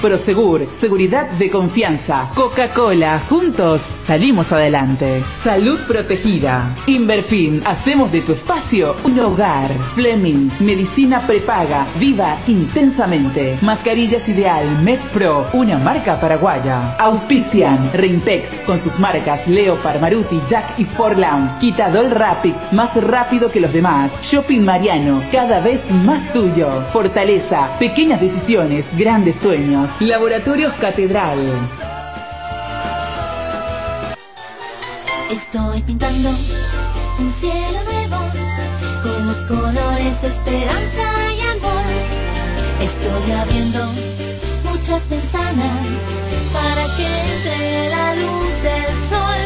Prosegur, seguridad de confianza. Coca-Cola, juntos salimos adelante. Salud protegida. Inverfin, hacemos de tu espacio un hogar. Fleming, medicina prepaga, viva intensamente. Mascarillas Ideal, MedPro, una marca paraguaya. Auspician, Reintex, con sus marcas Leopard, Maruti, Jack y Forlawn. Quitadol Rapid, más rápido que los demás. Shopping Mariano, cada vez más tuyo. Fortaleza, pequeñas decisiones, grandes sueños. Laboratorios Catedral. Estoy pintando un cielo nuevo con los colores esperanza y amor. Estoy abriendo muchas ventanas para que entre la luz del sol.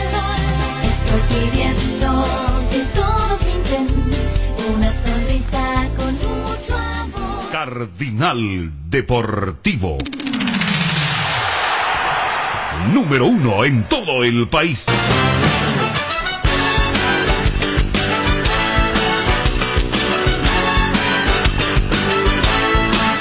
Estoy pidiendo que todos pinten una sonrisa con mucho amor. Cardinal Deportivo. Número 1 en todo el país.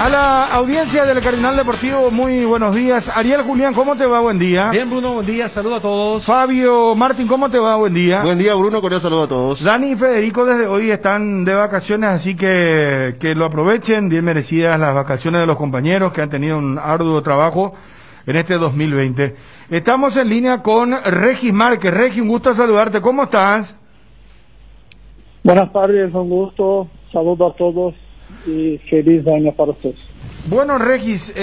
A la audiencia del Cardinal Deportivo, muy buenos días. Ariel Julián, ¿cómo te va? Buen día. Bien, Bruno, buen día, saludo a todos. Fabio Martín, ¿cómo te va? Buen día. Buen día, Bruno, cordial saludo a todos. Dani y Federico desde hoy están de vacaciones, así que lo aprovechen. Bien merecidas las vacaciones de los compañeros que han tenido un arduo trabajo en este 2020. Estamos en línea con Regis Márquez. Regis, un gusto saludarte. ¿Cómo estás? Buenas tardes, un gusto. Saludo a todos y feliz año para ustedes. Bueno, Regis,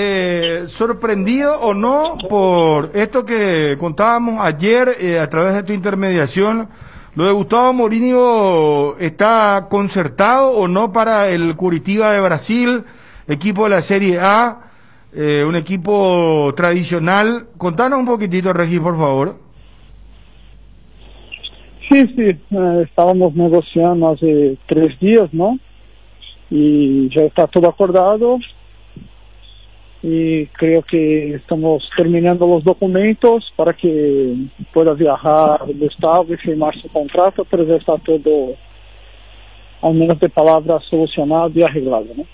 ¿sorprendido o no por esto que contábamos ayer a través de tu intermediación? ¿Lo de Gustavo Mourinho está concertado o no para el Curitiba de Brasil, equipo de la Serie A, un equipo tradicional? Contanos un poquitito, Regis, por favor. Sí, estábamos negociando hace 3 días, ¿no? Y ya está todo acordado y creo que estamos terminando los documentos para que pueda viajar Gustavo y firmar su contrato, pero ya está todo, al menos de palabras, solucionado y arreglado, ¿no?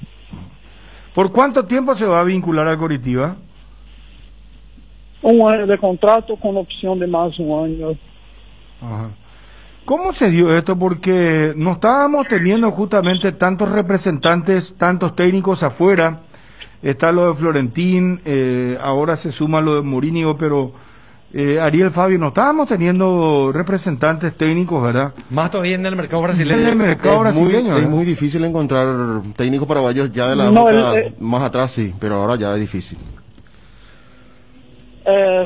¿Por cuánto tiempo se va a vincular al Coritiba? 1 año de contrato con opción de más 1 año. Ajá. ¿Cómo se dio esto? Porque no estábamos teniendo justamente tantos representantes, tantos técnicos afuera. Está lo de Florentín, ahora se suma lo de Mourinho, pero Ariel, Fabio, no estábamos teniendo representantes técnicos, ¿verdad? Más todavía en el mercado brasileño. En el mercado brasileño. Es muy difícil encontrar técnicos paraguayos ya de la época más atrás, sí, pero ahora ya es difícil.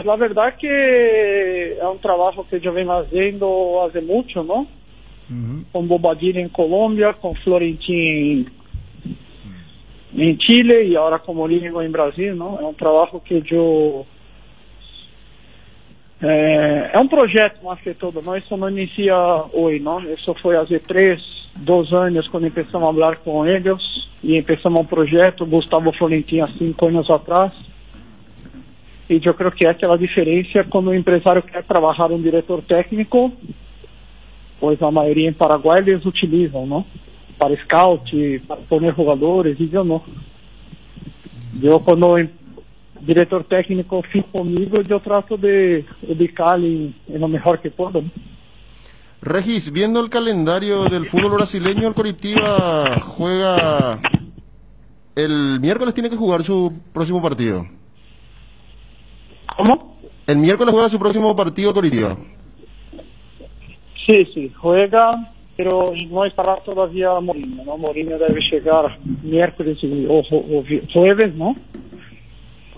La verdad que es un trabajo que yo vengo haciendo hace mucho, ¿no? Con Bobadilla en Colombia, con Florentín en Chile y ahora con Mourinho en Brasil, ¿no? Es un trabajo que yo... es un proyecto más que todo, ¿no? Eso no inicia hoy, ¿no? Eso fue hace 2 años cuando empezamos a hablar con ellos y empezamos un proyecto, Gustavo Florentín, 5 años atrás. Y yo creo que esa es la diferencia cuando un empresario quiere trabajar un director técnico, pues la mayoría en Paraguay les utilizan, ¿no? Para scout, para poner jugadores, y yo no. Yo cuando el director técnico fica conmigo, yo trato de ubicarle en lo mejor que puedo, ¿no? Regis, viendo el calendario del fútbol brasileño, el Coritiba juega el miércoles, tiene que jugar su próximo partido. ¿Cómo? El miércoles juega su próximo partido Coritiba. Sí, juega, pero no estará todavía Mourinho, ¿no? Mourinho debe llegar miércoles o jueves, ¿no?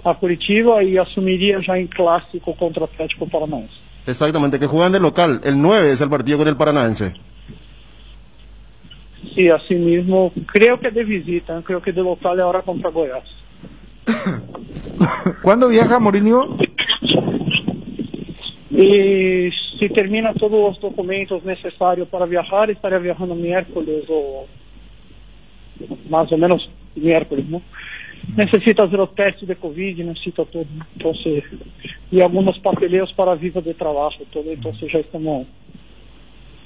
A Curitiba y asumiría ya en clásico contra Atlético Paranaense. Exactamente, que juegan de local. El 9 es el partido con el Paranaense. Sí, así mismo. Creo que de visita, creo que de local es ahora contra Goiás. ¿Cuándo viaja Mourinho? Y si termina todos los documentos necesarios para viajar, estaría viajando miércoles o más o menos miércoles, ¿no? Necesita hacer los testes de COVID, necesita todo, ¿no? Entonces, y algunos papeleos para visa de trabajo, todo, entonces ya estamos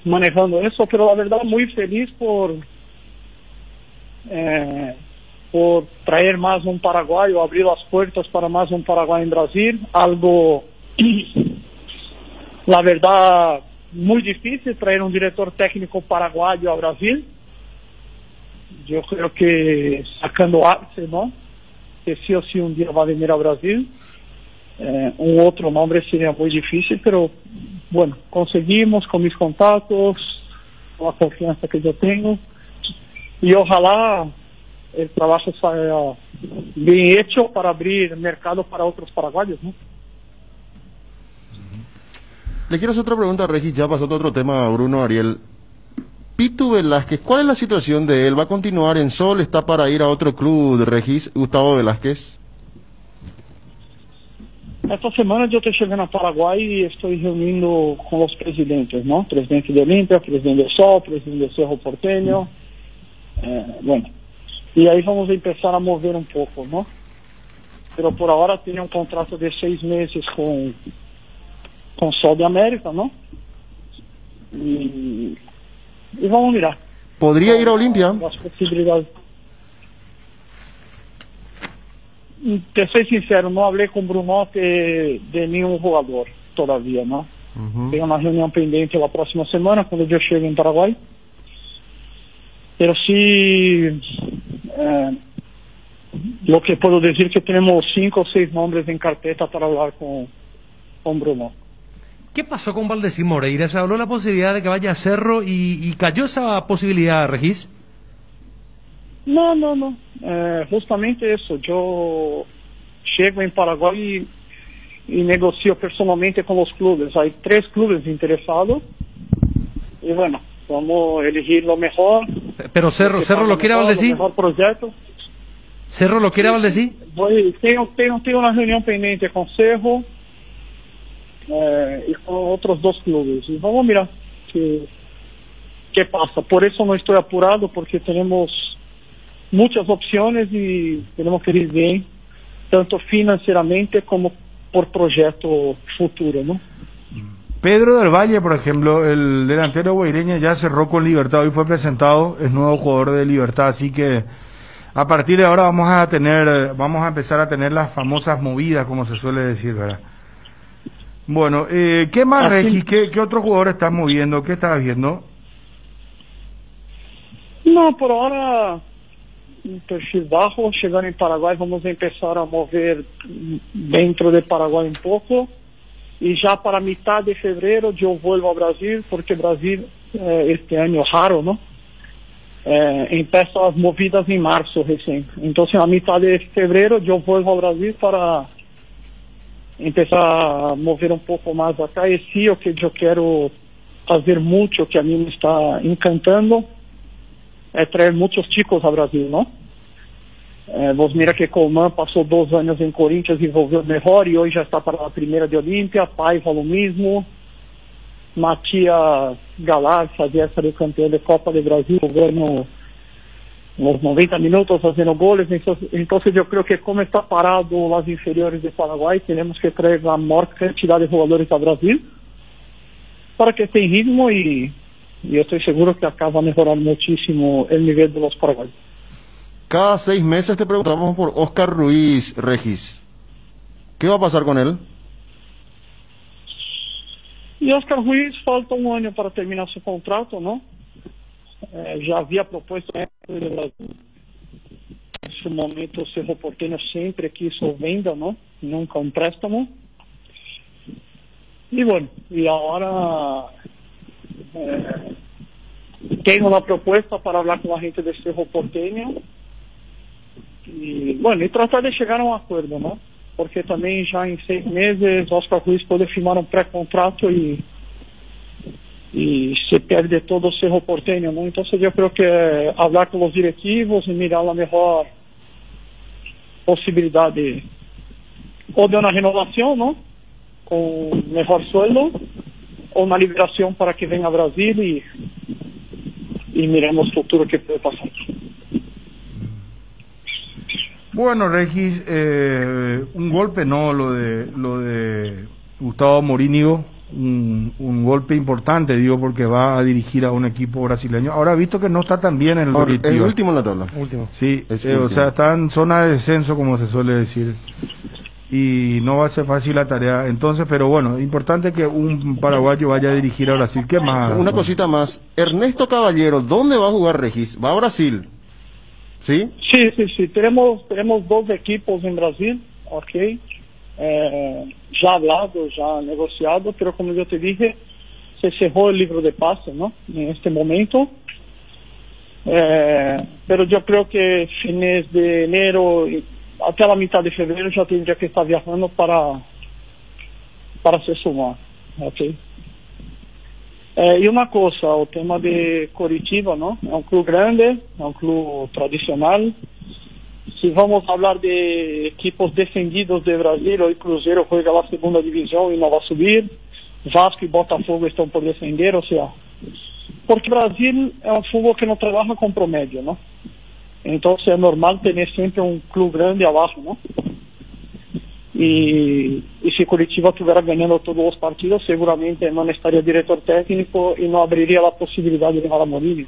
manejando eso, pero la verdad muy feliz por por traer más un paraguayo, abrir las puertas para más un paraguayo en Brasil, algo, la verdad, muy difícil traer un director técnico paraguayo a Brasil. Yo creo que sacando Arce, ¿no? Que sí o sí un día va a venir a Brasil. Un otro nombre sería muy difícil, pero bueno, conseguimos con mis contactos, con la confianza que yo tengo, y ojalá el trabajo sea bien hecho para abrir mercado para otros paraguayos, ¿no? Le quiero hacer otra pregunta, Regis, ya pasó a otro tema, Bruno Ariel. Pitu Velázquez, ¿cuál es la situación de él? ¿Va a continuar en Sol? ¿Está para ir a otro club, Regis? Gustavo Velázquez. Esta semana yo estoy llegando a Paraguay y estoy reuniendo con los presidentes, ¿no? Presidente de Olimpia, presidente de Sol, presidente de Cerro Porteño. Bueno, y ahí vamos a empezar a mover un poco, ¿no? Pero por ahora tiene un contrato de 6 meses con Sol de América, ¿no? Y vamos a mirar. ¿Podría ir a Olimpia? Las posibilidades. Te soy sincero, no hablé con Bruno de ningún jugador todavía, ¿no? Tengo una reunión pendiente la próxima semana cuando yo llegue en Paraguay. Pero sí, lo que puedo decir que tenemos 5 o 6 nombres en carpeta para hablar con Bruno. ¿Qué pasó con Valdecín Moreira? Se habló de la posibilidad de que vaya a Cerro y cayó esa posibilidad, Regis. No. Justamente eso. Yo llego en Paraguay y negocio personalmente con los clubes. Hay 3 clubes interesados. Y bueno, vamos a elegir lo mejor. Pero Cerro lo quiere a Valdecín. Mejor proyecto. ¿Cerro lo quiere a Valdecín? Tengo una reunión pendiente con Cerro y con otros 2 clubes. Y vamos a mirar qué pasa. Por eso no estoy apurado, porque tenemos muchas opciones y tenemos que ir bien, tanto financieramente como por proyecto futuro, ¿no? Pedro del Valle, por ejemplo, el delantero guaireño, ya cerró con Libertad, hoy fue presentado, es nuevo jugador de Libertad, así que a partir de ahora vamos a empezar a tener las famosas movidas, como se suele decir, ¿verdad? Bueno, ¿qué más, Regis? ¿Qué otro jugador estás moviendo? ¿Qué estás viendo? No, por ahora un perfil bajo. Llegando en Paraguay vamos a empezar a mover dentro de Paraguay un poco. Y ya para mitad de febrero yo vuelvo a Brasil, porque Brasil este año raro, ¿no? Empieza las movidas en marzo recién. Entonces a mitad de febrero yo vuelvo a Brasil para empezar a mover un poco más acá. Y sí, lo que yo quiero hacer mucho, que a mí me está encantando, es traer muchos chicos a Brasil, ¿no? Vos mira que Colman pasó 2 años en Corinthians y volvió mejor, y hoy ya está para la primera de Olimpia. Paiva lo mismo. Matías Galarza, ayer salió campeón de Copa de Brasil, jugando los 90 minutos haciendo goles. Entonces yo creo que como está parado las inferiores de Paraguay, tenemos que traer la mayor cantidad de jugadores a Brasil para que esté en ritmo, y yo estoy seguro que acá va a mejorar muchísimo el nivel de los paraguayos. Cada 6 meses te preguntamos por Oscar Ruiz, Regis. ¿Qué va a pasar con él? Y Oscar Ruiz falta 1 año para terminar su contrato, ¿no? Ya había propuesto de Brasil. En su momento Cerro Porteño siempre quiso venda, ¿no? Nunca un préstamo. Y bueno, y ahora tengo una propuesta para hablar con la gente de Cerro Porteño. Y bueno, y tratar de llegar a un acuerdo, ¿no? Porque también ya en 6 meses Oscar Ruiz puede firmar un precontrato y se pierde todo Cerro Porteño, ¿no? Entonces yo creo que hablar con los directivos y mirar la mejor posibilidad de una renovación, ¿no? Con mejor sueldo, o una liberación para que venga a Brasil y miremos el futuro que puede pasar. Bueno, Regis, un golpe, ¿no? Lo de Gustavo Morínigo, un golpe importante, digo, porque va a dirigir a un equipo brasileño. Ahora, visto que no está tan bien en el Es Coritiba. último en la tabla. Último. Sí, Es o último. sea, está en zona de descenso, como se suele decir. Y no va a ser fácil la tarea. Entonces, pero bueno, importante que un paraguayo vaya a dirigir a Brasil. ¿Qué más? Una cosita más. Ernesto Caballero, ¿dónde va a jugar Regis? Va a Brasil. ¿Sí? Sí, sí, sí. Tenemos dos equipos en Brasil, ok. Ya hablado, ya negociado, pero como yo te dije, se cerró el libro de pase, ¿no? En este momento. Pero yo creo que fines de enero, hasta la mitad de febrero, ya tendría que estar viajando para se sumar, ok. E uma coisa, o tema de Coritiba, não? É um clube grande, é um clube tradicional. Se vamos falar de equipos defendidos de Brasil, o Cruzeiro juega a segunda divisão e não vai subir. Vasco e Botafogo estão por defender, ou seja, porque Brasil é um futebol que não trabalha com promédio, não? Então é normal ter sempre um clube grande abaixo, não? E se Curitiba estivesse ganhando todos os partidos, seguramente não estaria diretor técnico e não abriria a possibilidade de levar a Mourinho.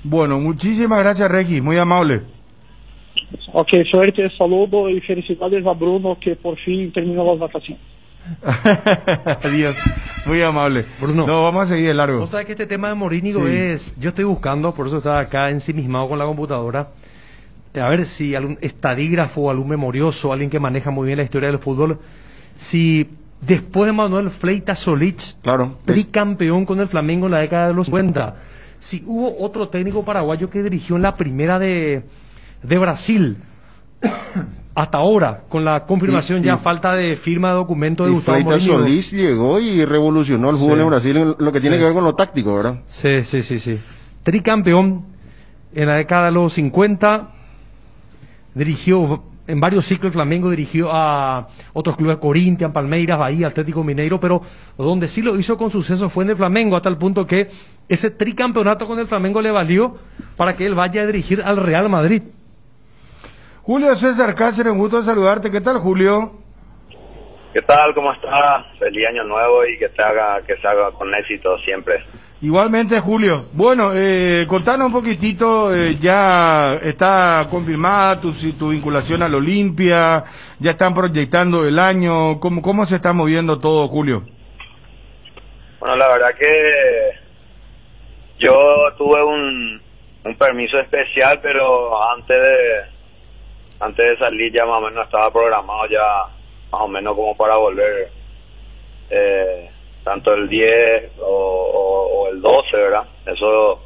Bueno, muchísimas gracias, Regis, muy amable. Ok, suerte, saludo y felicidades a Bruno que por fin terminó las vacaciones. Adiós, muy amable. Bruno. No, vamos a seguir de largo. Vos sabés que este tema de Morínigo Sí. es... Yo estoy buscando, por eso estaba acá ensimismado con la computadora, a ver si algún estadígrafo, algún memorioso, alguien que maneja muy bien la historia del fútbol, si después de Manuel Fleita Solich, Claro. tricampeón con el Flamengo en la década de los 50, si hubo otro técnico paraguayo que dirigió en la primera de Brasil, hasta ahora, con la confirmación Y- ya y- falta de firma de documento de Y Gustavo Fleita Morínigo. Solís llegó y revolucionó el fútbol Sí. en Brasil en lo que tiene Sí. que ver con lo táctico, ¿verdad? Sí, sí, sí, sí. Tricampeón en la década de los 50, dirigió en varios ciclos el Flamengo, dirigió a otros clubes, Corinthians, Palmeiras, Bahía, Atlético Mineiro, pero donde sí lo hizo con suceso fue en el Flamengo, hasta el punto que ese tricampeonato con el Flamengo le valió para que él vaya a dirigir al Real Madrid. Julio César Cáceres, un gusto saludarte. ¿Qué tal, Julio? ¿Qué tal? ¿Cómo está? Feliz año nuevo y que se haga con éxito siempre. Igualmente, Julio. Bueno, contanos un poquitito, ya está confirmada tu vinculación al Olimpia, ya están proyectando el año, ¿cómo se está moviendo todo, Julio? Bueno, la verdad que yo tuve un permiso especial, pero antes de salir ya más o menos estaba programado ya más o menos como para volver tanto el 10 o el 12, ¿verdad? Eso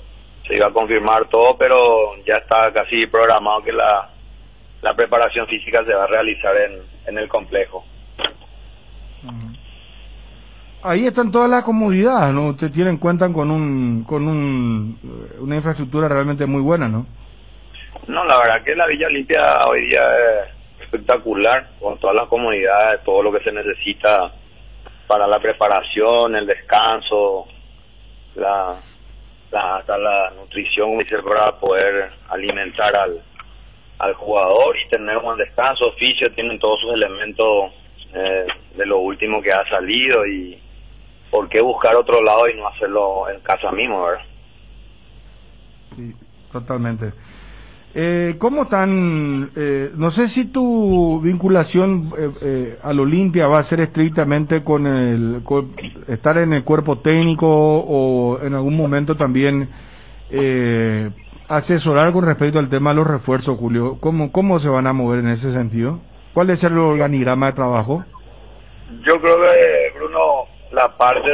se iba a confirmar todo, pero ya está casi programado que la preparación física se va a realizar en el complejo. Ahí están todas las comodidades, ¿no? Ustedes cuentan con una infraestructura realmente muy buena, ¿no? No, la verdad que la Villa Olimpia hoy día es espectacular, con todas las comunidades, todo lo que se necesita para la preparación, el descanso, hasta la nutrición, como dice, para poder alimentar al jugador y tener un buen descanso. Oficio, tienen todos sus elementos de lo último que ha salido, y por qué buscar otro lado y no hacerlo en casa mismo, ¿verdad? Sí, totalmente. ¿Cómo están? No sé si tu vinculación al Olimpia va a ser estrictamente con estar en el cuerpo técnico, o en algún momento también asesorar con respecto al tema de los refuerzos, Julio. ¿Cómo se van a mover en ese sentido? ¿Cuál es el organigrama de trabajo? Yo creo que, Bruno, la parte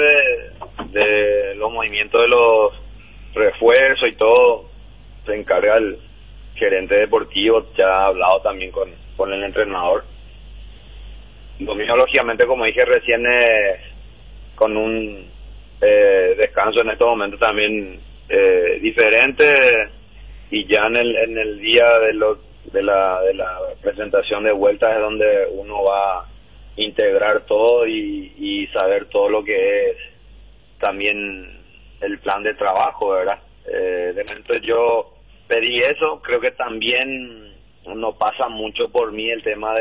de los movimientos de los refuerzos y todo se encarga el gerente deportivo. Ya ha hablado también con el entrenador. Lo mío, lógicamente, como dije recién, con un descanso en estos momentos también diferente, y ya en el día de la presentación de vuelta es donde uno va a integrar todo y saber todo lo que es también el plan de trabajo, ¿verdad? De momento yo pedí eso. Creo que también no pasa mucho por mí el tema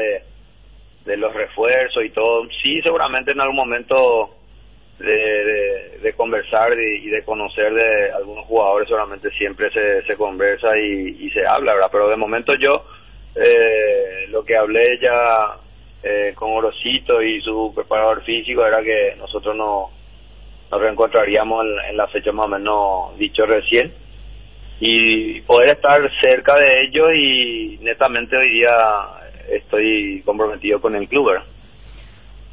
de los refuerzos y todo. Sí, seguramente en algún momento de conversar y de conocer de algunos jugadores, seguramente siempre se conversa y se habla, ¿verdad? Pero de momento yo, lo que hablé ya con Orosito y su preparador físico era que nosotros nos reencontraríamos en la fecha más o menos dicho recién, y poder estar cerca de ellos, y netamente hoy día estoy comprometido con el club, ¿verdad?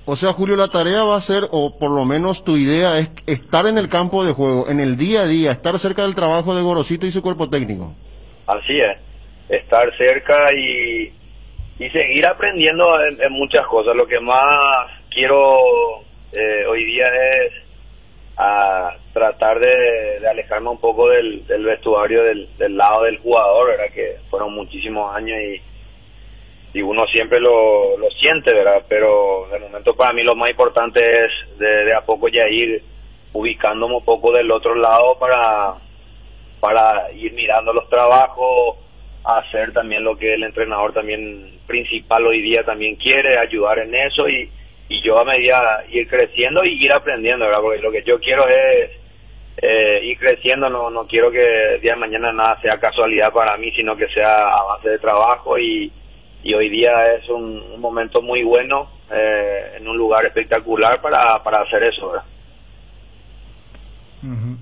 O sea, Julio, la tarea va a ser, o por lo menos tu idea es estar en el campo de juego, en el día a día, estar cerca del trabajo de Gorosito y su cuerpo técnico. Así es, estar cerca y seguir aprendiendo en muchas cosas. Lo que más quiero hoy día es tratar de alejarme un poco del vestuario, del lado del jugador, ¿verdad? Que fueron muchísimos años y uno siempre lo siente, ¿verdad? Pero de momento para mí lo más importante es de a poco ya ir ubicándome un poco del otro lado para ir mirando los trabajos, hacer también lo que el entrenador también principal hoy día también quiere, ayudar en eso, y yo a medida ir creciendo y ir aprendiendo, ¿verdad? Porque lo que yo quiero es ir creciendo, no quiero que el día de mañana nada sea casualidad para mí, sino que sea a base de trabajo, y hoy día es un momento muy bueno, en un lugar espectacular para hacer eso, ¿verdad? Uh-huh.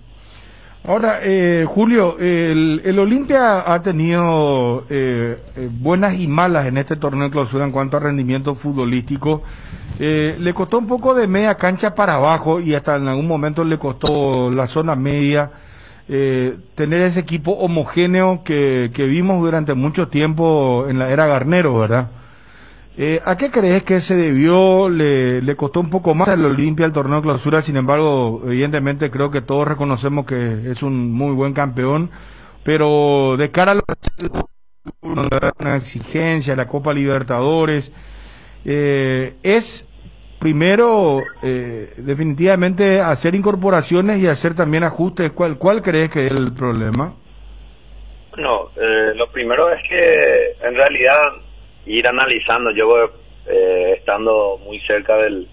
Ahora, Julio, el Olimpia ha tenido buenas y malas en este torneo de clausura en cuanto a rendimiento futbolístico. Le costó un poco de media cancha para abajo, y hasta en algún momento le costó la zona media, tener ese equipo homogéneo que vimos durante mucho tiempo en la era Garnero, ¿verdad? ¿A qué crees que se debió? Le costó un poco más al Olimpia el torneo de clausura, sin embargo, evidentemente creo que todos reconocemos que es un muy buen campeón, pero de cara a una exigencia, la Copa Libertadores, es primero definitivamente hacer incorporaciones y hacer también ajustes. ¿Cuál crees que es el problema? No, lo primero es que en realidad ir analizando, yo estando muy cerca del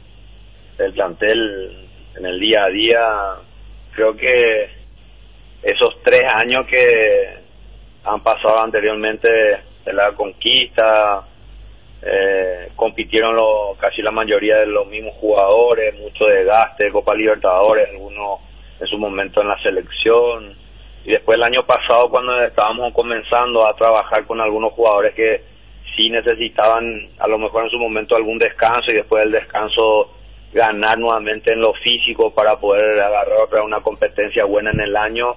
plantel en el día a día, creo que esos 3 años que han pasado anteriormente de la conquista, compitieron casi la mayoría de los mismos jugadores, mucho desgaste, Copa Libertadores, algunos en su momento en la selección, y después el año pasado, cuando estábamos comenzando a trabajar con algunos jugadores que sí necesitaban a lo mejor en su momento algún descanso, y después del descanso ganar nuevamente en lo físico para poder agarrar otra una competencia buena en el año,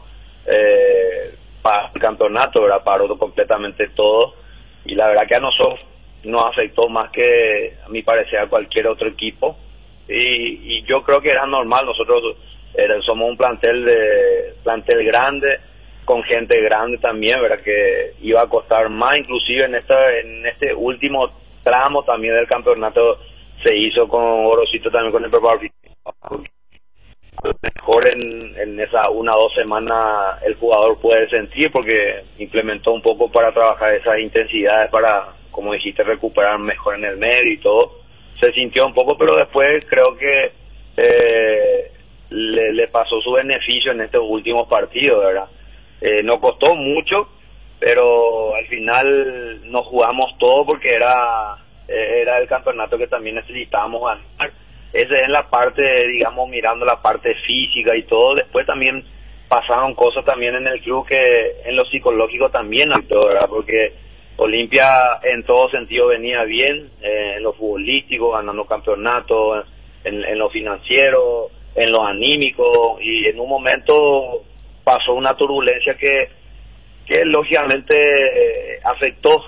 para el campeonato, ¿verdad? Paró completamente todo, y la verdad que a nosotros nos afectó más que, a mi parecer, a cualquier otro equipo, y yo creo que era normal. Nosotros somos un plantel grande, con gente grande también, ¿verdad? Que iba a costar más, inclusive en este último tramo también del campeonato se hizo con Orosito, también con el preparador físico. A lo mejor en esa 1 o 2 semanas el jugador puede sentir, porque implementó un poco para trabajar esas intensidades, para, como dijiste, recuperar mejor en el medio y todo. Se sintió un poco, pero después creo que le pasó su beneficio en estos últimos partidos, ¿verdad? No costó mucho, pero al final nos jugamos todo, porque era el campeonato que también necesitábamos ganar. Esa es la parte, digamos, mirando la parte física y todo. Después también pasaron cosas también en el club que en lo psicológico también afectó, ¿verdad? Porque Olimpia en todo sentido venía bien, en lo futbolístico, ganando campeonatos, en lo financiero, en lo anímico, y en un momento pasó una turbulencia que lógicamente afectó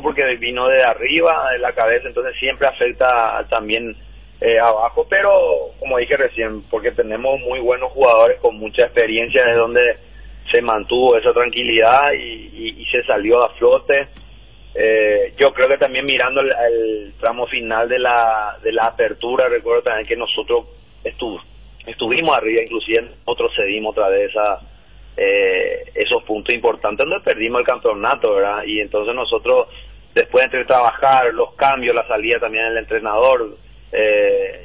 porque vino de arriba, de la cabeza, entonces siempre afecta también abajo, pero como dije recién, porque tenemos muy buenos jugadores con mucha experiencia, es donde se mantuvo esa tranquilidad y se salió a flote. Yo creo que también mirando el tramo final de la apertura, recuerdo también que nosotros estuvimos arriba, inclusive nosotros cedimos otra vez esos puntos importantes donde perdimos el campeonato, ¿verdad? Y entonces nosotros después entre trabajar, los cambios, la salida también del entrenador,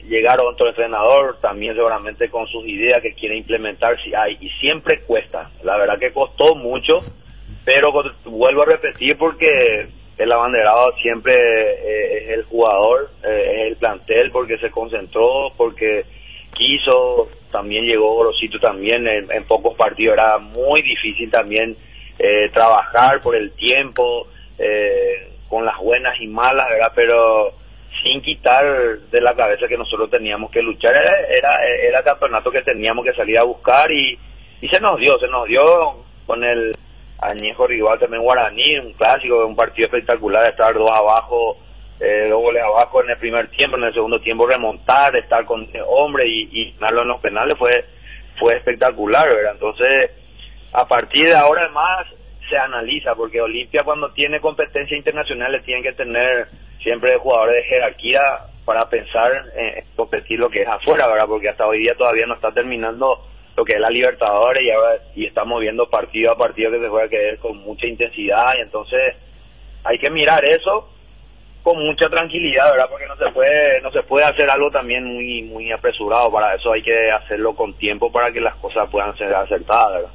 llegar a otro entrenador también seguramente con sus ideas que quiere implementar, si hay, y siempre cuesta, la verdad que costó mucho, pero vuelvo a repetir porque el abanderado siempre es el jugador, es el plantel, porque se concentró, porque quiso, también llegó Gorosito también, en pocos partidos era muy difícil también trabajar por el tiempo, con las buenas y malas, ¿verdad? Pero sin quitar de la cabeza que nosotros teníamos que luchar, era el campeonato que teníamos que salir a buscar y se nos dio con el añejo rival también Guaraní, un clásico, un partido espectacular, estar 2 abajo, 2 goles abajo en el primer tiempo, en el segundo tiempo remontar, estar con hombre y ganarlo en los penales fue espectacular, ¿verdad? Entonces, a partir de ahora además se analiza, porque Olimpia cuando tiene competencia internacional le tienen que tener siempre jugadores de jerarquía para pensar en competir lo que es afuera, ¿verdad? Porque hasta hoy día todavía no está terminando lo que es la Libertadores y estamos viendo partido a partido que se juega que es con mucha intensidad, y entonces hay que mirar eso con mucha tranquilidad, ¿verdad? Porque no se puede hacer algo también muy apresurado. Para eso hay que hacerlo con tiempo para que las cosas puedan ser acertadas, ¿verdad?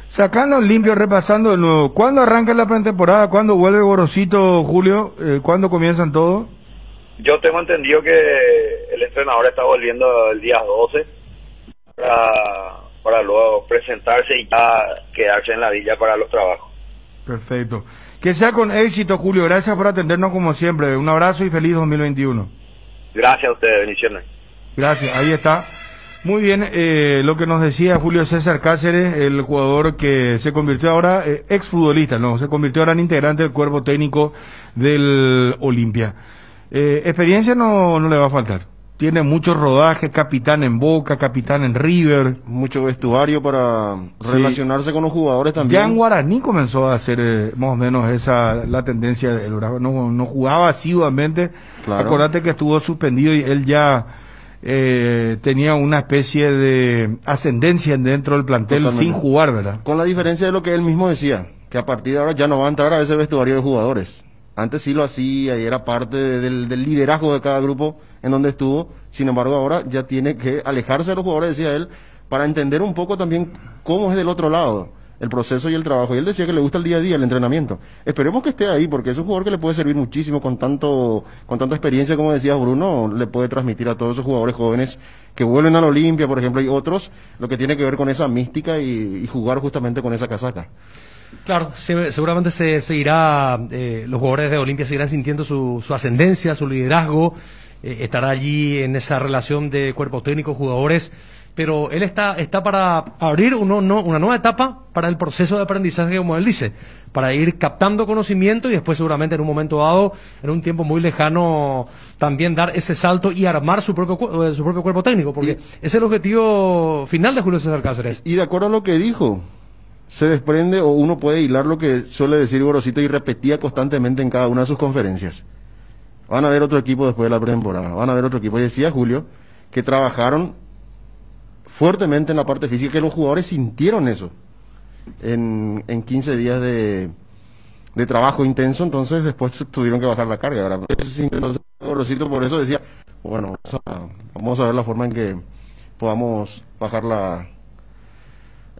Sacando limpio, repasando de nuevo, ¿cuándo arranca la pretemporada? ¿Cuándo vuelve Gorosito, Julio? ¿Cuándo comienzan todo? Yo tengo entendido que el entrenador está volviendo el día 12 para luego presentarse y ya quedarse en la villa para los trabajos. Perfecto. Que sea con éxito, Julio. Gracias por atendernos como siempre. Un abrazo y feliz 2021. Gracias a ustedes, bendiciones. Gracias, ahí está. Muy bien, lo que nos decía Julio César Cáceres, el jugador que se convirtió ahora, exfutbolista, ¿no? Se convirtió ahora en integrante del cuerpo técnico del Olimpia. Experiencia no le va a faltar. Tiene mucho rodaje, capitán en Boca, capitán en River. Mucho vestuario para relacionarse con los jugadores también. Ya en Guaraní comenzó a hacer más o menos la tendencia de él. No jugaba asiduamente. Claro. Acordate que estuvo suspendido y él ya tenía una especie de ascendencia dentro del plantel. Totalmente. Sin jugar, ¿verdad? Con la diferencia de lo que él mismo decía, que a partir de ahora ya no va a entrar a ese vestuario de jugadores. Antes sí lo hacía y era parte del liderazgo de cada grupo en donde estuvo. Sin embargo, ahora ya tiene que alejarse de los jugadores, decía él, para entender un poco también cómo es del otro lado el proceso y el trabajo. Y él decía que le gusta el día a día, el entrenamiento. Esperemos que esté ahí, porque es un jugador que le puede servir muchísimo con tanta experiencia, como decía Bruno, le puede transmitir a todos esos jugadores jóvenes que vuelven a la Olimpia, por ejemplo, y otros, lo que tiene que ver con esa mística y jugar justamente con esa casaca. Claro, seguramente se seguirá, los jugadores de Olimpia seguirán sintiendo su ascendencia, su liderazgo, estará allí en esa relación de cuerpo técnico, jugadores, pero él está para abrir una nueva etapa para el proceso de aprendizaje, como él dice, para ir captando conocimiento y después seguramente en un momento dado, en un tiempo muy lejano, también dar ese salto y armar su propio cuerpo técnico, porque ese es el objetivo final de Julio César Cáceres. Y de acuerdo a lo que dijo, se desprende, o uno puede hilar lo que suele decir Gorosito y repetía constantemente en cada una de sus conferencias. Van a ver otro equipo después de la pretemporada, van a ver otro equipo. Y decía Julio que trabajaron fuertemente en la parte física, que los jugadores sintieron eso en 15 días de trabajo intenso, entonces después tuvieron que bajar la carga. ¿Verdad? Entonces Gorosito por eso decía, bueno, vamos a ver la forma en que podamos bajar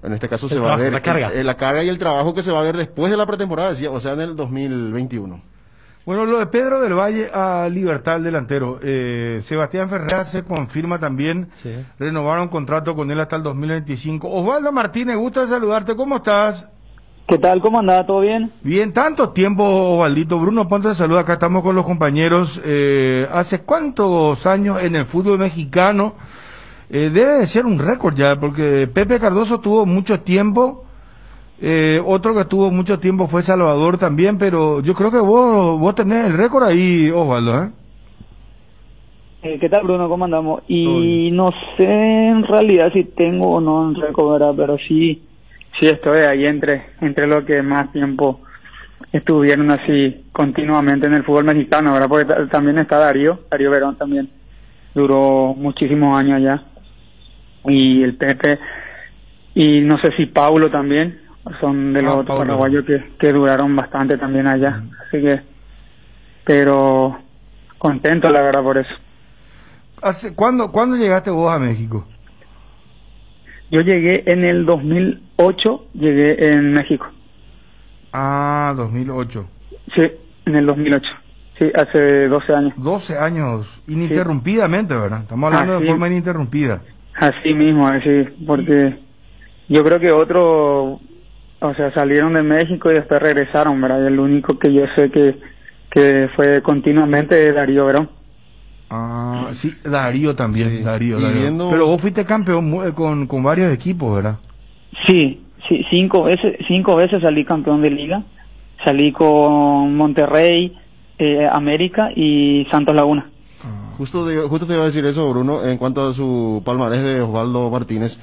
en este caso se va a ver la carga y el trabajo que se va a ver después de la pretemporada, decía, o sea, en el 2021. Bueno, lo de Pedro del Valle a Libertad, el delantero. Sebastián Ferreira se confirma también. Sí. Renovaron contrato con él hasta el 2025. Osvaldo Martínez, gusto saludarte. ¿Cómo estás? ¿Qué tal? ¿Cómo andás? ¿Todo bien? Bien, tanto tiempo, Osvaldito. Bruno Ponte te saluda. Acá estamos con los compañeros. ¿Hace cuántos años en el fútbol mexicano? Debe de ser un récord ya, porque Pepe Cardoso tuvo mucho tiempo. Otro que tuvo mucho tiempo fue Salvador también, pero yo creo que vos tenés el récord ahí, Osvaldo, ¿Qué tal, Bruno? ¿Cómo andamos? Y no sé en realidad si tengo o no un récord, ¿verdad? Pero sí estoy ahí entre los que más tiempo estuvieron así continuamente en el fútbol mexicano, ¿verdad? Porque también está Darío Verón también duró muchísimos años allá, y el Pepe, y no sé si Paulo también, son de los otros Paulo. paraguayos que duraron bastante también allá. Así que, pero contento la verdad por eso. ¿Cuándo llegaste vos a México? Yo llegué en el 2008, llegué en México. Ah, 2008. Sí, en el 2008. Sí, hace 12 años. 12 años, ininterrumpidamente, ¿verdad? Estamos hablando de sí. forma ininterrumpida. Así mismo, así, porque yo creo que otros, o sea, salieron de México y después regresaron, ¿verdad? Y el único que yo sé que fue continuamente es Darío Verón. Ah, sí, Darío también, Sí. Darío. Y Darío. viendo- Pero vos fuiste campeón con varios equipos, ¿verdad? Sí, 5 veces salí campeón de liga. Salí con Monterrey, América y Santos Laguna. Justo te iba a decir eso, Bruno, en cuanto a su palmarés de Osvaldo Martínez.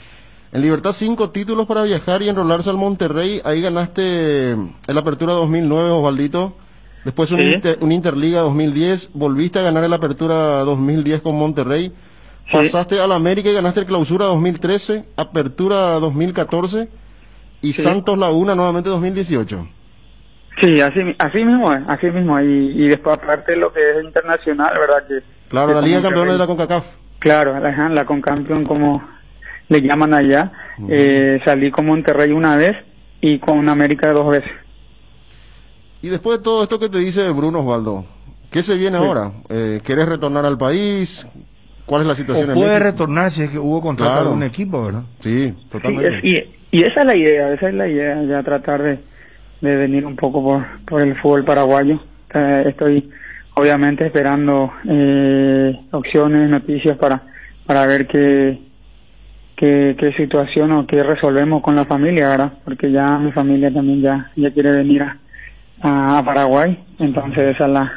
En Libertad 5 títulos para viajar y enrolarse al Monterrey. Ahí ganaste el Apertura 2009, Osvaldito. Después Sí. un Interliga 2010. Volviste a ganar el Apertura 2010 con Monterrey. Sí. Pasaste al América y ganaste el Clausura 2013, Apertura 2014 y Sí. Santos Laguna nuevamente 2018. Sí, así mismo es, así mismo. Y después aparte lo que es internacional, ¿verdad? Claro, que la Liga de como Campeones de la Monterrey- CONCACAF. Claro, la concampeón como le llaman allá. Salí con Monterrey una vez y con América 2 veces. Y después de todo esto que te dice Bruno, Osvaldo, ¿qué se viene ahora? ¿Quieres retornar al país? ¿Cuál es la situación O en puede México? retornar si es que hubo contrato Claro. de un equipo, ¿verdad? Sí, Sí, totalmente. y esa es la idea, ya tratar de venir un poco por el fútbol paraguayo. Estoy obviamente esperando opciones, noticias para ver qué situación o qué resolvemos con la familia, ¿verdad? Porque ya mi familia también ya quiere venir a Paraguay, entonces esa es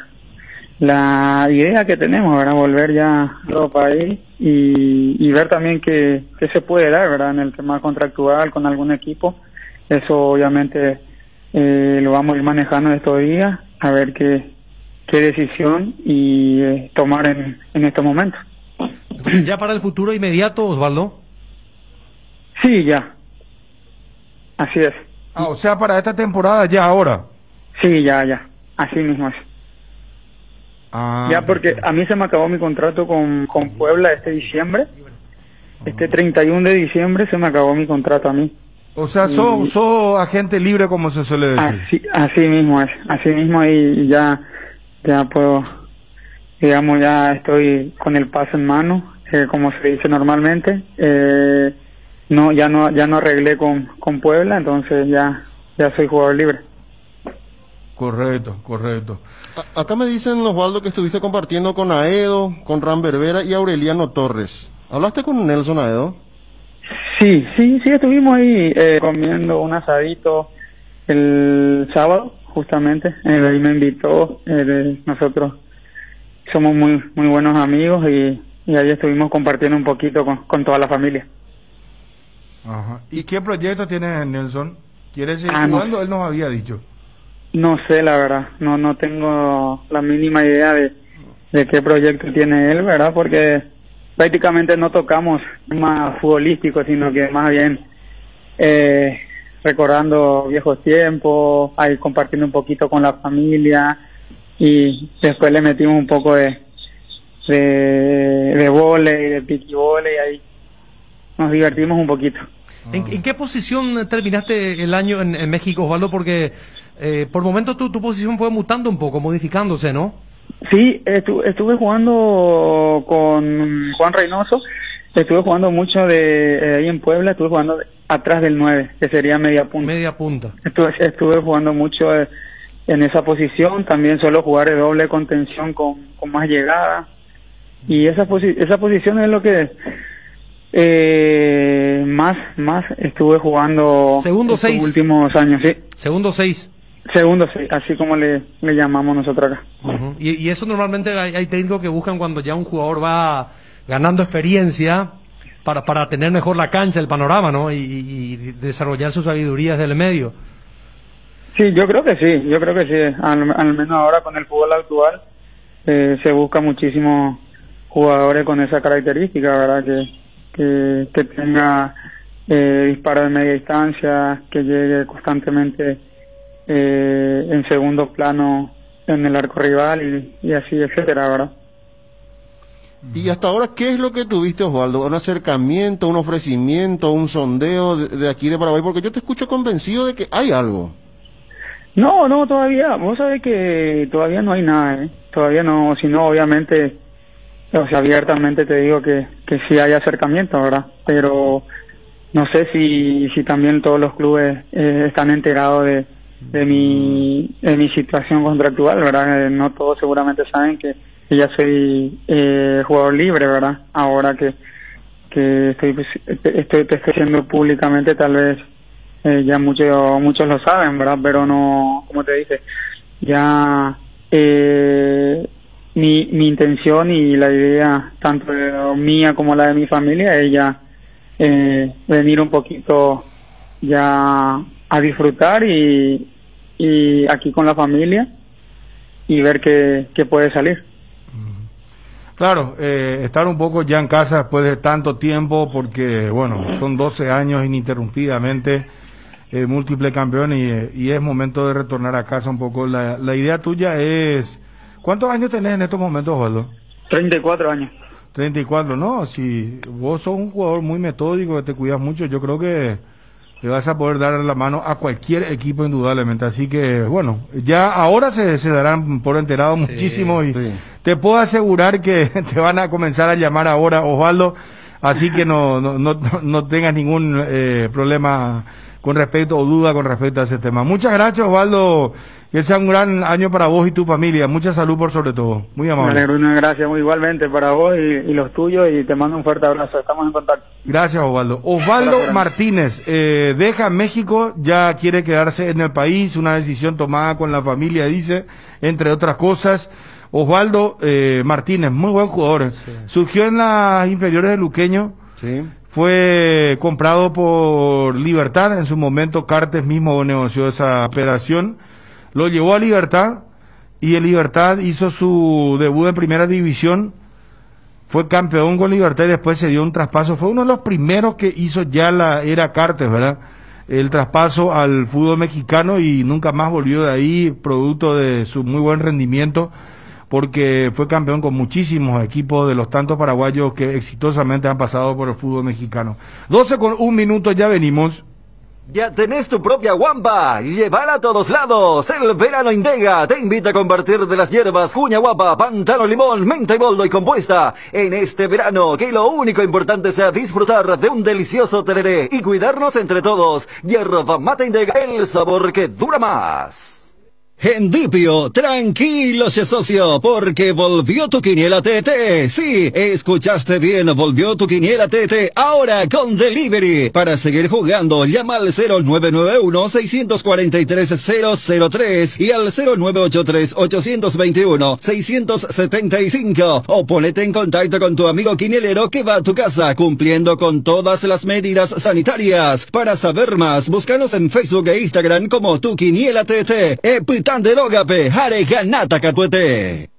la idea que tenemos, ¿verdad? Volver ya a otro país y ver también qué se puede dar, ¿verdad? En el tema contractual con algún equipo. Eso obviamente lo vamos a ir manejando estos días, a ver qué decisión y tomar en estos momentos. Ya para el futuro inmediato, Osvaldo. Sí, ya. Así es. Ah, o sea, para esta temporada ya ahora. Sí, ya. Así mismo es. Ah, Ya, porque a mí se me acabó mi contrato con Puebla este diciembre. Este 31 de diciembre se me acabó mi contrato a mí. O sea, sos agente libre, como se suele decir. Así mismo es. Así mismo y ya puedo, digamos, ya estoy con el pase en mano, como se dice normalmente. Ya no arreglé con Puebla, entonces ya soy jugador libre. Correcto. Acá me dicen, Osvaldo, que estuviste compartiendo con Aedo, con Ram Berbera y Aureliano Torres. ¿Hablaste con Nelson Aedo? Sí, estuvimos ahí comiendo un asadito el sábado, justamente. Ahí me invitó. Nosotros somos muy buenos amigos y ahí estuvimos compartiendo un poquito con toda la familia. Ajá. ¿Y qué proyecto tiene Nelson? ¿Quiere seguir no jugando? Él nos había dicho. No sé, la verdad, no tengo la mínima idea de qué proyecto tiene él, ¿verdad? Porque prácticamente no tocamos más futbolístico, sino que más bien recordando viejos tiempos, ahí compartiendo un poquito con la familia y después le metimos un poco de vóley, de piquivóley, ahí nos divertimos un poquito. ¿En qué posición terminaste el año en México, Osvaldo? Porque por momentos tu posición fue mutando un poco, modificándose, ¿no? Sí, estuve jugando con Juan Reynoso, estuve jugando mucho ahí en Puebla, estuve jugando atrás del 9, que sería media punta. Media punta. Estuve jugando mucho en esa posición, también suelo jugar de doble contención con más llegada, y esa posición es lo que más estuve jugando Segundo estos 6. últimos años, sí. Segundo 6. Segundo, sí, así como le llamamos nosotros acá. Uh-huh. Y eso normalmente hay técnicos que buscan cuando ya un jugador va ganando experiencia para tener mejor la cancha, el panorama, ¿no? Y desarrollar sus sabidurías del medio. Sí, yo creo que sí. Al menos ahora con el fútbol actual se busca muchísimo jugadores con esa característica, ¿verdad? Que tenga disparo de media distancia, que llegue constantemente en segundo plano en el arco rival y así, etcétera, ¿verdad? Y hasta ahora, ¿qué es lo que tuviste, Osvaldo? ¿Un acercamiento, un ofrecimiento, un sondeo de aquí de Paraguay? Porque yo te escucho convencido de que hay algo. No, todavía, vos sabés que todavía no hay nada, todavía no, sino obviamente, o sea, abiertamente te digo que sí hay acercamiento, ¿verdad? Pero no sé si también todos los clubes están enterados de mi situación contractual, ¿verdad? No todos seguramente saben que ya soy jugador libre, ¿verdad? Ahora que estoy haciendo públicamente, tal vez ya muchos lo saben, ¿verdad? Pero no, como te dije, ya mi intención y la idea, tanto mía como la de mi familia, es ya venir un poquito ya a disfrutar y aquí con la familia y ver qué puede salir. Claro, estar un poco ya en casa después de tanto tiempo, porque, bueno, son 12 años ininterrumpidamente, múltiple campeón, y es momento de retornar a casa un poco. La idea tuya es... ¿Cuántos años tenés en estos momentos, Osvaldo? 34 años. 34, ¿no? Si vos sos un jugador muy metódico, que te cuidas mucho, yo creo que le vas a poder dar la mano a cualquier equipo indudablemente. Así que, bueno, ya ahora se darán por enterado muchísimo y te puedo asegurar que te van a comenzar a llamar ahora, Osvaldo, así que no tengas ningún problema con respecto o duda con respecto a ese tema. Muchas gracias, Osvaldo, que sea un gran año para vos y tu familia. Mucha salud por sobre todo. Muy amable. Vale, Bruno, gracias, muy igualmente para vos y los tuyos, y te mando un fuerte abrazo. Estamos en contacto. Gracias, Osvaldo. Osvaldo Martínez deja México, ya quiere quedarse en el país, una decisión tomada con la familia, dice, entre otras cosas. Osvaldo Martínez, muy buen jugador. Sí. Surgió en las inferiores de Luqueño. Sí. Fue comprado por Libertad, en su momento Cartes mismo negoció esa operación, lo llevó a Libertad, y el Libertad hizo su debut en primera división, fue campeón con Libertad y después se dio un traspaso, fue uno de los primeros que hizo ya la era Cartes, ¿verdad? El traspaso al fútbol mexicano, y nunca más volvió de ahí, producto de su muy buen rendimiento, porque fue campeón con muchísimos equipos de los tantos paraguayos que exitosamente han pasado por el fútbol mexicano. 12:01, ya venimos. Ya tenés tu propia guampa, llévala a todos lados. El verano Indega te invita a compartir de las hierbas Juña Guapa, Pantano Limón, Menta y Boldo y Compuesta en este verano, que lo único importante sea disfrutar de un delicioso tereré y cuidarnos entre todos. Hierba Mate Indega, el sabor que dura más. En Dipio, tranquilo, socio, porque volvió tu quiniela TT. Sí, escuchaste bien, volvió tu quiniela TT, ahora con delivery. Para seguir jugando, llama al 0991-643-003 y al 0983-821-675, o ponete en contacto con tu amigo quinielero que va a tu casa, cumpliendo con todas las medidas sanitarias. Para saber más, búscanos en Facebook e Instagram como tu quiniela TT.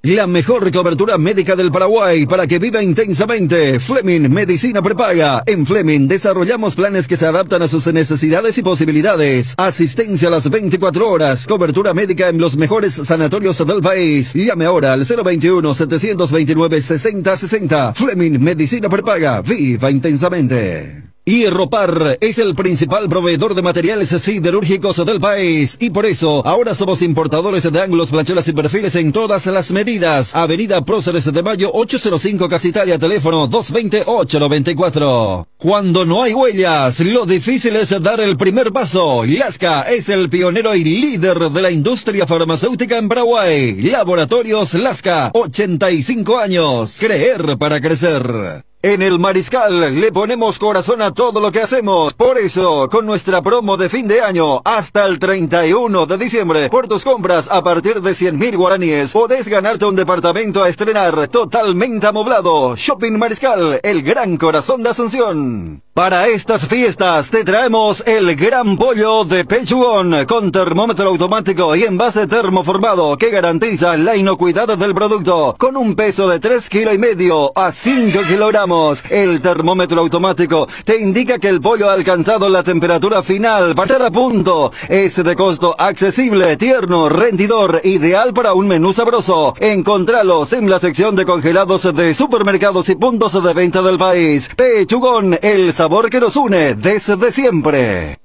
La mejor cobertura médica del Paraguay para que viva intensamente. Fleming Medicina Prepaga. En Fleming desarrollamos planes que se adaptan a sus necesidades y posibilidades. Asistencia a las 24 horas. Cobertura médica en los mejores sanatorios del país. Llame ahora al 021-729-6060. Fleming Medicina Prepaga. Viva intensamente. Hierropar es el principal proveedor de materiales siderúrgicos del país, y por eso ahora somos importadores de ángulos, flachuelas y perfiles en todas las medidas. Avenida Próceres de Mayo 805 Casitalia, teléfono 220-894. Cuando no hay huellas, lo difícil es dar el primer paso. Lasca es el pionero y líder de la industria farmacéutica en Paraguay. Laboratorios Lasca, 85 años. Creer para crecer. En el Mariscal le ponemos corazón a todo lo que hacemos. Por eso, con nuestra promo de fin de año, hasta el 31 de diciembre, por tus compras a partir de 100.000 guaraníes, podés ganarte un departamento a estrenar totalmente amoblado. Shopping Mariscal, el gran corazón de Asunción. Para estas fiestas te traemos el gran pollo de Pechugón con termómetro automático y envase termoformado que garantiza la inocuidad del producto con un peso de 3,5 kilos a 5 kilogramos. El termómetro automático te indica que el pollo ha alcanzado la temperatura final para estar a punto. Es de costo accesible, tierno, rendidor, ideal para un menú sabroso. Encontralos en la sección de congelados de supermercados y puntos de venta del país. Pechugón, el sabor que nos une desde siempre.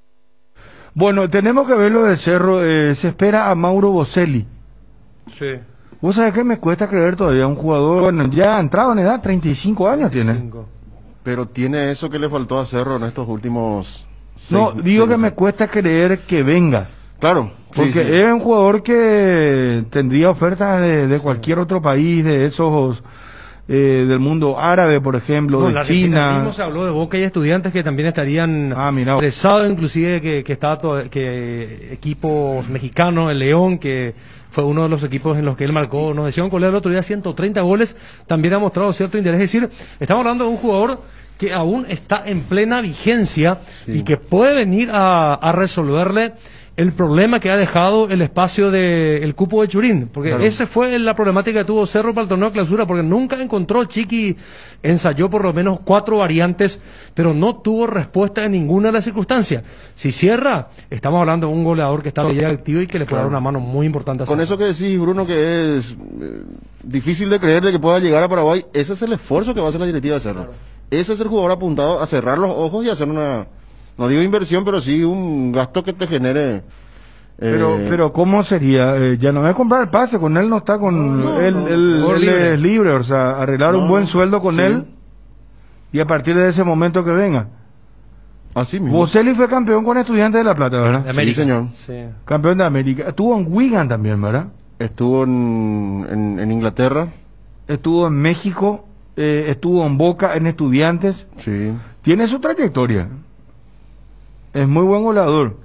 Bueno, tenemos que ver lo del Cerro. Se espera a Mauro Boselli. Sí. ¿Vos sabés que me cuesta creer todavía un jugador? Bueno, ya ha entrado en edad, 35 años tiene. Pero tiene eso que le faltó a Cerro en estos últimos... No, digo que me cuesta creer que venga. Claro. Porque sí, sí. es un jugador que tendría ofertas de cualquier otro país, de esos... del mundo árabe, por ejemplo, de China. Mismo se habló de Boca y Estudiantes que también estarían interesados, inclusive que estaba que equipos mexicanos, el León, que fue uno de los equipos en los que él marcó, nos decían con el otro día 130 goles, también ha mostrado cierto interés. Es decir, estamos hablando de un jugador que aún está en plena vigencia y que puede venir a resolverle el problema que ha dejado el espacio del cupo de Churín, porque esa fue la problemática que tuvo Cerro para el torneo de clausura, porque nunca encontró, Chiqui ensayó por lo menos 4 variantes, pero no tuvo respuesta en ninguna de las circunstancias. Si cierra, estamos hablando de un goleador que está bien activo y que le puede dar una mano muy importante a Con Cerro. eso que decís, Bruno, que es difícil de creer de que pueda llegar a Paraguay, ese es el esfuerzo que va a hacer la directiva de Cerro. Ese es el jugador apuntado a cerrar los ojos y hacer una... No digo inversión, pero sí un gasto que te genere. Pero ¿cómo sería? Ya no es comprar el pase, con él no está con él es libre, o sea, arreglar un buen sueldo con él y a partir de ese momento que venga. Así mismo. Boselli fue campeón con Estudiantes de La Plata, ¿verdad? De América. Sí, señor. Sí. Campeón de América. Estuvo en Wigan también, ¿verdad? Estuvo en Inglaterra. Estuvo en México, estuvo en Boca, en Estudiantes. Sí. Tiene su trayectoria. Es muy buen goleador.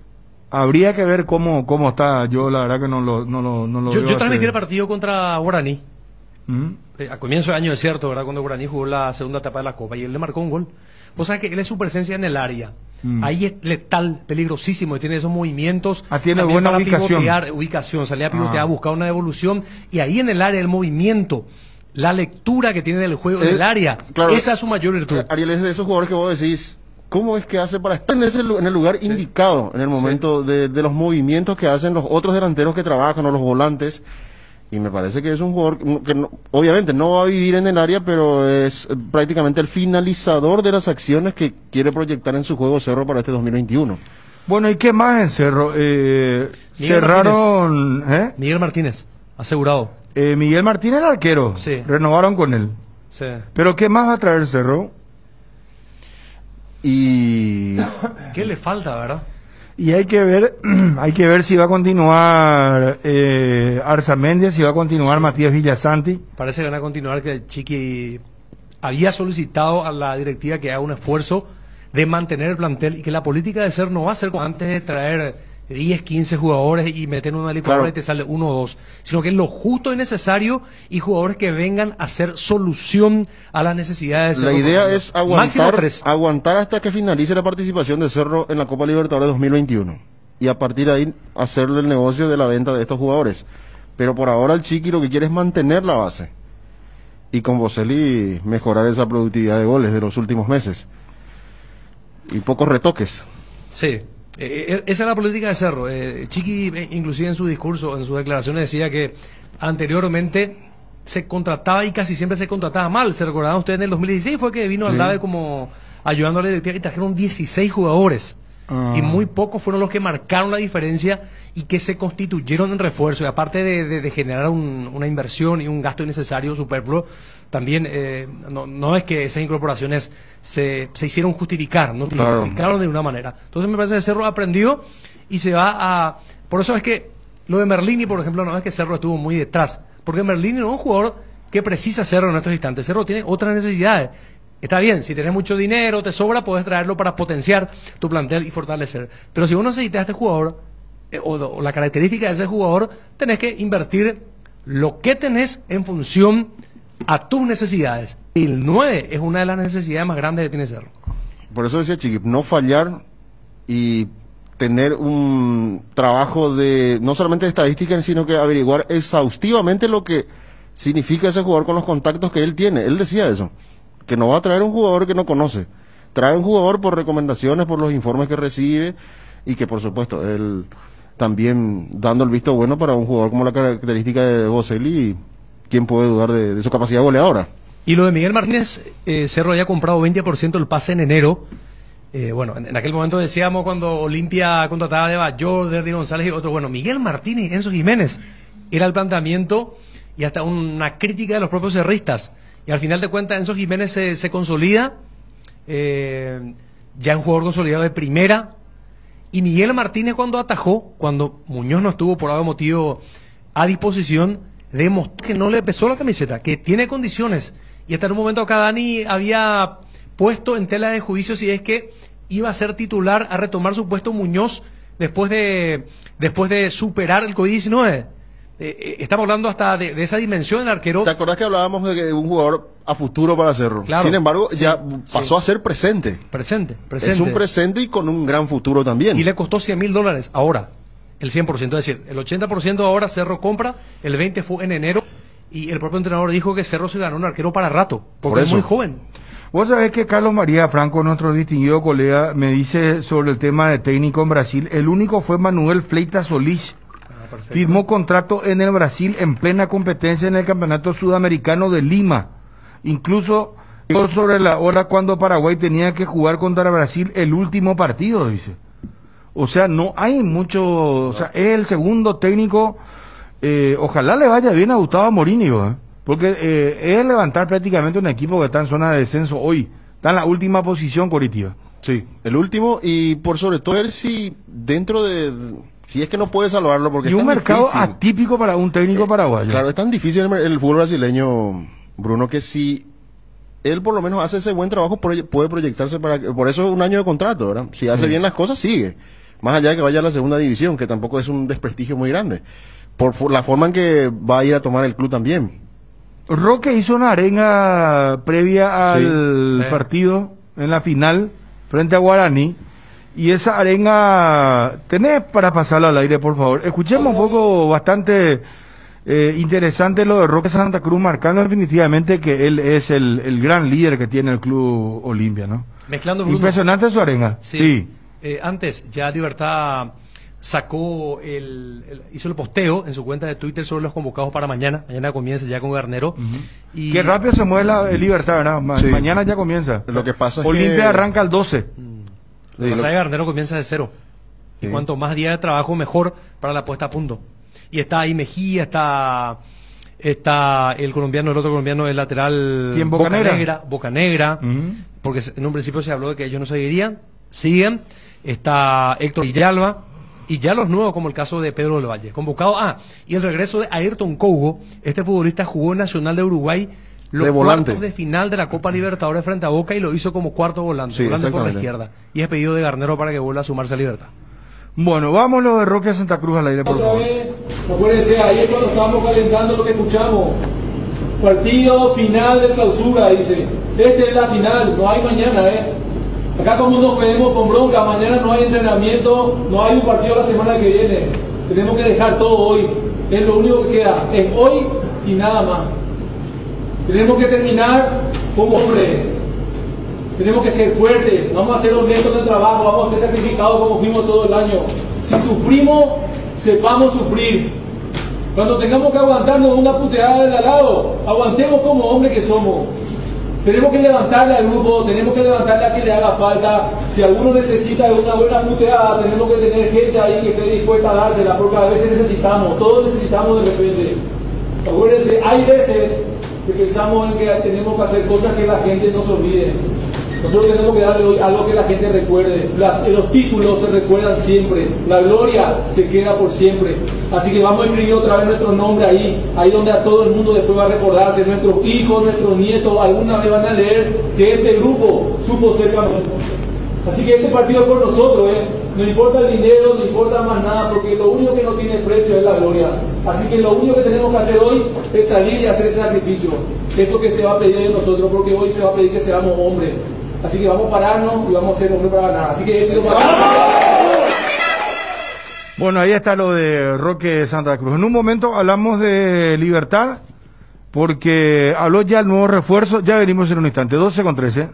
Habría que ver cómo está. Yo la verdad que no lo Yo veo transmití hacer. el partido contra Guaraní. A comienzo de año, es cierto, ¿verdad? Cuando Guaraní jugó la segunda etapa de la Copa y él le marcó un gol. Vos sabés que él es su presencia en el área. Ahí es letal, peligrosísimo, y tiene esos movimientos. Tiene también buena para ubicación. Ubicación, salía a pivotear, buscar una devolución, y ahí en el área el movimiento, la lectura que tiene del juego del área, claro, esa es su mayor virtud. Ariel es de esos jugadores que vos decís, ¿cómo es que hace para estar en el lugar indicado, en el momento de los movimientos que hacen los otros delanteros que trabajan o los volantes? Y me parece que es un jugador que obviamente no va a vivir en el área, pero es prácticamente el finalizador de las acciones que quiere proyectar en su juego Cerro para este 2021. Bueno, ¿y qué más en Cerro? Cerraron... Miguel Martínez, asegurado. Miguel Martínez, el arquero. Sí. Renovaron con él. Sí. ¿Pero qué más va a traer Cerro? Y... ¿Qué le falta, verdad? Y hay que ver si va a continuar Arzamendi, si va a continuar Matías Villasanti. Parece que van a continuar, que el Chiqui había solicitado a la directiva que haga un esfuerzo de mantener el plantel y que la política de Cerro no va a ser como antes de traer 10, 15 jugadores y meter en una licuadora y te sale 1 o 2, sino que es lo justo y necesario y jugadores que vengan a hacer solución a las necesidades de La Cerro. idea es Máximo 3. aguantar hasta que finalice la participación de Cerro en la Copa Libertadores 2021 y a partir de ahí hacerle el negocio de la venta de estos jugadores. Pero por ahora el Chiqui lo que quiere es mantener la base y con Boselli mejorar esa productividad de goles de los últimos meses y pocos retoques. Sí. Esa es la política de Cerro. Chiqui, inclusive en su discurso, en sus declaraciones, decía que anteriormente se contrataba y casi siempre se contrataba mal. ¿Se recordarán ustedes? En el 2016 fue que vino Aldave como ayudando a la directiva y trajeron 16 jugadores. Y muy pocos fueron los que marcaron la diferencia y que se constituyeron en refuerzo. Y aparte de generar una inversión y un gasto innecesario, superfluo, también no es que esas incorporaciones se hicieron justificar, no se justificaron de una manera. Entonces me parece que Cerro aprendió y se va a... Por eso es que lo de Merlini, por ejemplo, no es que Cerro estuvo muy detrás, porque Merlini no es un jugador que precisa Cerro en estos instantes. Cerro tiene otras necesidades. Está bien, si tenés mucho dinero, te sobra, podés traerlo para potenciar tu plantel y fortalecer. Pero si vos necesitas a este jugador, o la característica de ese jugador, tenés que invertir lo que tenés en función a tus necesidades. Y el 9 es una de las necesidades más grandes que tiene Cerro. por eso decía Chiqui, no fallar y tener un trabajo de, no solamente de estadística, sino que averiguar exhaustivamente lo que significa ese jugador con los contactos que él tiene. Él decía eso, que no va a traer un jugador que no conoce, trae un jugador por recomendaciones, por los informes que recibe, y que por supuesto él también dando el visto bueno para un jugador como la característica de Boselli, ¿quién puede dudar de su capacidad goleadora? Y lo de Miguel Martínez, Cerro había comprado 20% del pase en enero. Bueno, en aquel momento decíamos cuando Olimpia contrataba de Bayor, de Henry González y otro, bueno, Miguel Martínez y Enzo Jiménez era el planteamiento y hasta una crítica de los propios cerristas. Y al final de cuentas Enzo Jiménez se consolida, ya es un jugador consolidado de primera, y Miguel Martínez cuando atajó, cuando Muñoz no estuvo por algún motivo a disposición, demostró que no le pesó la camiseta, que tiene condiciones, y hasta en un momento acá Dani había puesto en tela de juicio si es que iba a ser titular, a retomar su puesto Muñoz después de superar el COVID-19. Estamos hablando hasta de esa dimensión del arquero. ¿Te acordás que hablábamos de un jugador a futuro para Cerro? Claro, sin embargo, sí, ya pasó a ser presente. Presente. Es un presente y con un gran futuro también. Y le costó $100.000 ahora, el 100%. Es decir, el 80% ahora Cerro compra, el 20% fue en enero, y el propio entrenador dijo que Cerro se ganó un arquero para rato, porque es muy joven. Vos sabés que Carlos María Franco, nuestro distinguido colega, me dice sobre el tema de técnico en Brasil, el único fue Manuel Fleitas Solís. Firmó contrato en el Brasil en plena competencia en el Campeonato Sudamericano de Lima. Incluso sobre la hora cuando Paraguay tenía que jugar contra Brasil el último partido, dice. O sea, no hay mucho, o sea, es el segundo técnico, ojalá le vaya bien a Gustavo Morínigo, porque es levantar prácticamente un equipo que está en zona de descenso hoy, está en la última posición Coritiba. Sí, el último, y por sobre todo ver si dentro de, si es que no puede salvarlo, porque y es un tan mercado difícil. atípico para un técnico paraguayo. Claro, es tan difícil el fútbol brasileño, Bruno, que si él por lo menos hace ese buen trabajo, puede proyectarse por eso un año de contrato, ¿verdad? Si hace bien las cosas, sigue. Más allá de que vaya a la segunda división, que tampoco es un desprestigio muy grande. Por la forma en que va a ir a tomar el club también. Roque hizo una arenga previa al partido en la final frente a Guaraní, y esa arenga tenés para pasarla al aire, por favor. Escuchemos un poco, bastante interesante lo de Roque Santa Cruz, marcando definitivamente que él es el gran líder que tiene el Club Olimpia, ¿no? Mezclando, Bruno. Impresionante su arenga. Sí. Antes ya Libertad sacó hizo el posteo en su cuenta de Twitter sobre los convocados para mañana. Mañana comienza ya con Garnero. Y qué rápido se mueve el Libertad, ¿verdad? Mañana ya comienza. Lo que pasa es Olimpia que arranca el 12. La pasada de Garnero comienza de cero. Y cuanto más días de trabajo, mejor para la puesta a punto. Y está ahí Mejía, está el colombiano, el otro colombiano, el lateral. ¿Quién? Boca Negra. Porque en un principio se habló de que ellos no seguirían. Siguen. Está Héctor Villalba. Y ya los nuevos, como el caso de Pedro del Valle, convocado. Y el regreso de Ayrton Cougo. Este futbolista jugó en Nacional de Uruguay los cuartos de final de la Copa Libertadores frente a Boca, y lo hizo como cuarto volante, volante por la izquierda. Y es pedido de Garnero para que vuelva a sumarse a Libertad. Bueno, vamos lo de Roque Santa Cruz al aire, por favor. Acuérdense, ahí es cuando estábamos calentando lo que escuchamos. Partido final de clausura, dice. Esta es la final, no hay mañana, Acá como nos pedimos con bronca, mañana no hay entrenamiento, no hay un partido la semana que viene. Tenemos que dejar todo hoy. Es lo único que queda, es hoy y nada más. Tenemos que terminar como hombre. Tenemos que ser fuertes, vamos a ser honestos en el trabajo, vamos a ser sacrificados como fuimos todo el año. Si sufrimos, sepamos sufrir. Cuando tengamos que aguantarnos una puteada del al lado, aguantemos como hombres que somos. Tenemos que levantarle al grupo, tenemos que levantarle a quien le haga falta. Si alguno necesita una buena puteada, tenemos que tener gente ahí que esté dispuesta a dársela, porque a veces necesitamos, todos necesitamos de repente. Acuérdense, hay veces que pensamos en que tenemos que hacer cosas que la gente no se olvide. Nosotros tenemos que darle hoy algo que la gente recuerde. Los títulos se recuerdan siempre, la gloria se queda por siempre. Así que vamos a escribir otra vez nuestro nombre ahí donde a todo el mundo después va a recordarse, nuestros hijos, nuestros nietos, alguna vez van a leer que este grupo supo ser campeón. Así que este partido es por nosotros, no importa el dinero, no importa más nada, porque lo único que no tiene precio es la gloria. Así que lo único que tenemos que hacer hoy es salir y hacer ese sacrificio. Eso que se va a pedir de nosotros, porque hoy se va a pedir que seamos hombres. Así que vamos a pararnos y vamos a hacer hombre para ganar. Así que eso es lo más. Bueno, ahí está lo de Roque Santa Cruz. En un momento hablamos de Libertad, porque habló ya el nuevo refuerzo. Ya venimos en un instante, 12:13.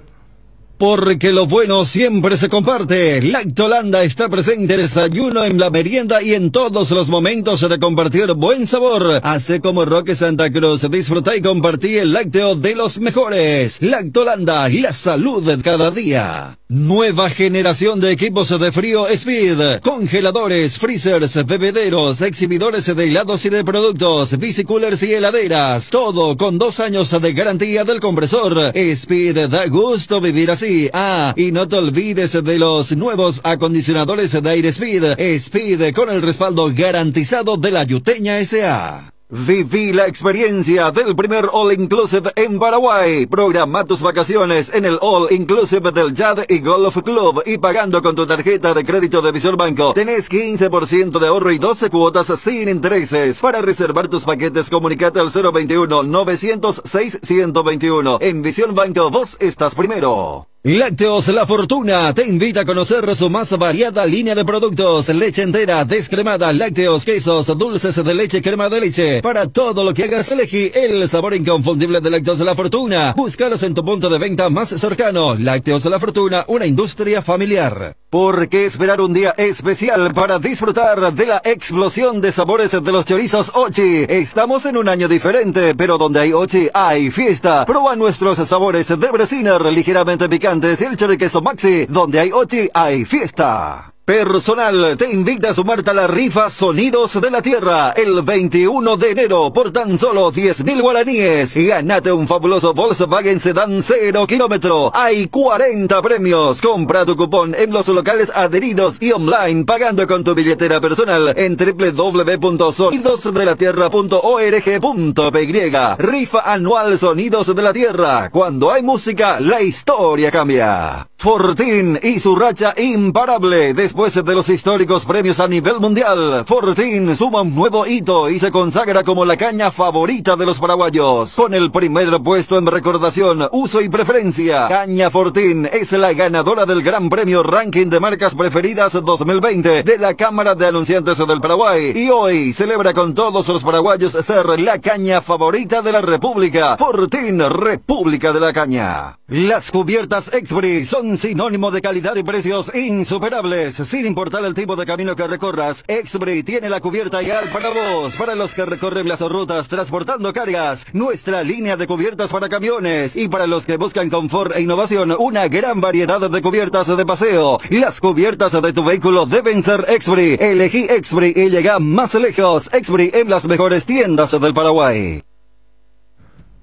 Porque lo bueno siempre se comparte. Lactolanda está presente en el desayuno, en la merienda y en todos los momentos de compartir buen sabor. Hace como Roque Santa Cruz. Disfruta y compartí el lácteo de los mejores. Lactolanda, la salud de cada día. Nueva generación de equipos de frío Speed. Congeladores, freezers, bebederos, exhibidores de helados y de productos, bicicoolers y heladeras. Todo con 2 años de garantía del compresor. Speed, da gusto vivir así. Ah, y no te olvides de los nuevos acondicionadores de aire Speed. Speed con el respaldo garantizado de la Yuteña S.A. Viví la experiencia del primer All Inclusive en Paraguay. Programa tus vacaciones en el All Inclusive del Yad y Golf Club y pagando con tu tarjeta de crédito de Visión Banco. Tenés 15% de ahorro y 12 cuotas sin intereses. Para reservar tus paquetes, comunicate al 021-906-121. En Visión Banco vos estás primero. Lácteos La Fortuna te invita a conocer su más variada línea de productos: leche entera, descremada, lácteos, quesos, dulces de leche, crema de leche. Para todo lo que hagas, elegí el sabor inconfundible de Lácteos La Fortuna. Búscalos en tu punto de venta más cercano. Lácteos La Fortuna, una industria familiar. ¿Por qué esperar un día especial para disfrutar de la explosión de sabores de los chorizos Ochi? Estamos en un año diferente, pero donde hay Ochi hay fiesta. Proba nuestros sabores de Bresiner, ligeramente picantes, y el choriqueso Maxi. Donde hay Ochi hay fiesta. Personal te invita a sumarte a la rifa Sonidos de la Tierra el 21 de enero por tan solo 10.000 guaraníes. Gánate un fabuloso Volkswagen Sedán 0 kilómetro. Hay 40 premios. Compra tu cupón en los locales adheridos y online pagando con tu billetera personal en www.sonidosdelatierra.org.py. Rifa anual Sonidos de la Tierra. Cuando hay música, la historia cambia. Fortín y su racha imparable. Después de los históricos premios a nivel mundial, Fortín suma un nuevo hito y se consagra como la caña favorita de los paraguayos. Con el primer puesto en recordación, uso y preferencia, Caña Fortín es la ganadora del Gran Premio Ranking de Marcas Preferidas 2020 de la Cámara de Anunciantes del Paraguay. Y hoy celebra con todos los paraguayos ser la caña favorita de la República. Fortín, República de la Caña. Las cubiertas Expri son sinónimo de calidad y precios insuperables. Sin importar el tipo de camino que recorras, Expri tiene la cubierta ideal para vos. Para los que recorren las rutas transportando cargas, nuestra línea de cubiertas para camiones. Y para los que buscan confort e innovación, una gran variedad de cubiertas de paseo. Las cubiertas de tu vehículo deben ser Expri. Elegí Expri y llega más lejos. Expri en las mejores tiendas del Paraguay.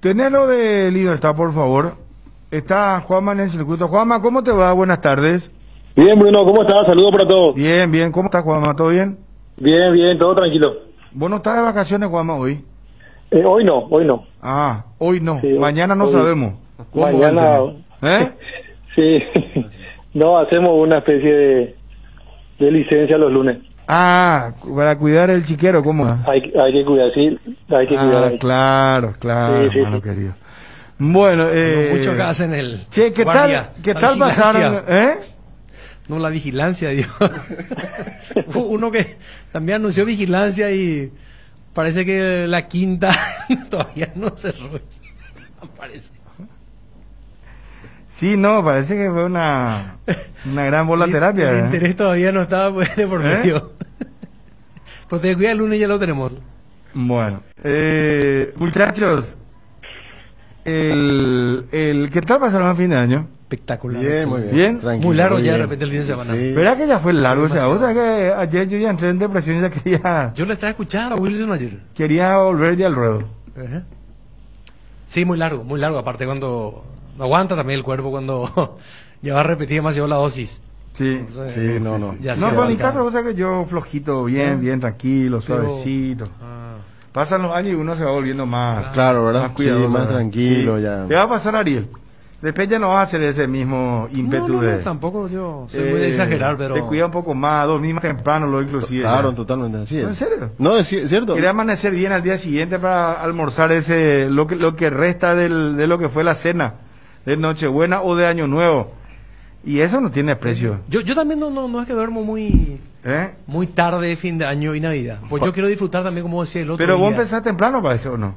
Tenelo de Libertad, por favor. Está Juanma en el circuito. Juanma, ¿cómo te va? Buenas tardes. Bien, Bruno, ¿cómo estás? Saludos para todos. Bien, bien. ¿Cómo estás, Juanma? ¿Todo bien? Bien, bien, todo tranquilo. ¿Vos no estás de vacaciones, Juanma, hoy? Hoy no, hoy no. Ah, hoy no. Sí, mañana no hoy. sabemos. ¿Cómo Mañana... ¿Eh? Sí. No, hacemos una especie de licencia los lunes. Ah, para cuidar el chiquero, ¿cómo? Hay que cuidar, sí. Hay que cuidar. Ahí. Claro, Sí, hermano querido. Bueno, muchos que hacen el... Che, ¿qué tal pasaron? No, la vigilancia, Dios. Uno que también anunció vigilancia y parece que la quinta todavía no cerró. Parece. Sí, no, parece que fue una gran bola terapia. El interés todavía no estaba pues, de por medio. Pues te cuida el lunes ya lo tenemos. Bueno, muchachos, ¿qué tal pasaron el fin de año? Espectacular. Bien, muy bien. ¿Bien? Tranquilo, Muy largo muy ya de bien. repente el fin de semana. Sí. ¿Verdad que ya fue largo? O sea, Demasiado. que ayer yo ya entré en depresión y ya Yo le estaba escuchando a Wilson ayer. quería volver ya al ruedo. Ajá. Sí, muy largo. Aparte cuando no aguanta también el cuerpo cuando ya va a repetir demasiado la dosis. Sí. Entonces, Sí, no. ya No, se con mi va. caso, o sea que yo flojito, bien tranquilo, suavecito. Pasan los años y uno se va volviendo más... Claro, ¿verdad? Más cuidadoso, Sí, más ¿verdad? tranquilo Sí. ya. ¿Qué va a pasar, Ariel? Después ya no va a ser ese mismo ímpetu No, de... tampoco yo soy muy de exagerar, pero... Te cuida un poco más, dormir más temprano, lo inclusive. Claro, ya. totalmente. Así es. ¿En serio? No, es cierto. Quería amanecer bien al día siguiente para almorzar lo que resta de lo que fue la cena de Nochebuena o de Año Nuevo. Y eso no tiene precio. Yo también no es que duermo muy tarde fin de año y Navidad. Pues yo quiero disfrutar también, como decía el otro Pero vos día. empezás temprano para eso, ¿o no?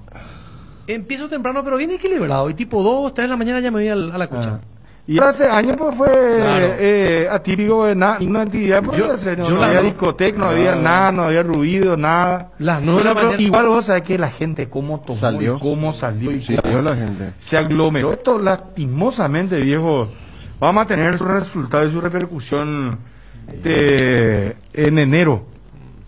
Empiezo temprano, pero bien equilibrado. Y tipo 2, 3 de la mañana ya me voy a la cucha. Y este año pues fue atípico de una actividad por hacer. No había discoteca, no había nada, no había ruido, nada. Las 9 de la mañana. Igual vos sabés que la gente cómo tomó Salió. y cómo salió. Y Sí, salió la gente. se aglomeró. Esto lastimosamente, viejo, vamos a tener su resultado y su repercusión en enero,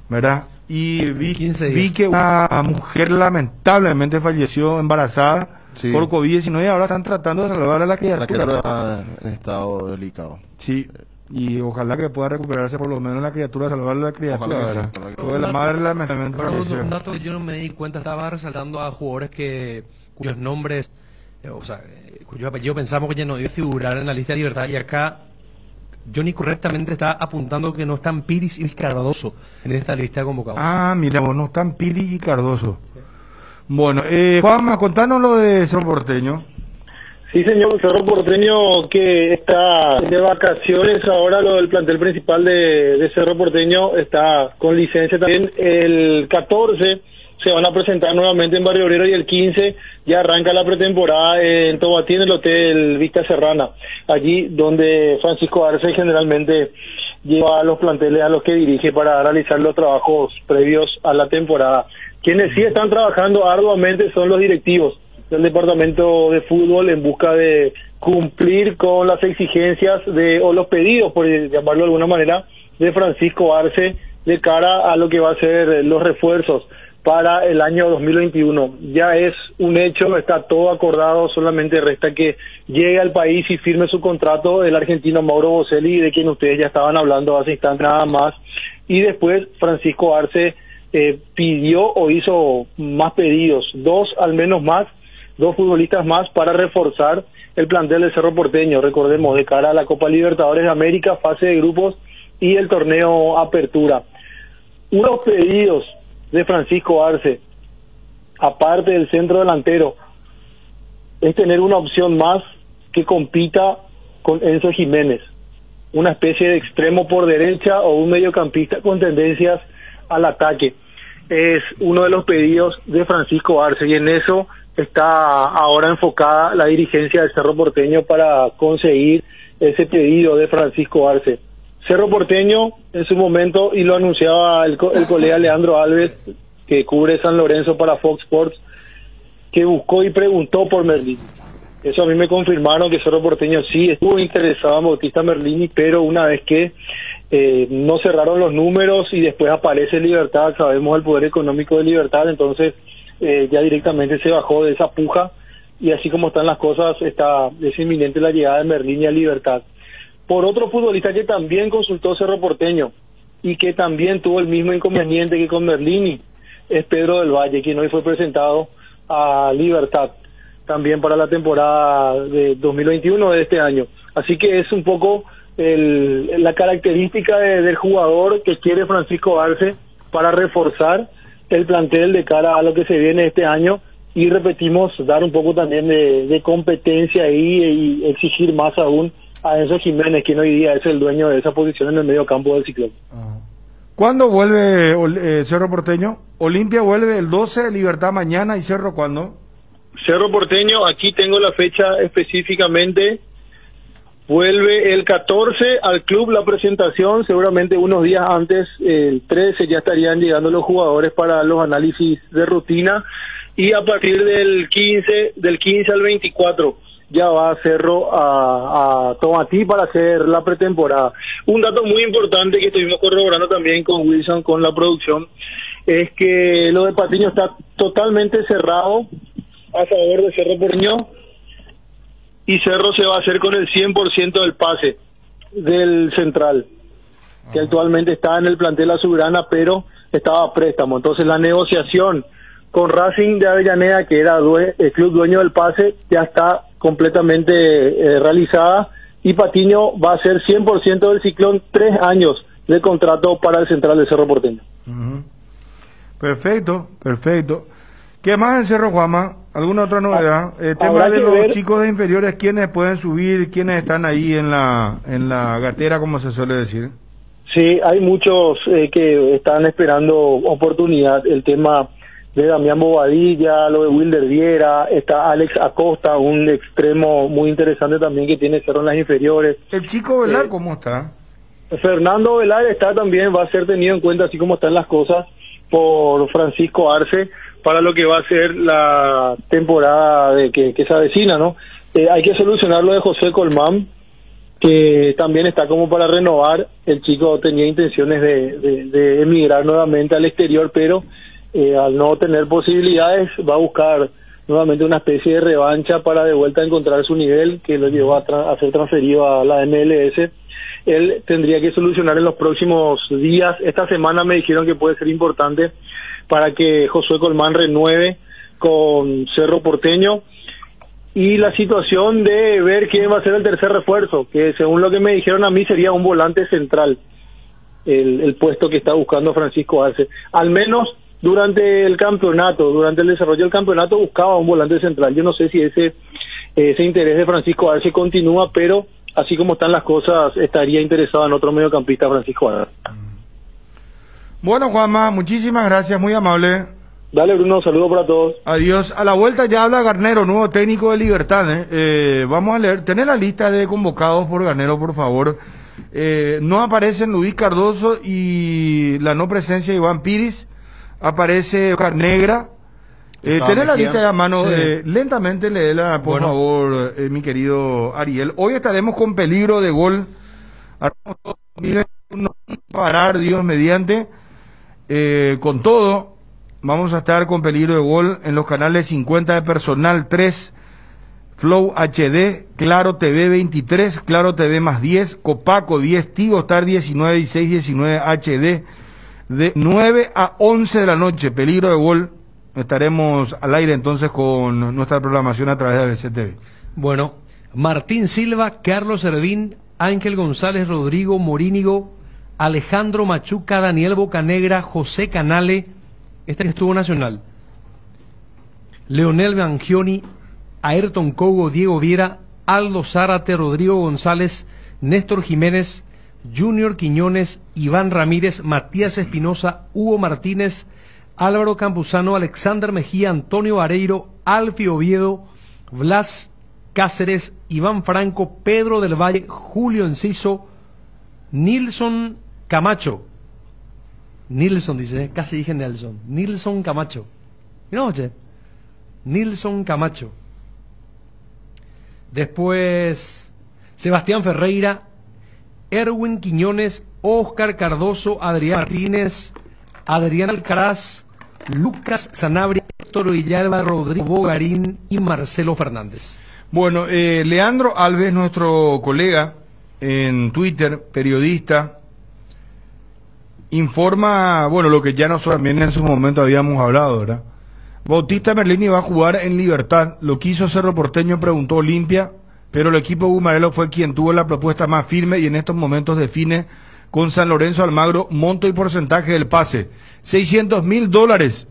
¿verdad? Y vi que una mujer lamentablemente falleció embarazada por COVID-19 y ahora están tratando de salvar a la criatura. La criatura está en estado delicado. Sí, y ojalá que pueda recuperarse por lo menos la criatura, salvar a la criatura. Ojalá que sí, ¿verdad? ojalá que Porque la madre lamentablemente falleció. Un dato que yo no me di cuenta, estaba resaltando a jugadores cuyos nombres, cuyos apellidos pensamos que ya no iba a figurar en la lista de libertad, y acá Johnny correctamente está apuntando que no están Piris y Cardoso en esta lista de convocados. Ah, mira, vos no están Piris y Cardoso. Bueno, Juanma, contanos lo de Cerro Porteño. Sí, señor, Cerro Porteño que está de vacaciones ahora, lo del plantel principal de Cerro Porteño está con licencia también. El 14 se van a presentar nuevamente en Barrio Obrero y el 15 ya arranca la pretemporada en Tobatí, en el Hotel Vista Serrana, allí donde Francisco Arce generalmente lleva a los planteles a los que dirige para realizar los trabajos previos a la temporada. Quienes sí están trabajando arduamente son los directivos del departamento de fútbol en busca de cumplir con las exigencias o los pedidos, por llamarlo de alguna manera, de Francisco Arce de cara a lo que va a ser los refuerzos para el año 2021. Ya es un hecho, está todo acordado, solamente resta que llegue al país y firme su contrato el argentino Mauro Boselli, de quien ustedes ya estaban hablando hace instantes nada más, y después Francisco Arce pidió o hizo más pedidos, al menos dos futbolistas más para reforzar el plantel del Cerro Porteño, recordemos, de cara a la Copa Libertadores de América, fase de grupos y el torneo Apertura. Unos pedidos de Francisco Arce, aparte del centro delantero, es tener una opción más que compita con Enzo Jiménez, una especie de extremo por derecha o un mediocampista con tendencias al ataque. Es uno de los pedidos de Francisco Arce y en eso está ahora enfocada la dirigencia del Cerro Porteño para conseguir ese pedido de Francisco Arce. Cerro Porteño en su momento, y lo anunciaba el colega Leandro Alves, que cubre San Lorenzo para Fox Sports, que buscó y preguntó por Merlini. Eso a mí me confirmaron que Cerro Porteño sí estuvo interesado en Bautista Merlini, pero una vez que no cerraron los números y después aparece Libertad, sabemos el poder económico de Libertad, entonces ya directamente se bajó de esa puja, y así como están las cosas, es inminente la llegada de Merlini a Libertad. Por otro futbolista que también consultó Cerro Porteño y que también tuvo el mismo inconveniente que con Merlini, es Pedro del Valle, quien hoy fue presentado a Libertad también para la temporada de 2021 de este año. Así que es un poco la característica del jugador que quiere Francisco Arce para reforzar el plantel de cara a lo que se viene este año, y repetimos, dar un poco también de competencia ahí y exigir más aún a Enzo Jiménez, quien hoy día es el dueño de esa posición en el medio campo del Ciclón. ¿Cuándo vuelve Cerro Porteño? Olimpia vuelve el 12, Libertad mañana, ¿y Cerro cuándo? Cerro Porteño, aquí tengo la fecha específicamente, vuelve el 14 al club la presentación, seguramente unos días antes, el 13 ya estarían llegando los jugadores para los análisis de rutina, y a partir del 15 al 24 ya va Cerro a Tomatí para hacer la pretemporada. Un dato muy importante que estuvimos corroborando también con Wilson, con la producción, es que lo de Patiño está totalmente cerrado a favor de Cerro Porteño, y Cerro se va a hacer con el 100% del pase del central, que actualmente está en el plantel azulgrana, pero estaba a préstamo. Entonces la negociación con Racing de Avellaneda, que era el club dueño del pase, ya está completamente realizada, y Patiño va a ser 100% del Ciclón, 3 años de contrato para el central de Cerro Porteño. Perfecto. ¿Qué más en Cerro Juama? ¿Alguna otra novedad? El tema de los chicos de inferiores, ¿quiénes pueden subir? ¿Quiénes están ahí en la gatera, como se suele decir? Sí, hay muchos que están esperando oportunidad. El tema de Damián Bobadilla, lo de Wilder Viera, está Alex Acosta, un extremo muy interesante también que tiene Cerro en las inferiores. ¿El chico Velar cómo está? Fernando Velar está también, va a ser tenido en cuenta así como están las cosas por Francisco Arce para lo que va a ser la temporada que se avecina, ¿no? Hay que solucionar lo de José Colmán, que también está como para renovar. El chico tenía intenciones de emigrar nuevamente al exterior, pero al no tener posibilidades va a buscar nuevamente una especie de revancha para de vuelta encontrar su nivel que lo llevó a ser transferido a la MLS. Él tendría que solucionar en los próximos días. Esta semana me dijeron que puede ser importante para que Josué Colmán renueve con Cerro Porteño, y la situación de ver quién va a ser el tercer refuerzo, que según lo que me dijeron a mí sería un volante central, el puesto que está buscando Francisco Arce. Al menos durante el campeonato, durante el desarrollo del campeonato buscaba un volante central. Yo no sé si ese interés de Francisco Arce continúa, pero así como están las cosas, estaría interesado en otro mediocampista Francisco Arce. Bueno, Juanma, muchísimas gracias, muy amable. Dale, Bruno, saludos para todos. Adiós. A la vuelta ya habla Garnero, nuevo técnico de Libertad. Vamos a leer, tener la lista de convocados por Garnero, por favor. No aparecen Luis Cardoso y la no presencia de Iván Piris. Aparece Oscar Negra. Tener la lista a mano, sí. Lentamente léela, por favor, mi querido Ariel. Hoy estaremos con peligro de gol. No parar, Dios mediante. Con todo, vamos a estar con peligro de gol en los canales 50 de Personal 3, Flow HD, Claro TV 23, Claro TV más 10, Copaco 10, Tigo Star 19 y 619 HD, de 9 a 11 de la noche, peligro de gol. Estaremos al aire entonces con nuestra programación a través de BCTV. Bueno, Martín Silva, Carlos Servín, Ángel González, Rodrigo Morínigo, Alejandro Machuca, Daniel Bocanegra, José Canale, este que estuvo nacional, Leonel Bangioni, Ayrton Cogo, Diego Viera, Aldo Zárate, Rodrigo González, Néstor Jiménez, Junior Quiñones, Iván Ramírez, Matías Espinosa, Hugo Martínez, Álvaro Campuzano, Alexander Mejía, Antonio Vareiro, Alfie Oviedo, Blas Cáceres, Iván Franco, Pedro del Valle, Julio Enciso, Nilson Camacho. Nilson dice, casi dije Nelson. Nilson Camacho. Mira, oye. Nilson Camacho. Después, Sebastián Ferreira, Erwin Quiñones, Óscar Cardoso, Adrián Martínez, Adrián Alcaraz, Lucas Sanabria, Héctor Villalba, Rodrigo Bogarín y Marcelo Fernández. Bueno, Leandro Alves, nuestro colega en Twitter, periodista, informa, bueno, lo que ya nosotros también en su momento habíamos hablado, ¿verdad? Bautista Merlini va a jugar en Libertad, lo quiso Cerro Porteño, preguntó Olimpia, pero el equipo Bumarelo fue quien tuvo la propuesta más firme y en estos momentos define con San Lorenzo Almagro monto y porcentaje del pase. $600,000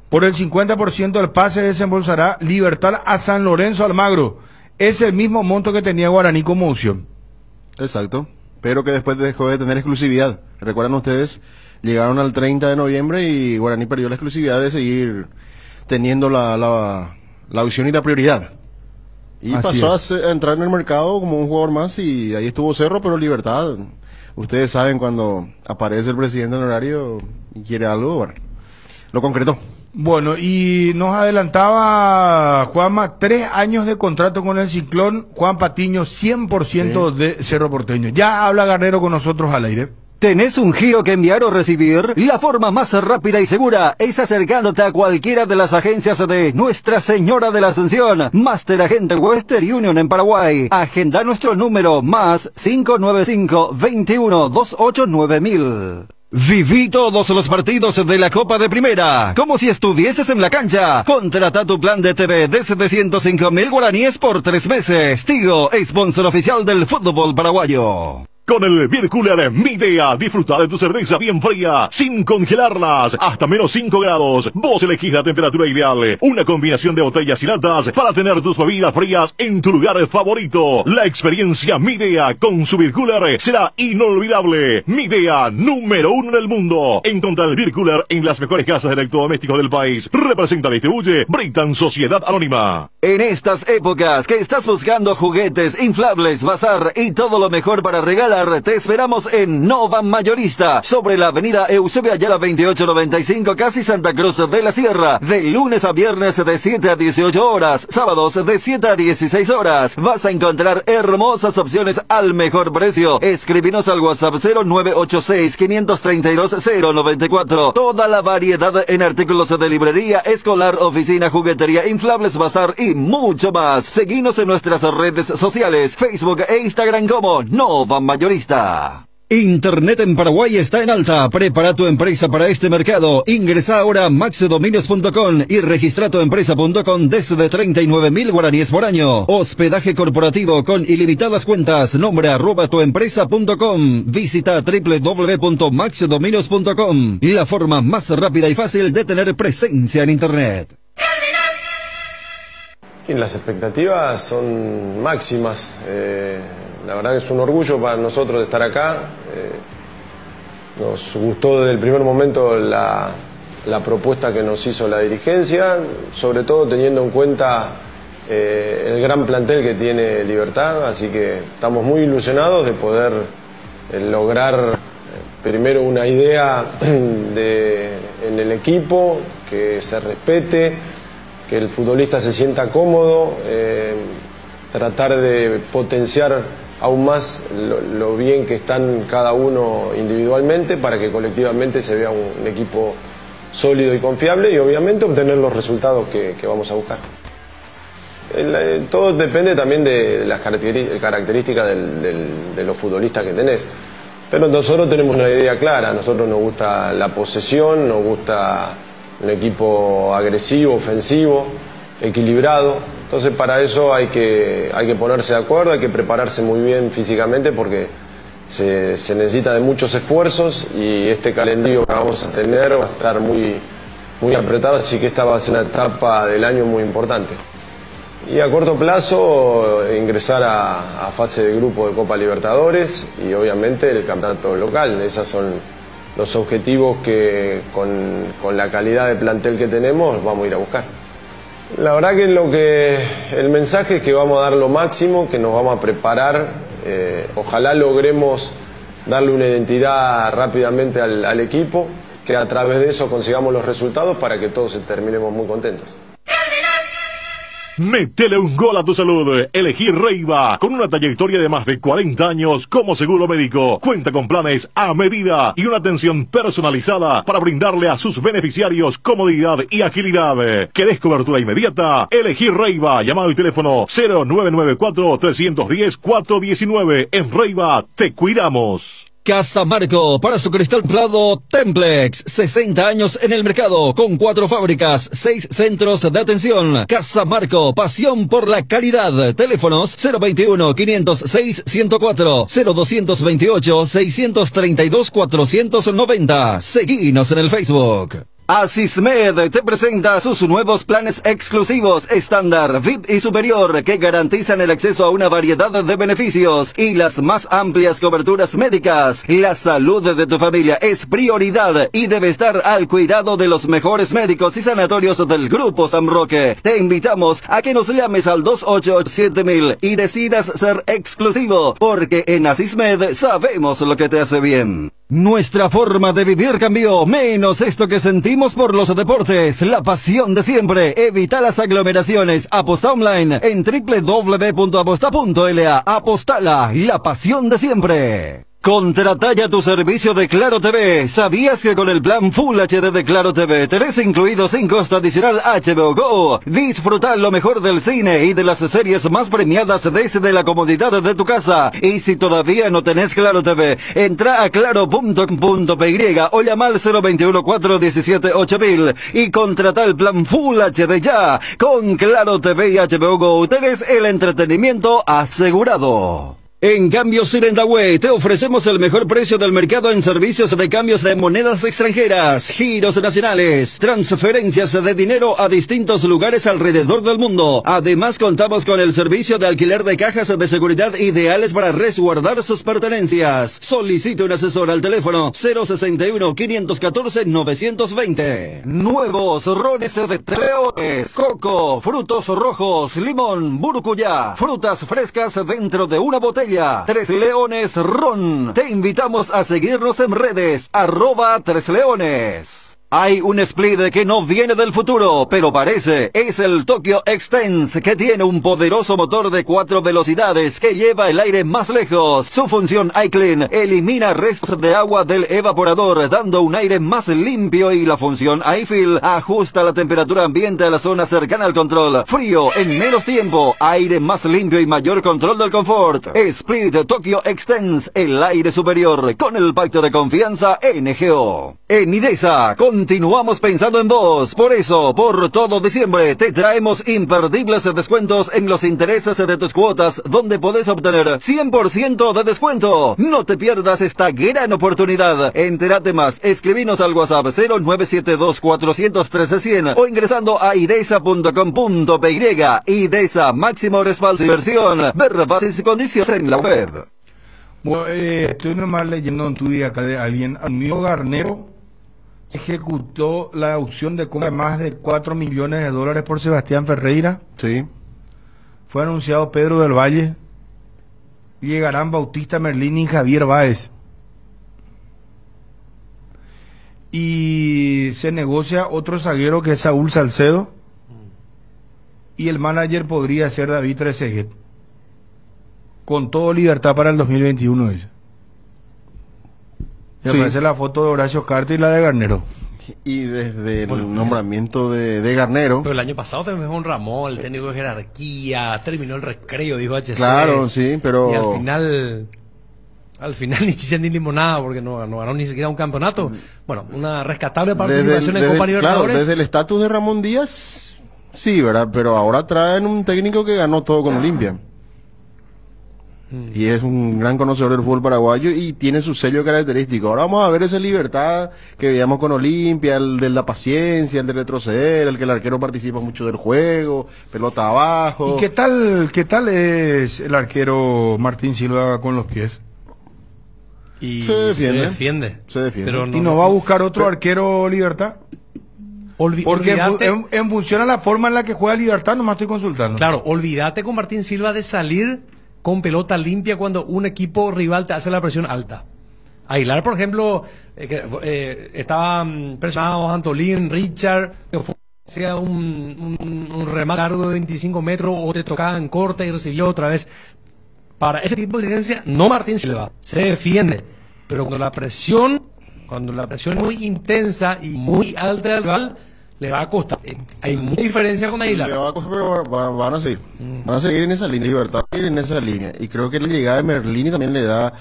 por el 50% del pase desembolsará Libertad a San Lorenzo Almagro. Es el mismo monto que tenía Guaraní como opción. Exacto, pero que después dejó de tener exclusividad. Recuerdan ustedes, llegaron al 30 de noviembre y Guaraní perdió la exclusividad de seguir teniendo la opción y la prioridad. Y Así pasó a entrar en el mercado como un jugador más y ahí estuvo Cerro, pero Libertad. Ustedes saben cuando aparece el presidente en horario y quiere algo, bueno, lo concretó. Bueno, y nos adelantaba Juanma, 3 años de contrato con el Ciclón, Juan Patiño, 100% sí. De Cerro Porteño. Ya habla Garnero con nosotros al aire. ¿Tenés un giro que enviar o recibir? La forma más rápida y segura es acercándote a cualquiera de las agencias de Nuestra Señora de la Ascensión, Master Agente Western Union en Paraguay. Agenda nuestro número más 595-21-289-1000. Viví todos los partidos de la Copa de Primera, como si estuvieses en la cancha. Contrata tu plan de TV de 705,000 guaraníes por 3 meses. Tigo, sponsor oficial del fútbol paraguayo. Con el Beer Cooler Midea, disfruta de tu cerveza bien fría, sin congelarlas, hasta menos 5 grados. Vos elegís la temperatura ideal. Una combinación de botellas y latas para tener tus bebidas frías en tu lugar favorito. La experiencia Midea con su Beer Cooler será inolvidable. Midea, número 1 en el mundo. Encontra el Beer Cooler en las mejores casas de electrodomésticos del país. Representa y distribuye Britan Sociedad Anónima. En estas épocas que estás buscando juguetes, inflables, bazar y todo lo mejor para regalar, te esperamos en Nova Mayorista, sobre la avenida Eusebio Ayala 2895, casi Santa Cruz de la Sierra, de lunes a viernes de 7 a 18 horas, sábados de 7 a 16 horas. Vas a encontrar hermosas opciones al mejor precio. Escríbenos al WhatsApp 0986-532-094. Toda la variedad en artículos de librería, escolar, oficina, juguetería, inflables, bazar y mucho más. Seguinos en nuestras redes sociales, Facebook e Instagram como Nova Mayorista. Internet en Paraguay está en alta. Prepara tu empresa para este mercado. Ingresa ahora a maxdominios.com y registra tu empresa.com desde 39.000 guaraníes por año. Hospedaje corporativo con ilimitadas cuentas. Nombre @tuempresa.com. Visita www.maxdominios.com. La forma más rápida y fácil de tener presencia en Internet. Y las expectativas son máximas. La verdad que es un orgullo para nosotros de estar acá. Nos gustó desde el primer momento la propuesta que nos hizo la dirigencia, sobre todo teniendo en cuenta el gran plantel que tiene Libertad, así que estamos muy ilusionados de poder lograr primero una idea en el equipo, que se respete, que el futbolista se sienta cómodo, tratar de potenciar aún más lo bien que están cada uno individualmente para que colectivamente se vea un equipo sólido y confiable y obviamente obtener los resultados que vamos a buscar. Todo depende también de las características de los futbolistas que tenés, pero nosotros tenemos una idea clara. A nosotros nos gusta la posesión, nos gusta un equipo agresivo, ofensivo, equilibrado. Entonces para eso hay que ponerse de acuerdo, hay que prepararse muy bien físicamente porque se necesita de muchos esfuerzos y este calendario que vamos a tener va a estar muy apretado, así que esta va a ser una etapa del año muy importante. Y a corto plazo ingresar a fase de grupo de Copa Libertadores y obviamente el campeonato local. Esos son los objetivos que con la calidad de plantel que tenemos vamos a ir a buscar. La verdad que el mensaje es que vamos a dar lo máximo, que nos vamos a preparar, ojalá logremos darle una identidad rápidamente al equipo, que a través de eso consigamos los resultados para que todos terminemos muy contentos. Métele un gol a tu salud. Elegí Reiva, con una trayectoria de más de 40 años como seguro médico. Cuenta con planes a medida y una atención personalizada para brindarle a sus beneficiarios comodidad y agilidad. ¿Querés cobertura inmediata? Elegí Reiva. Llama al teléfono 0994-310-419. En Reiva te cuidamos. Casa Marco, para su cristal plado Templex, 60 años en el mercado, con 4 fábricas, 6 centros de atención. Casa Marco, pasión por la calidad. Teléfonos 021-506-104, 0228-632-490. Seguinos en el Facebook. Asismed te presenta sus nuevos planes exclusivos, estándar, VIP y superior, que garantizan el acceso a una variedad de beneficios y las más amplias coberturas médicas. La salud de tu familia es prioridad y debe estar al cuidado de los mejores médicos y sanatorios del Grupo San Roque. Te invitamos a que nos llames al 288-7000 y decidas ser exclusivo, porque en Asismed sabemos lo que te hace bien. Nuestra forma de vivir cambió, menos esto que sentimos por los deportes, la pasión de siempre. Evita las aglomeraciones. Aposta online en www.aposta.la. Apostala, la pasión de siempre. Contrata ya tu servicio de Claro TV. ¿Sabías que con el plan Full HD de Claro TV tenés incluido sin costo adicional HBO Go? Disfruta lo mejor del cine y de las series más premiadas desde la comodidad de tu casa. Y si todavía no tenés Claro TV, entra a claro.com.py o llama al 021-417-8000 y contrata el plan Full HD ya. Con Claro TV y HBO Go tenés el entretenimiento asegurado. En Cambios Irendahue te ofrecemos el mejor precio del mercado en servicios de cambios de monedas extranjeras, giros nacionales, transferencias de dinero a distintos lugares alrededor del mundo. Además contamos con el servicio de alquiler de cajas de seguridad ideales para resguardar sus pertenencias. Solicite un asesor al teléfono 061-514-920. Nuevos rones de 3 leones, coco, frutos rojos, limón, burucuyá, frutas frescas dentro de una botella. 3 Leones Ron. Te invitamos a seguirnos en redes, @3leones. Hay un split que no viene del futuro, pero parece. Es el Tokyo Extense, que tiene un poderoso motor de 4 velocidades que lleva el aire más lejos. Su función iClean elimina restos de agua del evaporador, dando un aire más limpio, y la función iFill ajusta la temperatura ambiente a la zona cercana al control. Frío en menos tiempo, aire más limpio y mayor control del confort. Split Tokyo Extense, el aire superior, con el pacto de confianza NGO. En IDESA, continuamos pensando en vos. Por eso, por todo diciembre, te traemos imperdibles descuentos en los intereses de tus cuotas, donde podés obtener 100% de descuento. No te pierdas esta gran oportunidad. Entérate más, escribinos al WhatsApp 0972-413-100 o ingresando a idesa.com.py. IDESA, máximo respaldo y inversión. Ver bases y condiciones en la web. Bueno, estoy nomás leyendo en tu día acá de alguien. Amigo Garnero ejecutó la opción de compra de más de $4 millones por Sebastián Ferreira. Sí. Fue anunciado Pedro del Valle. Llegarán Bautista Merlini y Javier Báez. Y se negocia otro zaguero que es Saúl Salcedo. Y el manager podría ser David Trezeguet. Con todo libertad para el 2021, dice. Me aparece la foto de Horacio Carter y la de Garnero. Y desde el nombramiento de Garnero. Pero el año pasado también fue un Ramón, el técnico de jerarquía, terminó el recreo, dijo HC. Claro, sí, pero... Y al final ni chicha ni limonada, porque no ganó ni siquiera un campeonato. Bueno, una rescatable participación en Copa Libertadores. Claro, desde el estatus de Ramón Díaz, sí, ¿verdad? Pero ahora traen un técnico que ganó todo con Olimpia. Y es un gran conocedor del fútbol paraguayo y tiene su sello característico. Ahora vamos a ver esa libertad que veíamos con Olimpia, el de la paciencia, el de retroceder, el que el arquero participa mucho del juego, pelota abajo. ¿Y qué tal es el arquero Martín Silva con los pies? Y se defiende. Pero ¿Y no va a buscar otro arquero Libertad? Porque en función a la forma en la que juega Libertad, nomás estoy consultando. Claro, olvídate con Martín Silva de salir con pelota limpia cuando un equipo rival te hace la presión alta. Aguilar, por ejemplo, estaban presionados Antolín, Richard, hacía un remate largo de 25 metros o te tocaba en corta y recibió otra vez. Para ese tipo de exigencia, no Martín Silva, se defiende. Pero cuando la presión es muy intensa y muy alta del rival, le va a costar. Hay mucha diferencia con Aguilar. Le va a costar, pero van a seguir. Van a seguir en esa línea, Libertad en esa línea. Y creo que la llegada de Merlini también le da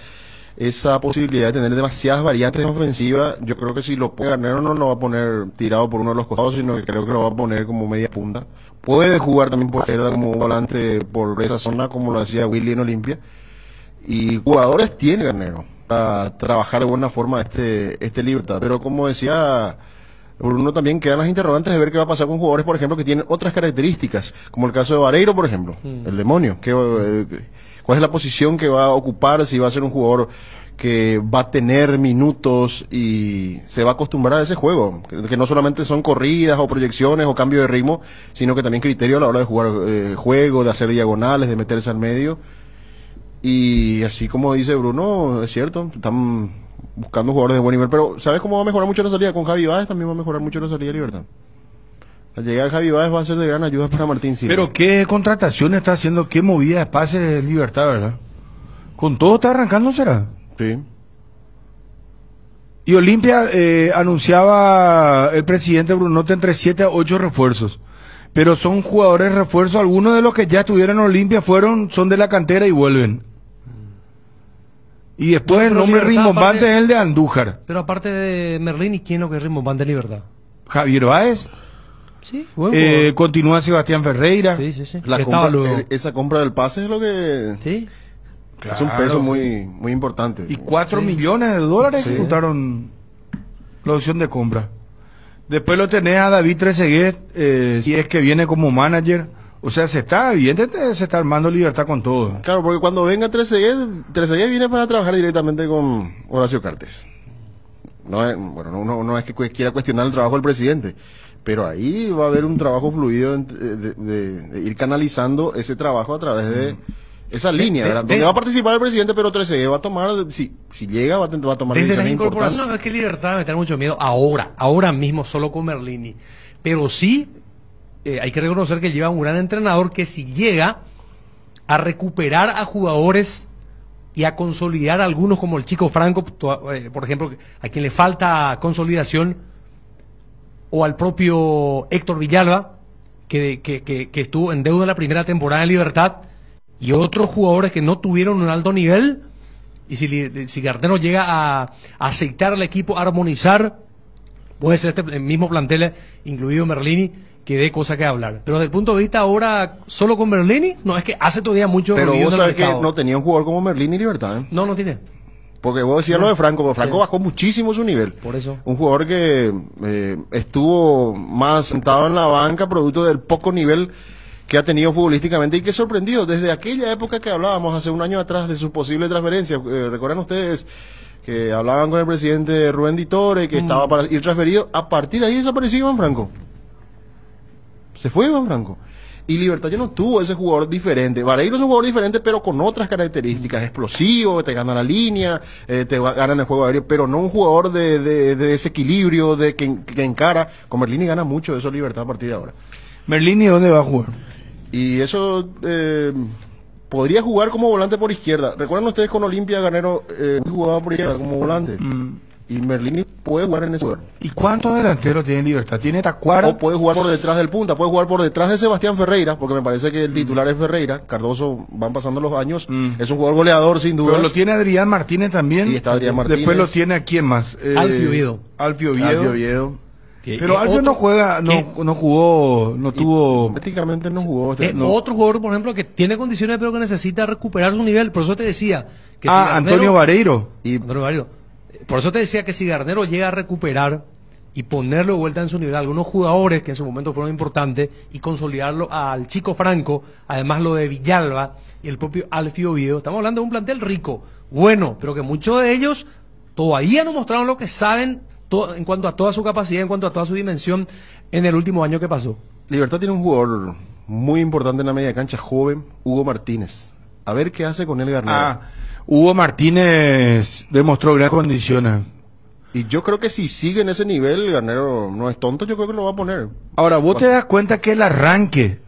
esa posibilidad de tener demasiadas variantes ofensivas. Yo creo que si lo pone Garnero no lo va a poner tirado por uno de los costados, sino que creo que lo va a poner como media punta. Puede jugar también por izquierda como un volante por esa zona, como lo hacía Willy en Olimpia. Y jugadores tiene Garnero para trabajar de buena forma este Libertad. Pero como decía Bruno, también quedan las interrogantes de ver qué va a pasar con jugadores, por ejemplo, que tienen otras características, como el caso de Vareiro, por ejemplo, el demonio. ¿Cuál es la posición que va a ocupar? Si va a ser un jugador que va a tener minutos y se va a acostumbrar a ese juego, que no solamente son corridas o proyecciones o cambio de ritmo, sino que también criterio a la hora de jugar juego, de hacer diagonales, de meterse al medio. Y así como dice Bruno, es cierto, están buscando jugadores de buen nivel, pero ¿sabes cómo va a mejorar mucho la salida? Con Javi Báez también va a mejorar mucho la salida de Libertad. La llegada de Javi Báez va a ser de gran ayuda para Martín Silva. Pero qué contratación está haciendo, qué movida de pases de Libertad, ¿verdad? Con todo está arrancando, ¿será? Sí. Y Olimpia anunciaba el presidente Brunote entre 7 a 8 refuerzos. Pero son jugadores refuerzos, algunos de los que ya estuvieron en Olimpia son de la cantera y vuelven. Y después el nombre rimbombante es el de Andújar. Pero aparte de Merlín, ¿y quién es lo que es rimbombante de Libertad? Javier Báez. Sí, bueno. Continúa Sebastián Ferreira. Sí. Esa compra del pase es lo que... Sí. Es un peso muy, muy importante. Y 4 millones de dólares Sí. ejecutaron la opción de compra. Después lo tenés a David Trezeguet, si es que viene como manager. O sea, se está armando Libertad con todo. Claro, porque cuando venga Trezeguet viene para trabajar directamente con Horacio Cartes. No es, bueno, no es que quiera cuestionar el trabajo del presidente, pero ahí va a haber un trabajo fluido de ir canalizando ese trabajo a través de esa línea, ¿verdad? Donde va a participar el presidente, pero Trezeguet va a tomar, si llega, va a tomar Desde las decisiones importantes. incorporaciones, no, es que Libertad me da mucho miedo ahora mismo solo con Merlini. Pero sí, hay que reconocer que lleva un gran entrenador que si llega a recuperar a jugadores y a consolidar a algunos como el Chico Franco, por ejemplo, a quien le falta consolidación, o al propio Héctor Villalba, que estuvo en deuda en la primera temporada en Libertad, y otros jugadores que no tuvieron un alto nivel, y si Garnero llega a aceitar al equipo, a armonizar, puede ser este mismo plantel, incluido Merlini, que dé cosa que hablar. Pero desde el punto de vista ahora, solo con Merlini, no, es que hace todavía mucho. Pero ruido vos en el sabés que mercado. no tenía un jugador como Merlini y Libertad, ¿eh? No tiene. Porque vos decías lo de Franco, pero Franco bajó muchísimo su nivel. Por eso. Un jugador que estuvo más sentado en la banca, producto del poco nivel que ha tenido futbolísticamente y que sorprendido desde aquella época que hablábamos hace un año atrás de su posible transferencia. ¿Recuerdan ustedes que hablaban con el presidente Rubén Di Torre, que estaba para ir transferido? A partir de ahí desapareció Iván Franco. Se fue Iván Franco. Y Libertad ya no tuvo ese jugador diferente. Vareiro es un jugador diferente, pero con otras características. Explosivo, te gana la línea, gana en el juego aéreo, pero no un jugador de desequilibrio, que encara. Con Merlini gana mucho de eso Libertad a partir de ahora. Merlini, ¿dónde va a jugar? Y eso podría jugar como volante por izquierda. ¿Recuerdan ustedes con Olimpia Garnero jugaba por izquierda como volante? Y Merlini puede jugar en ese lugar. ¿Y cuántos delanteros tiene Libertad? ¿Tiene Tacuara? O puede jugar por detrás del punta, puede jugar por detrás de Sebastián Ferreira, porque me parece que el titular es Ferreira. Cardoso, van pasando los años. Es un jugador goleador, sin duda. Pero lo tiene Adrián Martínez también. Y está Adrián Martínez. Después lo tiene a quién más. Alfio Oviedo. Alfio Oviedo. Oviedo. Pero Alfio no juega, no jugó, no tuvo. Prácticamente no jugó. Otro jugador, por ejemplo, que tiene condiciones, pero que necesita recuperar su nivel. Por eso te decía. Que Antonio Vareiro. Antonio Vareiro. Por eso te decía que si Garnero llega a recuperar y ponerlo de vuelta en su nivel, algunos jugadores que en su momento fueron importantes, y consolidarlo al Chico Franco, además lo de Villalba y el propio Alfio Oviedo, estamos hablando de un plantel rico, bueno, pero que muchos de ellos todavía no mostraron lo que saben en cuanto a toda su capacidad, en cuanto a toda su dimensión en el último año que pasó. Libertad tiene un jugador muy importante en la media cancha, joven, Hugo Martínez. A ver qué hace con él Garnero. Hugo Martínez demostró grandes condiciones. Y yo creo que si sigue en ese nivel, Garnero no es tonto, yo creo que lo va a poner. Ahora, vos te das cuenta que el arranque,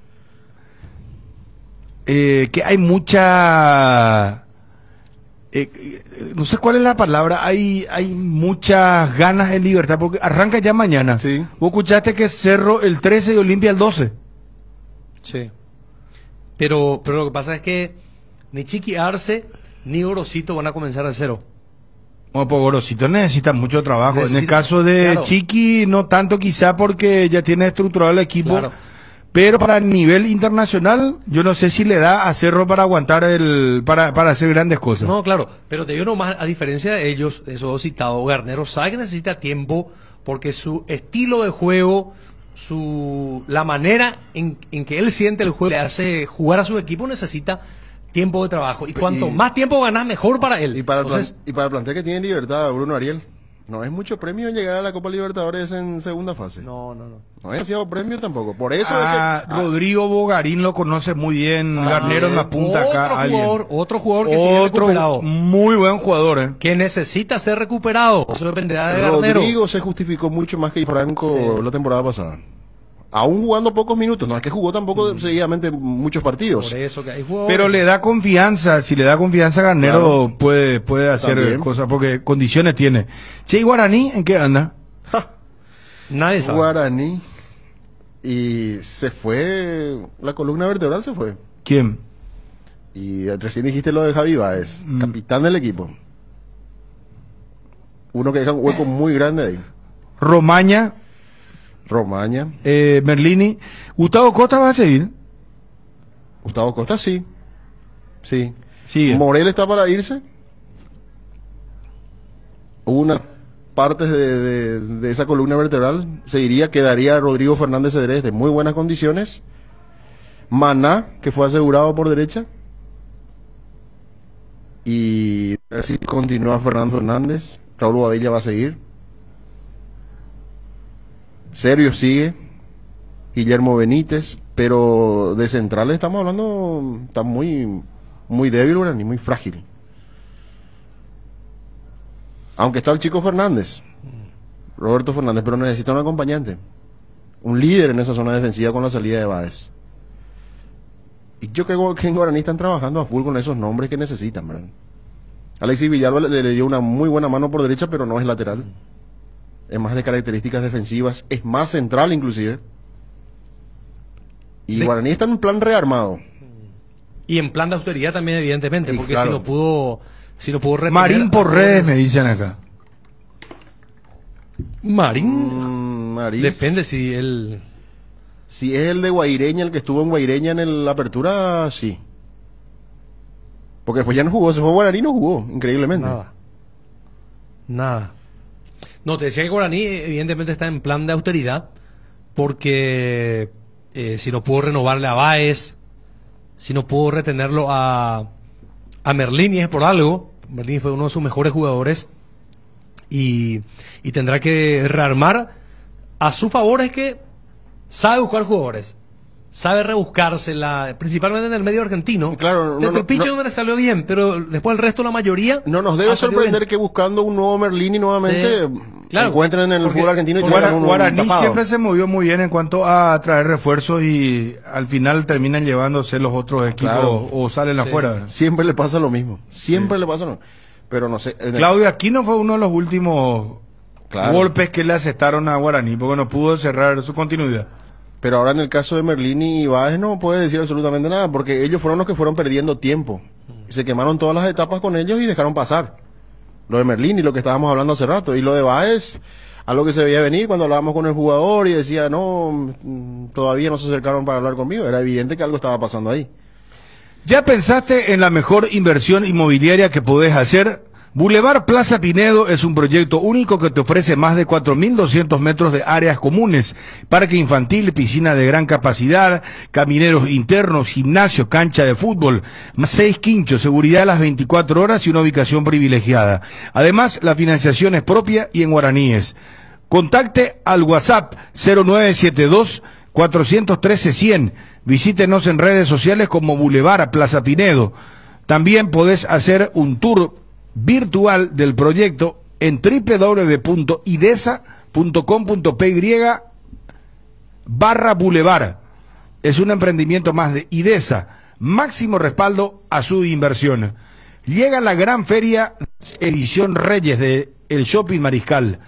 que hay mucha... no sé cuál es la palabra, hay muchas ganas en Libertad, porque arranca ya mañana. Sí. Vos escuchaste que Cerro el 13 y Olimpia el 12. Sí. Pero lo que pasa es que ni Chiqui Arce ni Gorosito van a comenzar de cero. Bueno, pues Gorosito necesita mucho trabajo. En el Necesita- caso de claro. Chiqui, no tanto quizá porque ya tiene estructurado el equipo. Claro. Pero para el nivel internacional, yo no sé si le da a Cerro para aguantar para hacer grandes cosas. No, claro, pero te digo nomás, a diferencia de ellos, de esos dos citados, Garnero sabe que necesita tiempo porque su estilo de juego, la manera en que él siente el juego, le hace jugar a su equipo, necesita tiempo de trabajo. Y cuanto más tiempo ganas, mejor para él. Y para, Entonces, el plantel que tiene Libertad, Bruno Ariel, no es mucho premio llegar a la Copa Libertadores en segunda fase. no. No es demasiado premio tampoco. Por eso Rodrigo Bogarín lo conoce muy bien. Garnero me apunta acá. Otro jugador que sigue recuperado. Muy buen jugador, Que necesita ser recuperado. Eso dependerá de Garnero. Rodrigo se justificó mucho más que Franco la temporada pasada. Aún jugando pocos minutos, no es que jugó tampoco seguidamente muchos partidos. Por eso que hay jugadores. Pero le da confianza, si le da confianza a Garnero, Claro. puede hacer También. cosas, porque condiciones tiene. Che, ¿y Guaraní en qué anda? Nadie sabe. Guaraní. Y se fue, la columna vertebral se fue. ¿Quién? Y recién dijiste lo de Javi Báez, capitán del equipo. Uno que deja un hueco muy grande ahí. Romaña, Romaña. Merlini. Gustavo Costa va a seguir. Gustavo Costa sí. Sí. Sí. Morel está para irse. Una parte de esa columna vertebral se iría, quedaría Rodrigo Fernández Cedrés de muy buenas condiciones. Maná, que fue asegurado por derecha. Y a ver si continúa Fernando Hernández. Raúl Badilla va a seguir. Sergio sigue. Guillermo Benítez. Pero de centrales estamos hablando, está muy débil, Guaraní, muy frágil. Aunque está el chico Fernández, Roberto Fernández, pero necesita un acompañante, un líder en esa zona defensiva con la salida de Báez. Y yo creo que en Guaraní están trabajando a full con esos nombres que necesitan, ¿verdad? Alexis Villalba le dio una muy buena mano por derecha, pero no es lateral. Es más de características defensivas, es más central inclusive. Y Guaraní está en plan rearmado. Y en plan de austeridad también, evidentemente, Sí, porque claro. si lo pudo retener. Marín por redes, me dicen acá. Marín. Marín. Depende si él. Si es el de Guaireña, el que estuvo en Guaireña en la apertura, sí. Porque después ya no jugó, se fue a Guaraní y no jugó, increíblemente. Nada. No, te decía que Guaraní evidentemente está en plan de austeridad, porque si no pudo renovarle a Báez, si no pudo retenerlo a Merlín, y es por algo. Merlín fue uno de sus mejores jugadores y tendrá que rearmar. A su favor es que sabe buscar jugadores, sabe rebuscársela, principalmente en el medio argentino. Claro, Desde el pinche no le salió bien, pero después el resto, la mayoría. No nos debe sorprender que buscando un nuevo Merlini nuevamente encuentren en el fútbol argentino y Guaraní tapado. siempre se movió muy bien en cuanto a traer refuerzos y al final terminan llevándose los otros equipos, Claro. o salen afuera, ¿verdad? Siempre le pasa lo mismo. Siempre le pasa lo mismo. Pero no sé. Claudio Aquino fue uno de los últimos golpes que le asestaron a Guaraní porque no pudo cerrar su continuidad. Pero ahora en el caso de Merlini y Báez no puede decir absolutamente nada, porque ellos fueron los que fueron perdiendo tiempo. Se quemaron todas las etapas con ellos y dejaron pasar. Lo de Merlini, lo que estábamos hablando hace rato, y lo de Báez, algo que se veía venir cuando hablábamos con el jugador y decía, no, todavía no se acercaron para hablar conmigo. Era evidente que algo estaba pasando ahí. ¿Ya pensaste en la mejor inversión inmobiliaria que podés hacer? Boulevard Plaza Pinedo es un proyecto único que te ofrece más de 4.200 metros de áreas comunes, parque infantil, piscina de gran capacidad, camineros internos, gimnasio, cancha de fútbol, más 6 quinchos, seguridad a las 24 horas y una ubicación privilegiada. Además, la financiación es propia y en guaraníes. Contacte al WhatsApp 0972 413 100. Visítenos en redes sociales como Boulevard Plaza Pinedo. También podés hacer un tour virtual del proyecto en www.idesa.com.py/Boulevard. Es un emprendimiento más de IDESA, máximo respaldo a su inversión. Llega la gran feria edición Reyes de el Shopping Mariscal,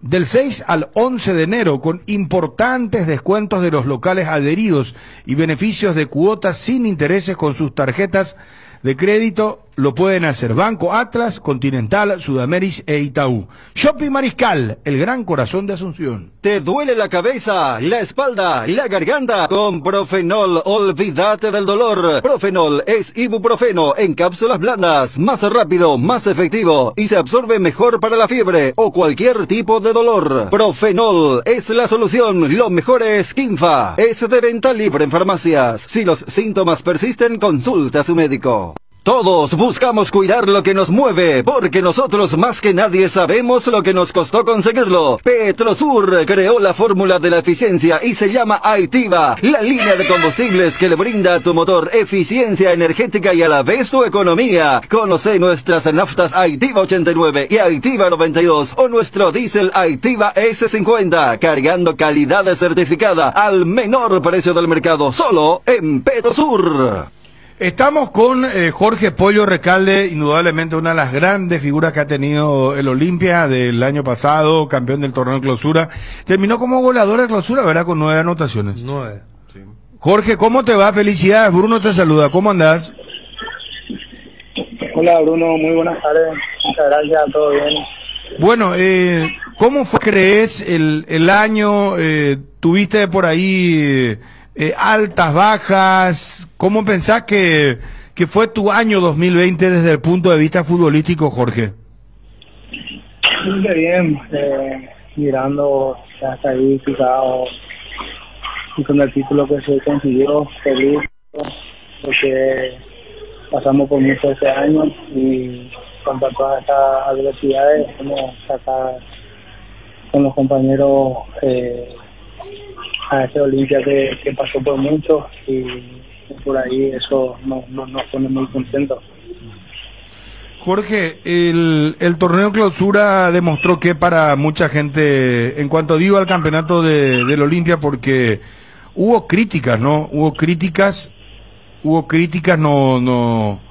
del 6 al 11 de enero, con importantes descuentos de los locales adheridos y beneficios de cuotas sin intereses con sus tarjetas de crédito. Lo pueden hacer Banco Atlas, Continental, Sudameris e Itaú. Shopping Mariscal, el gran corazón de Asunción. ¿Te duele la cabeza, la espalda, la garganta? Con Profenol, olvídate del dolor. Profenol es ibuprofeno en cápsulas blandas, más rápido, más efectivo y se absorbe mejor para la fiebre o cualquier tipo de dolor. Profenol es la solución, lo mejor es Kinfa. Es de venta libre en farmacias. Si los síntomas persisten, consulta a su médico. Todos buscamos cuidar lo que nos mueve, porque nosotros más que nadie sabemos lo que nos costó conseguirlo. Petrosur creó la fórmula de la eficiencia y se llama Aitiva, la línea de combustibles que le brinda a tu motor eficiencia energética y a la vez tu economía. Conoce nuestras naftas Aitiva 89 y Aitiva 92 o nuestro diésel Aitiva S50, cargando calidad certificada al menor precio del mercado, solo en Petrosur. Estamos con Jorge Pollo Recalde, indudablemente una de las grandes figuras que ha tenido el Olimpia del año pasado, campeón del torneo de clausura. Terminó como goleador de clausura, ¿verdad? Con 9 anotaciones. 9. Sí. Jorge, ¿cómo te va? Felicidades. Bruno te saluda. ¿Cómo andás? Hola Bruno, muy buenas tardes. Muchas gracias, todo bien. Bueno, ¿cómo fue, crees, el año? ¿Tuviste por ahí altas, bajas? ¿Cómo pensás que que fue tu año 2020 desde el punto de vista futbolístico, Jorge? Muy bien, mirando las estadísticas y con el título que se consiguió, feliz, porque pasamos por mucho este año y con todas estas adversidades hemos sacado con los compañeros a ese Olimpia que pasó por mucho y por ahí eso nos pone muy contentos. Jorge, el torneo clausura demostró que para mucha gente, en cuanto digo al campeonato del Olimpia, porque hubo críticas, ¿no? Hubo críticas, no.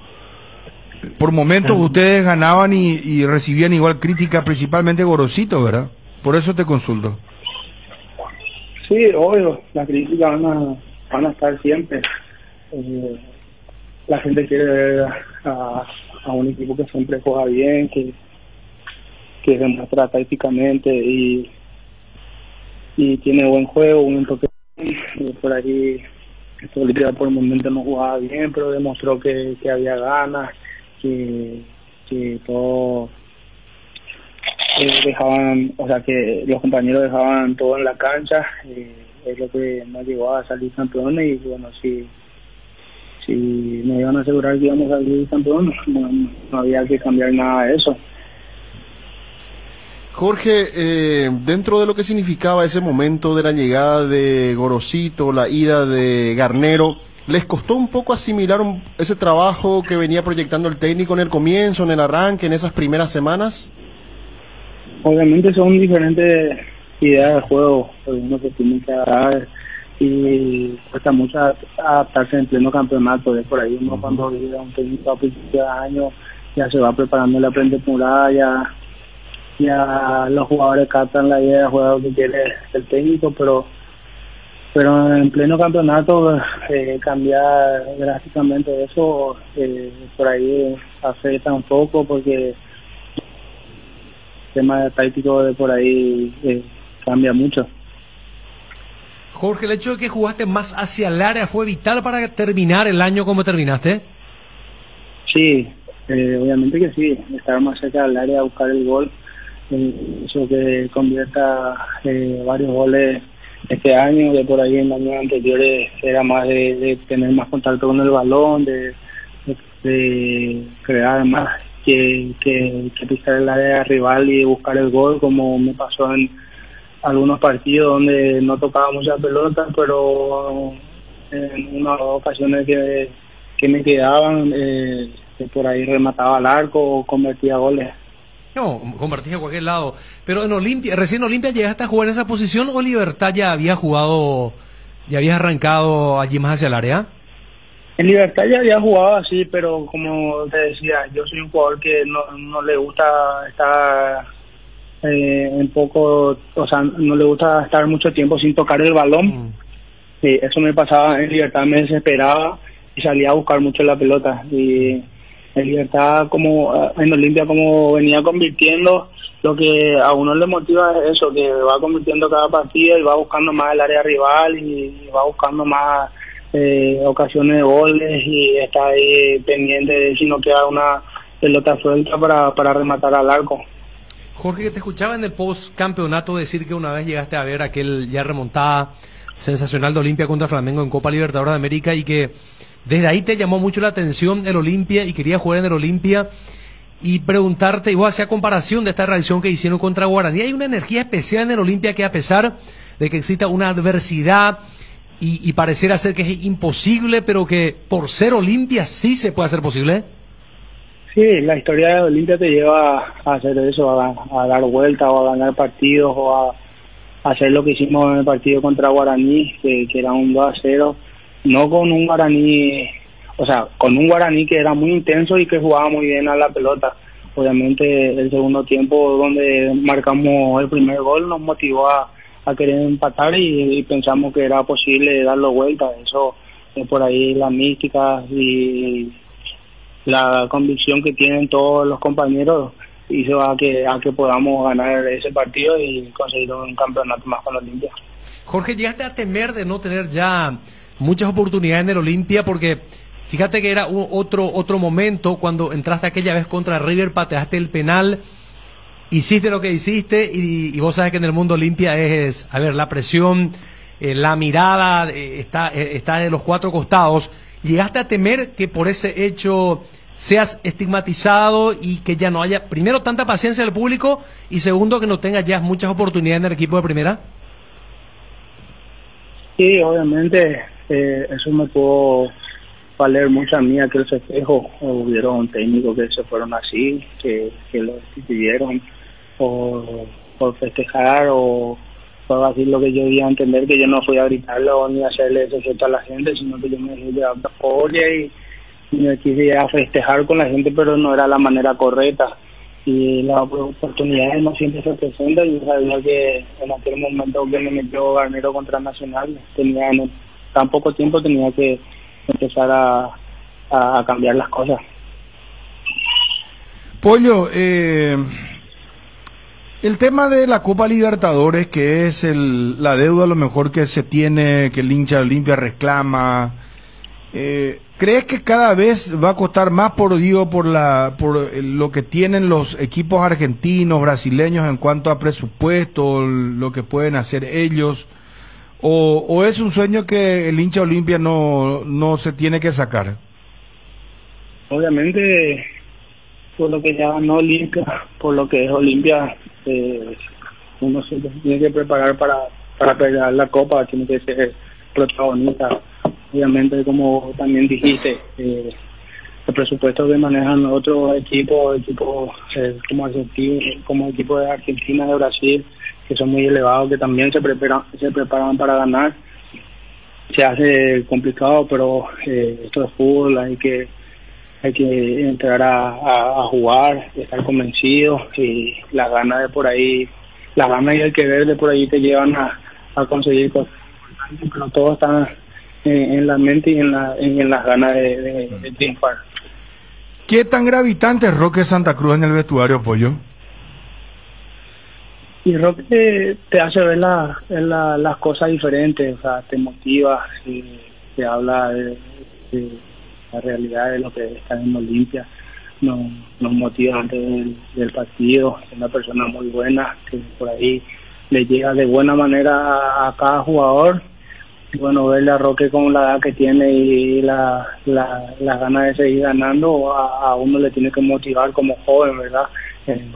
Por momentos ustedes ganaban y recibían igual crítica, principalmente Gorosito, ¿verdad? Por eso te consulto. Sí, obvio, las críticas van a estar siempre. La gente quiere ver a un equipo que siempre juega bien, que demuestra tácticamente y tiene buen juego, un toque. Por ahí, Olimpia por el momento no jugaba bien, pero demostró que había ganas, que todo dejaban, o sea, que los compañeros dejaban todo en la cancha. Es lo que nos llevó a salir campeones y bueno, si nos iban a asegurar que íbamos a salir campeones, no había que cambiar nada de eso. Jorge, dentro de lo que significaba ese momento de la llegada de Gorosito, la ida de Garnero, ¿les costó un poco asimilar ese trabajo que venía proyectando el técnico en el comienzo, en el arranque, en esas primeras semanas? Obviamente son diferentes ideas de juego, uno se tiene que agarrar y cuesta mucho adaptarse en pleno campeonato. De por ahí uno cuando llega un técnico a principios de año ya se va preparando la pretemporada, ya los jugadores captan la idea de juego que quiere el técnico, pero en pleno campeonato cambiar drásticamente eso por ahí afecta un poco, porque el tema táctico de por ahí cambia mucho. Jorge, el hecho de que jugaste más hacia el área fue vital para terminar el año como terminaste. Sí, obviamente que sí, estar más cerca del área, buscar el gol, eso que convierta varios goles este año, de por ahí en años anteriores era más de tener más contacto con el balón, de crear más que pisar el área rival y buscar el gol, como me pasó en algunos partidos donde no tocaba mucha pelota, pero en unas ocasiones que me quedaban, por ahí remataba al arco o convertía goles. No, convertía a cualquier lado. Pero en Olimpia, recién en Olimpia llegaste a jugar en esa posición, o Libertad ya había jugado, ya habías arrancado allí más hacia el área. En Libertad ya había jugado así, pero como te decía, yo soy un jugador que no le gusta estar un poco, o sea, no le gusta estar mucho tiempo sin tocar el balón. Eso me pasaba en Libertad, me desesperaba y salía a buscar mucho la pelota. Y en Libertad, como en Olimpia, como venía convirtiendo, lo que a uno le motiva es eso, que va convirtiendo cada partido y va buscando más el área rival y va buscando más ocasiones de goles y está ahí pendiente de si no queda una pelota suelta para rematar al arco. Jorge, que te escuchaba en el post-campeonato decir que una vez llegaste a ver aquel ya remontada sensacional de Olimpia contra Flamengo en Copa Libertadores de América y que desde ahí te llamó mucho la atención el Olimpia y querías jugar en el Olimpia, y preguntarte, y vos hacías comparación de esta reacción que hicieron contra Guaraní. Hay una energía especial en el Olimpia que, a pesar de que exista una adversidad y pareciera ser que es imposible, pero que por ser Olimpia sí se puede hacer posible. Sí, la historia de Olimpia te lleva a hacer eso, a dar vueltas o a ganar partidos o a hacer lo que hicimos en el partido contra Guaraní, que era un 2-0, no con un Guaraní, o sea, con un Guaraní que era muy intenso y que jugaba muy bien a la pelota. Obviamente el segundo tiempo donde marcamos el primer gol nos motivó a querer empatar y pensamos que era posible darlo vuelta. Eso por ahí la mística y la convicción que tienen todos los compañeros hizo a que podamos ganar ese partido y conseguir un campeonato más con Olimpia. Jorge, ¿llegaste a temer de no tener ya muchas oportunidades en el Olimpia? Porque Fíjate que era otro momento cuando entraste aquella vez contra River, pateaste el penal, hiciste lo que hiciste y vos sabes que en el mundo Olimpia es, a ver, la presión, la mirada está de los cuatro costados. ¿Llegaste a temer que por ese hecho seas estigmatizado y que ya no haya, primero, tanta paciencia del público y segundo, que no tengas ya muchas oportunidades en el equipo de primera? Sí, obviamente eso me pudo valer mucho a mí aquel festejo. Hubieron técnicos que se fueron así, que lo destituyeron por festejar o por decir lo que yo di a entender, que yo no fui a gritarlo ni a hacerle ese gesto a la gente, sino que yo me dejé llevar por euforia y me quise a festejar con la gente, pero no era la manera correcta. Y las oportunidades no siempre se presentan. Yo sabía que en aquel momento que me metió Garnero contra Nacional, en tan poco tiempo tenía que empezar a cambiar las cosas. Pollo, el tema de la Copa Libertadores, que es la deuda a lo mejor que se tiene, que el hincha de Olimpia reclama, ¿crees que cada vez va a costar más por lo que tienen los equipos argentinos, brasileños en cuanto a presupuesto, lo que pueden hacer ellos? ¿O es un sueño que el hincha Olimpia no se tiene que sacar? Obviamente, por lo que ya ganó Olimpia, por lo que es Olimpia, uno se tiene que preparar para pelear la Copa, tiene que ser protagonista. Obviamente, como también dijiste, el presupuesto que manejan otros equipos como equipo de Argentina, de Brasil, que son muy elevados, que también se preparan para ganar, se hace complicado, pero esto es fútbol, hay que entrar a jugar, estar convencidos, y las ganas de por ahí, las ganas y el querer de por ahí te llevan a conseguir cosas importantes, pero todo está en la mente y en las ganas de triunfar. ¿Qué tan gravitante es Roque Santa Cruz en el vestuario, Pollo? Y Roque te hace ver las cosas diferentes, o sea, te motiva, te habla de la realidad de lo que está en Olimpia, nos motiva antes del partido, es una persona muy buena, que por ahí le llega de buena manera a cada jugador. Y bueno, verle a Roque con la edad que tiene y las ganas de seguir ganando, a uno le tiene que motivar como joven, ¿verdad?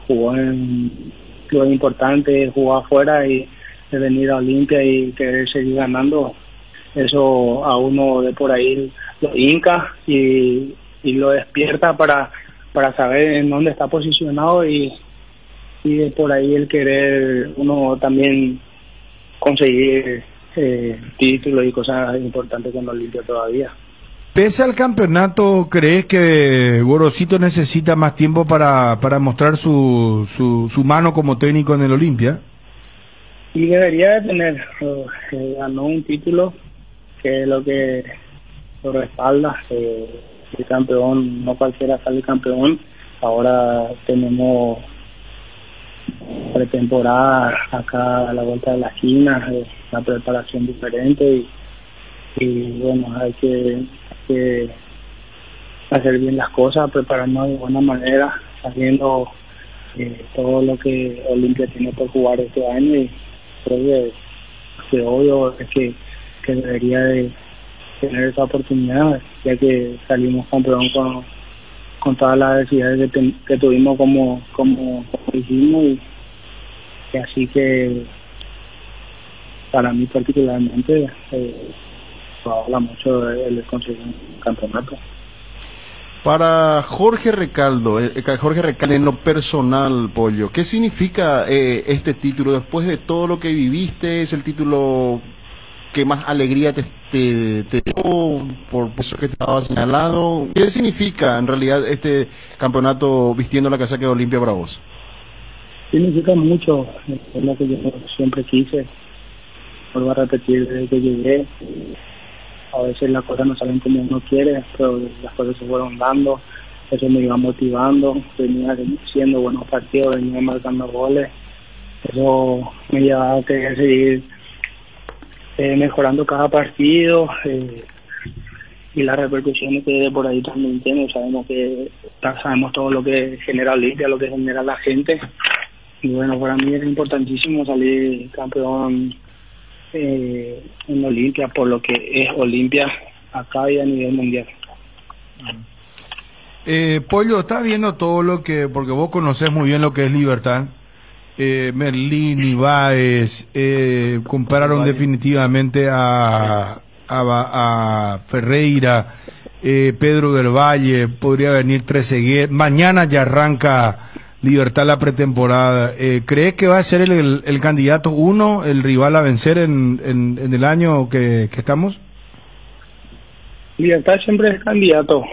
Jugó en lo importante, jugó afuera y de venir a Olimpia y querer seguir ganando, eso a uno de por ahí lo hinca y lo despierta para saber en dónde está posicionado y de por ahí el querer uno también conseguir títulos y cosas importantes con Olimpia todavía. Pese al campeonato, ¿crees que Gorosito necesita más tiempo para mostrar su mano como técnico en el Olimpia? Y debería de tener, ganó un título que es lo que lo respalda, el campeón, no cualquiera sale campeón. Ahora tenemos pretemporada acá a la vuelta de la esquina, una preparación diferente y bueno, hay que hacer bien las cosas, prepararnos de buena manera, sabiendo todo lo que Olimpia tiene por jugar este año, y creo que obvio es que debería de tener esa oportunidad, ya que salimos campeón con todas las adversidades que tuvimos como hicimos, y así que para mí particularmente habla mucho el conseguir un campeonato. Para Jorge Recaldo, en lo personal, Pollo, ¿qué significa este título? Después de todo lo que viviste, ¿es el título que más alegría te dio por eso que te estaba señalado? ¿Qué significa en realidad este campeonato vistiendo la casaca de Olimpia para vos? Significa mucho, es lo que yo siempre quise, vuelvo a repetir desde que llegué. A veces las cosas no salen como uno quiere, pero las cosas se fueron dando, eso me iba motivando, venía haciendo buenos partidos, venía marcando goles, eso me llevaba a querer seguir mejorando cada partido, las repercusiones que por ahí también tiene. Sabemos todo lo que genera Olimpia, lo que genera la gente. Y bueno, para mí es importantísimo salir campeón en Olimpia, por lo que es Olimpia acá y a nivel mundial. Pollo, estás viendo todo lo que, porque vos conocés muy bien lo que es Libertad. Merlín, Ibáez, compraron definitivamente a Ferreira, Pedro del Valle, podría venir Trezeguet. Mañana ya arranca Libertad la pretemporada. ¿Crees que va a ser el candidato uno, el rival a vencer en el año que estamos? Libertad siempre es candidato.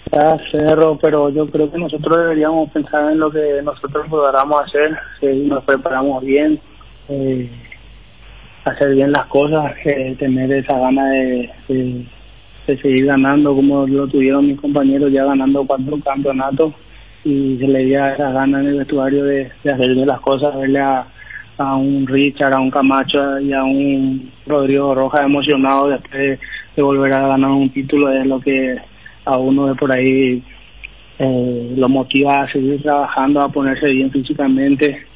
Está Cerro, pero yo creo que nosotros deberíamos pensar en lo que nosotros podamos hacer, si nos preparamos bien, hacer bien las cosas, tener esa gana de seguir ganando como lo tuvieron mis compañeros, ya ganando 4 campeonatos, y se le dio esa gana en el vestuario de hacer bien las cosas, verle a un Richard, a un Camacho y a un Rodrigo Rojas emocionado después de volver a ganar un título. Es lo que a uno de por ahí lo motiva a seguir trabajando, a ponerse bien físicamente,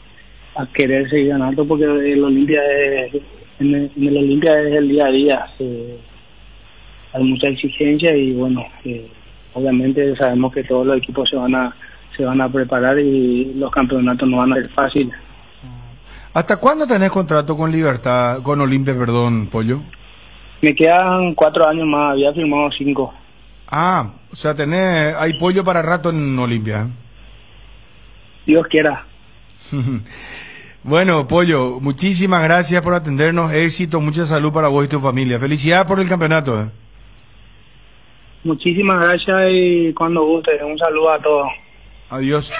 a querer seguir ganando, porque el Olimpia en el Olimpia es el día a día. Hay mucha exigencia y bueno, obviamente sabemos que todos los equipos se van a preparar y los campeonatos no van a ser fáciles. ¿Hasta cuándo tenés contrato con Olimpia, Pollo? Me quedan 4 años más, había firmado 5. Ah, o sea, hay pollo para rato en Olimpia. Dios quiera. Bueno, Pollo, muchísimas gracias por atendernos, éxito, mucha salud para vos y tu familia. Felicidades por el campeonato. Muchísimas gracias y cuando guste, un saludo a todos. Adiós.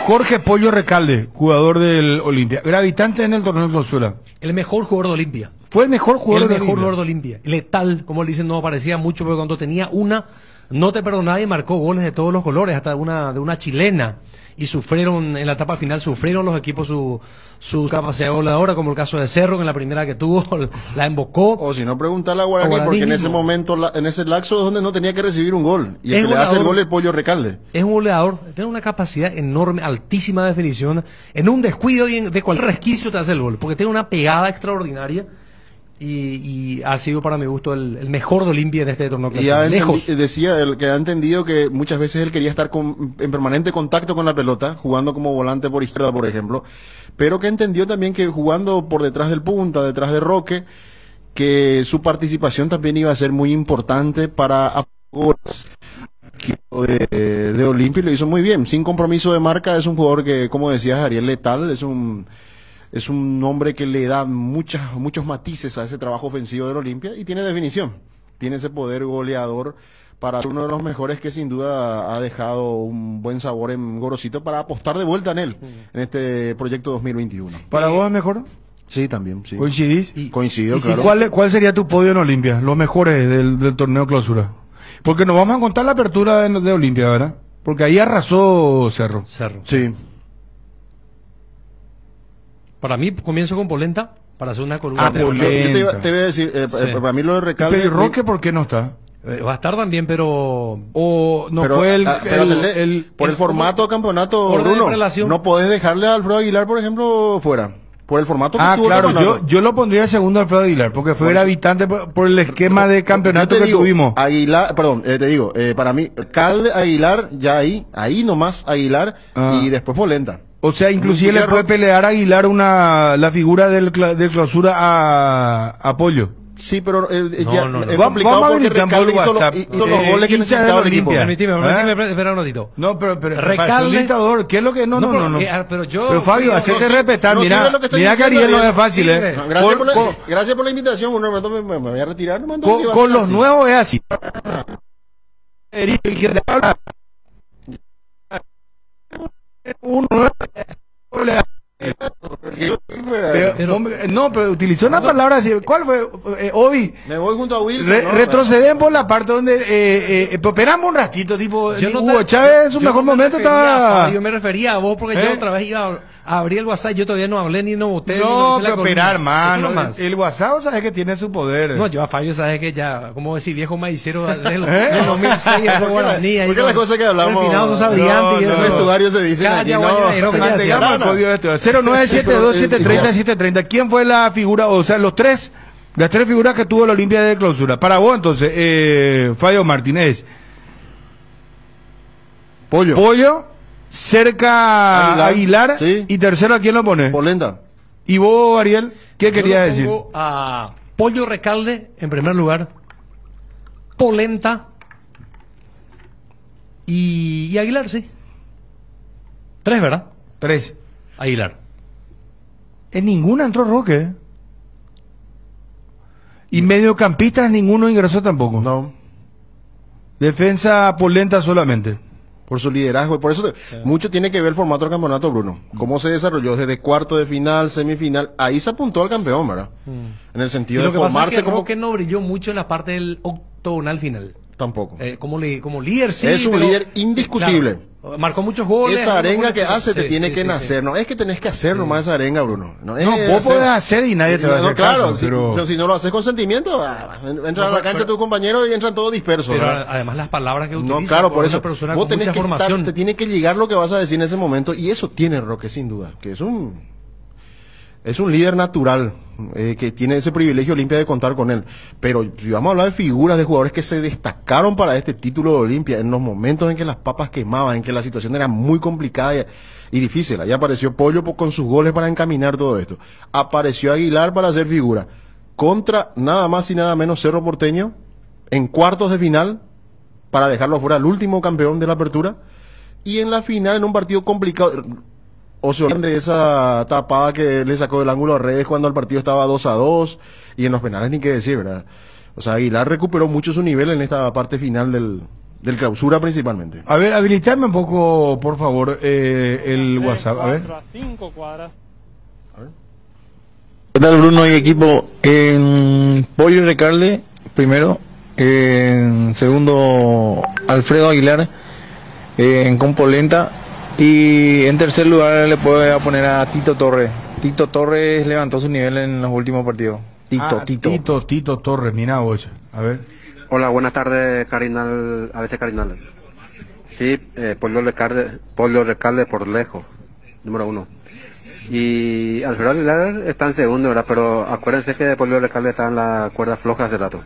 Jorge Pollo Recalde, jugador del Olimpia, gravitante en el torneo de clausura. El mejor jugador de Olimpia. Fue el mejor jugador de Olimpia. Jugador de Olimpia. Letal, como le dicen, no aparecía mucho, pero cuando tenía una, no te perdonaba y marcó goles de todos los colores, hasta de una chilena. Y sufrieron, en la etapa final, los equipos su capacidad goleadora, como el caso de Cerro, que en la primera que tuvo, la embocó. O si no, preguntarle a Guaraní, porque en ese momento, en ese lapso es donde no tenía que recibir un gol. Y el que le hace el gol el Pollo Recalde. Es un goleador, tiene una capacidad enorme, altísima definición. En un descuido y de cualquier resquicio te hace el gol, porque tiene una pegada extraordinaria. Y ha sido para mi gusto el mejor de Olimpia en este torneo. Y decía que ha entendido que muchas veces él quería estar en permanente contacto con la pelota, jugando como volante por izquierda, por ejemplo, pero que entendió también que jugando por detrás del punta, detrás de Roque, que su participación también iba a ser muy importante para de Olimpia, y lo hizo muy bien, sin compromiso de marca. Es un jugador que, como decías, Ariel, letal, es un hombre que le da muchos matices a ese trabajo ofensivo del Olimpia y tiene definición, tiene ese poder goleador para ser uno de los mejores, que sin duda ha dejado un buen sabor en Gorosito para apostar de vuelta en él, en este proyecto 2021. ¿Para vos es mejor? Sí, también, sí. ¿Coincidís? Coincido, claro. ¿Cuál sería tu podio en Olimpia? Los mejores del torneo clausura. Porque nos vamos a contar la apertura de Olimpia, ¿verdad? Porque ahí arrasó Cerro. Sí. Para mí, comienzo con Polenta para hacer una columna. Yo te voy a decir, para mí lo de Recalde... ¿Pero Roque por qué no está? Va a estar también, pero... por el formato de campeonato, Bruno, no podés dejarle a Alfredo Aguilar, por ejemplo, fuera. Por el formato que tuvo claro, yo lo pondría segundo a Alfredo Aguilar, porque fue gravitante por el esquema de campeonato que tuvimos. Aguilar, te digo, para mí, Calde, Aguilar, ya ahí nomás Aguilar, y después Polenta. O sea, inclusive le puede pelear a Aguilar la figura del clausura a Pollo. Sí, pero es complicado porque Recalde hizo los goles que necesitaba el equipo. Permíteme, espera un ratito. No, pero Recalde, dictador, ¿qué es lo que no? Pero Fabio, hacete respetar, mira que Ariel no es fácil, Gracias por la invitación, me voy a retirar. Con los nuevos es así. no, pero utilizó una palabra así. ¿Cuál fue? Obi. Me voy junto a Wilson. Retroceden por la parte donde esperamos un ratito, tipo. Hugo Chávez en su mejor momento estaba. Yo me refería a vos porque yo otra vez iba a abrir el WhatsApp. Yo todavía no hablé ni no voté. No, pero esperar, hermano. El WhatsApp, sabes que tiene su poder. No, yo a Fabio, sabes que ya, como decir, viejo maicero del 2006, el Guaraní. Porque las cosas que hablamos. El final son sabiantes y eso. Los vestuarios se dicen aquí, mantengamos el código de 0972-730-730. ¿Quién fue la figura, o sea, las tres figuras que tuvo la Olimpia de clausura? Para vos, entonces, Fabio Martínez. Pollo, cerca Aguilar sí. Y tercero, ¿a quién lo pone? Polenta. ¿Y vos, Ariel, qué querías decir? A Pollo Recalde, en primer lugar. Polenta. Y Aguilar, sí. 3, ¿verdad? 3. Aguilar. En ninguna entró Roque. Y mediocampistas ninguno ingresó tampoco. No. Defensa Polenta solamente. Por su liderazgo. Y por eso mucho tiene que ver el formato del campeonato, Bruno. Cómo se desarrolló desde cuarto de final, semifinal. Ahí se apuntó al campeón, ¿verdad? En el sentido de formarse como... Roque no brilló mucho en la parte del octogonal final. Tampoco. Como líder, sí. Es un líder indiscutible. Claro, marcó muchos goles. Esa arenga que hace te tiene que nacer. No es que tenés que hacer nomás esa arenga, Bruno. No, vos podés hacer y nadie te va a hacer claro, caso, pero... si no lo haces con sentimiento, entra a la cancha tu compañero y entran todos dispersos. Pero además las palabras que utilizas. No, claro, por eso. Vos tenés que formación. te tiene que llegar lo que vas a decir en ese momento. Y eso tiene Roque, sin duda. Que es un líder natural. Que tiene ese privilegio Olimpia de contar con él. Pero si vamos a hablar de figuras de jugadores que se destacaron para este título de Olimpia en los momentos en que las papas quemaban, en que la situación era muy complicada y difícil. Ahí apareció Pollo con sus goles para encaminar todo esto. Apareció Aguilar para hacer figura. Contra nada más y nada menos Cerro Porteño en cuartos de final para dejarlo fuera el último campeón de la apertura. Y en la final, en un partido complicado... O sea, de esa tapada que le sacó del ángulo a Redes cuando el partido estaba 2-2 y en los penales ni qué decir, ¿verdad? O sea, Aguilar recuperó mucho su nivel en esta parte final del clausura principalmente. A ver, habilitarme un poco, por favor, el WhatsApp. A ver. 5 cuadras. ¿Qué tal, Bruno y equipo? En Pollo Recalde, primero. En segundo, Alfredo Aguilar. En Compolenta. Y en tercer lugar le puedo poner a Tito Torres. Tito Torres levantó su nivel en los últimos partidos. Tito Torres, mira vos. A ver. Hola, buenas tardes, Carinal, a veces Carinal. Sí, Pollo Recalde por lejos, número 1. Y Alfredo Aguilar está en segundo, ¿verdad? Pero acuérdense que Pollo Recalde está en la cuerda floja hace rato.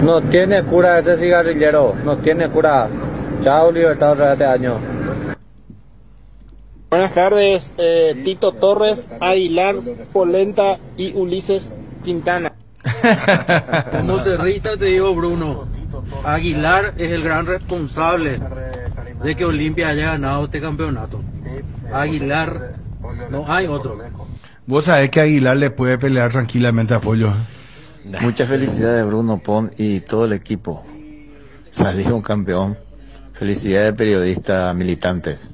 No tiene cura ese cigarrillero, no tiene cura. Chao, Libertad, otra vez este año. Buenas tardes, Tito Torres, Aguilar, Polenta y Ulises Quintana. Como cerrista te digo, Bruno, Aguilar es el gran responsable de que Olimpia haya ganado este campeonato. Aguilar, no hay otro. Vos sabés que Aguilar le puede pelear tranquilamente a Pollo. Muchas felicidades, Bruno Pon y todo el equipo. Salió un campeón. Felicidades, periodistas militantes.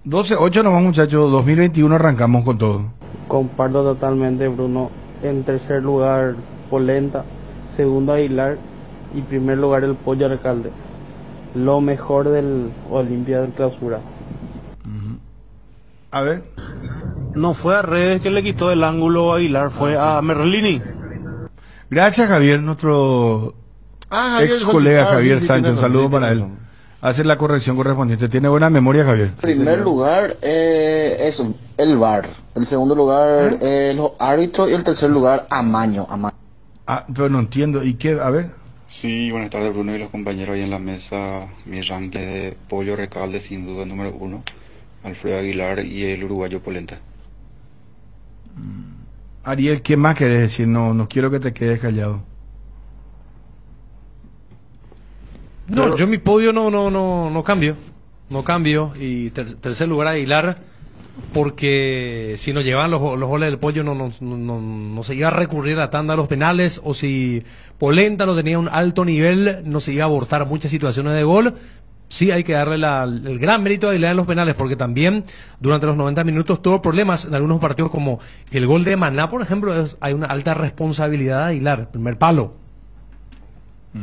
12-8 nomás, muchachos. 2021 arrancamos con todo. Comparto totalmente, Bruno. En tercer lugar, Polenta. Segundo, Aguilar. Y primer lugar, el Pollo Recalde. Lo mejor del Olimpia del Clausura. A ver. No fue a Redes que le quitó el ángulo Aguilar, fue a Merlini. Gracias, Javier, nuestro... ex colega Javier Sánchez, un saludo para él. Hace la corrección correspondiente. Tiene buena memoria, Javier. En primer lugar, eso, el VAR. El segundo lugar, los árbitros. Y el tercer lugar, Amaño. Pero no entiendo. ¿Y qué? A ver. Sí, buenas tardes, Bruno y los compañeros ahí en la mesa. Mi ranking de Pollo Recalde, sin duda, número 1. Alfredo Aguilar y el uruguayo Polenta. Ariel, ¿qué más querés decir? No quiero que te quedes callado. No, yo mi podio no cambio. No cambio. Y tercer lugar Aguilar, porque si nos llevan los goles del Pollo no se iba a recurrir a la tanda a los penales, o si Polenta no tenía un alto nivel, no se iba a abortar muchas situaciones de gol. sí hay que darle el gran mérito a Aguilar en los penales, porque también durante los 90 minutos tuvo problemas en algunos partidos, como el gol de Maná, por ejemplo, hay una alta responsabilidad de Aguilar, primer palo.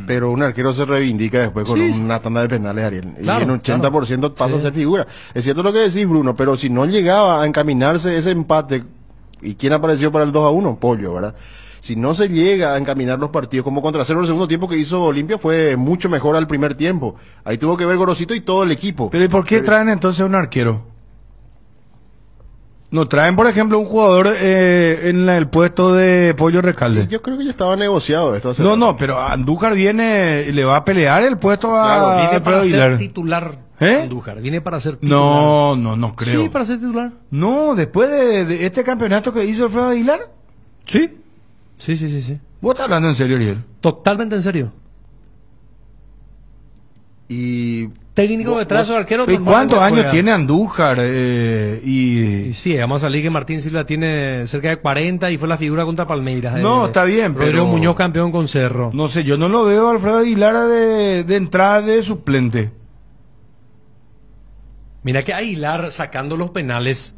Pero un arquero se reivindica después con una tanda de penales, Ariel. Claro, y en 80% pasa a ser figura. Es cierto lo que decís, Bruno, pero si no llegaba a encaminarse ese empate, ¿y quién apareció para el 2-1? Pollo, ¿verdad? Si no se llega a encaminar los partidos como contra Cerro, el segundo tiempo que hizo Olimpia fue mucho mejor al primer tiempo. Ahí tuvo que ver Gorosito y todo el equipo. Pero ¿y por qué traen entonces un arquero? No traen, por ejemplo, un jugador en el puesto de Pollo Recalde. Yo creo que ya estaba negociado esto. No, pero Andújar viene y le va a pelear el puesto a Viene para Alfredo ser Aguilar. titular, Andújar. Viene para ser titular. No creo. Sí, para ser titular. No, después de este campeonato que hizo Alfredo Aguilar. Sí. Sí. ¿Vos estás hablando en serio, Ariel? Totalmente en serio. Y técnico detrás del arquero. ¿Y cuántos años tiene Andújar? Y sí, vamos a salir que Martín Silva tiene cerca de 40 y fue la figura contra Palmeiras. No, está bien, Rodrigo pero Muñoz campeón con Cerro. No sé, yo no lo veo a Alfredo Aguilar de entrada de suplente. Mira que Aguilar, sacando los penales,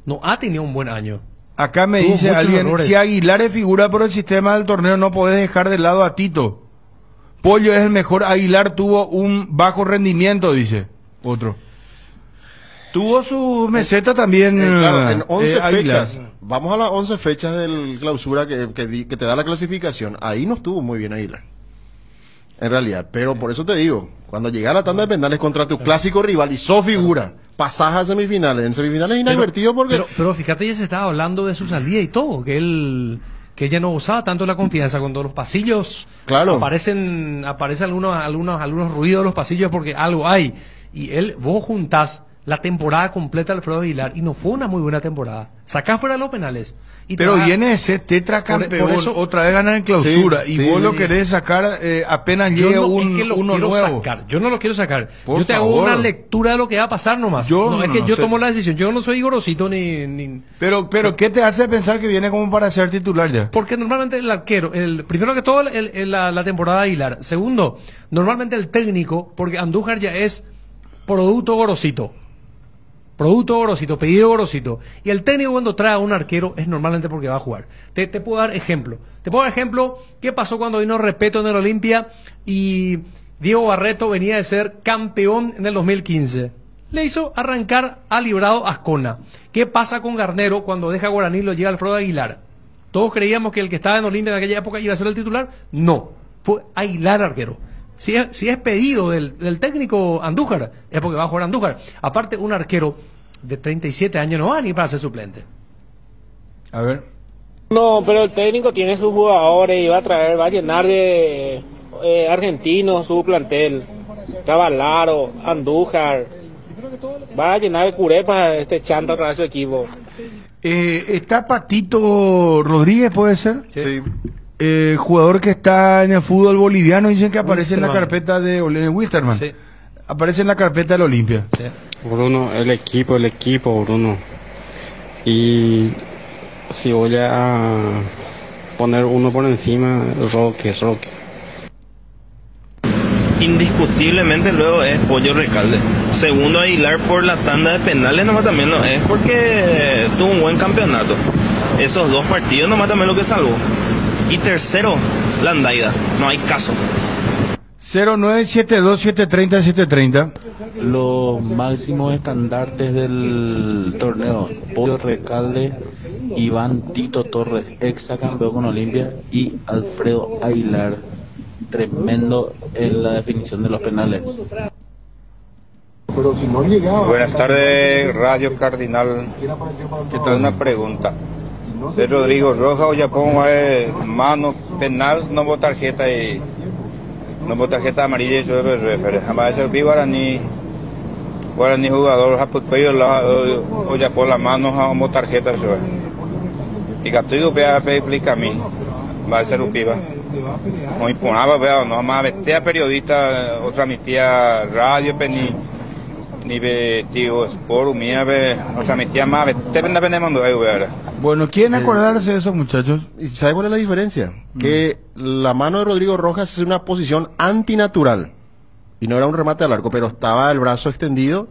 no ha tenido un buen año. Acá me Tuvo dice muchos alguien, errores. si Aguilar es figura por el sistema del torneo, no podés dejar de lado a Tito. Pollo es el mejor, Aguilar tuvo un bajo rendimiento, dice otro. Tuvo su meseta también. Claro, en 11 Aguilar. fechas. Vamos a las 11 fechas del clausura que te da la clasificación. Ahí no estuvo muy bien Aguilar. En realidad. Pero por eso te digo, cuando llega a la tanda de penales contra tu clásico rival y sos figura, pasás a semifinales. En semifinales es inadvertido porque... Pero fíjate, ya se estaba hablando de su salida y todo, que ella no usaba tanto la confianza cuando los pasillos aparecen algunos ruidos de los pasillos porque algo hay, y vos juntás la temporada completa de Alfredo Aguilar y no fue una muy buena temporada, sacás fuera los penales y pero viene ese tetracampeón, por eso, otra vez ganar en clausura, vos lo querés sacar apenas llegue uno nuevo. Sacar. Yo no lo quiero sacar, Por yo te hago favor. una lectura de lo que va a pasar nomás. Yo tomo la decisión, yo no soy Gorosito ni... Pero ¿qué te hace pensar que viene como para ser titular ya? Porque normalmente el arquero, primero que todo la temporada de Aguilar, segundo, normalmente el técnico, porque Andújar ya es producto Gorosito, pedido Gorosito, y el técnico cuando trae a un arquero es normalmente porque va a jugar. Te puedo dar ejemplo. ¿Qué pasó cuando vino Repeto en el Olimpia y Diego Barreto venía de ser campeón en el 2015? Le hizo arrancar a Librado Ascona. ¿Qué pasa con Garnero cuando deja a Guaraní y lo llega Alfredo Aguilar? Todos creíamos que el que estaba en Olimpia en aquella época iba a ser el titular. No, fue Aguilar arquero. Si es pedido del técnico Andújar, es porque va a jugar Andújar. Aparte, un arquero de 37 años no va ni para ser suplente. A ver. No, pero el técnico tiene sus jugadores y va a llenar de argentinos su plantel. Cavalaro, Andújar. Va a llenar de curepas este chanta otra vez su equipo. Está Patito Rodríguez, ¿puede ser? Sí. Jugador que está en el fútbol boliviano, dicen que aparece en la carpeta de Wisterman. Sí. Aparece en la carpeta del Olimpia. Sí. Bruno, el equipo, Bruno. Y si voy a poner uno por encima, Roque. Indiscutiblemente luego es Pollo Recalde. Segundo, Aguilar por la tanda de penales nomás también no es porque tuvo un buen campeonato. Esos dos partidos nomás también lo que salvó. Y tercero, Landaida. No hay caso. 0972-730-730. Los máximos estandartes del torneo: Pollo Recalde, Iván Tito Torres, exacampeón con Olimpia, y Alfredo Aguilar, tremendo en la definición de los penales. Pero si no llegaba... Buenas tardes, Radio Cardinal. ¿Qué tal? Una pregunta. De Rodrigo Rojas o ya pongo mano penal, no vos tarjeta y no vos tarjeta amarilla y yo pero jamás el vi Guaraní jugador o ya por la mano a una tarjeta yo y Catuigo vea explica a mí va a ser un piba no imponaba vea no más vestea periodista otra mi tía radio ni ve tío por mía ve otra mi tía más te vende mando Bueno, ¿quieren acordarse de esos muchachos? ¿Y sabe cuál es la diferencia? Que la mano de Rodrigo Rojas es una posición antinatural. y no era un remate al arco, pero estaba el brazo extendido,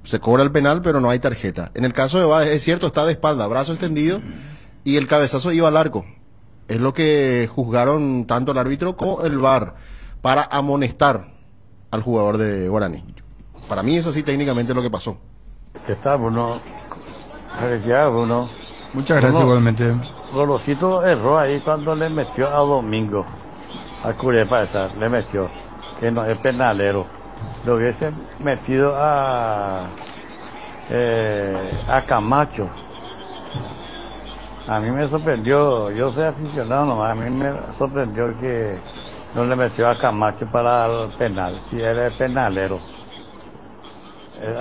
se cobra el penal, pero no hay tarjeta. En el caso de Báez, es cierto, está de espalda, brazo extendido, y el cabezazo iba al arco. Es lo que juzgaron tanto el árbitro como el VAR, para amonestar al jugador de Guaraní. Para mí es así técnicamente lo que pasó. Está Bruno. Felicidades, Bruno. Muchas gracias, Bruno, igualmente. Gorosito erró ahí cuando le metió a Domingo. A Curepa esa, le metió. Que no es penalero. Lo hubiese metido a Camacho. A mí me sorprendió, yo soy aficionado nomás, a mí me sorprendió que no le metió a Camacho para el penal, si era el penalero.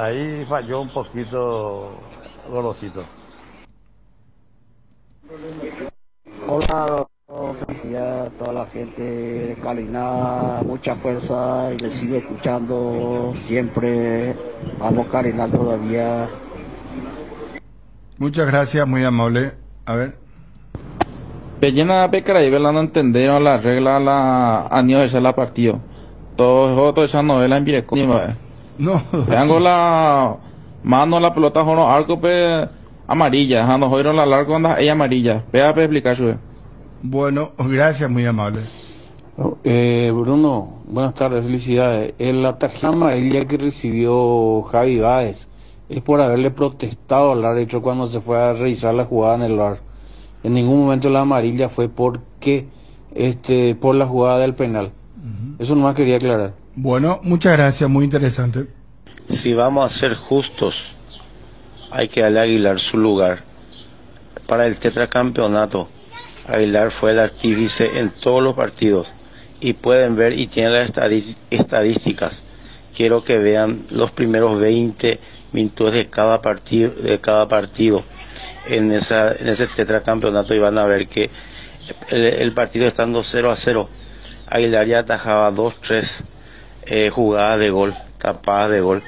Ahí falló un poquito Gorosito. Hola, felicidades a toda la gente de Carinal, mucha fuerza y les sigo escuchando siempre. Vamos Carinal todavía. Muchas gracias, muy amable. A ver. Pellena pecara y velando entender la regla la año de la partido. Todo esa novela en Vireco. No. Tengo la mano la pelota con los arcos amarilla, dejando joder la larga cuando ella amarilla. Vea para explicar su. Bueno, gracias, muy amable. Bruno, buenas tardes, felicidades. La tarjeta amarilla que recibió Javi Báez es por haberle protestado al árbitro cuando se fue a revisar la jugada en el VAR. En ningún momento la amarilla fue porque por la jugada del penal. Eso nomás quería aclarar. Bueno, muchas gracias, muy interesante. Si vamos a ser justos, hay que darle a Aguilar su lugar. Para el tetracampeonato, Aguilar fue el artífice en todos los partidos. Y pueden ver y tienen las estadísticas. Quiero que vean los primeros 20 minutos de cada partido en ese tetracampeonato y van a ver que el partido estando 0-0, Aguilar ya atajaba 2-3 jugadas de gol, tapadas de gol,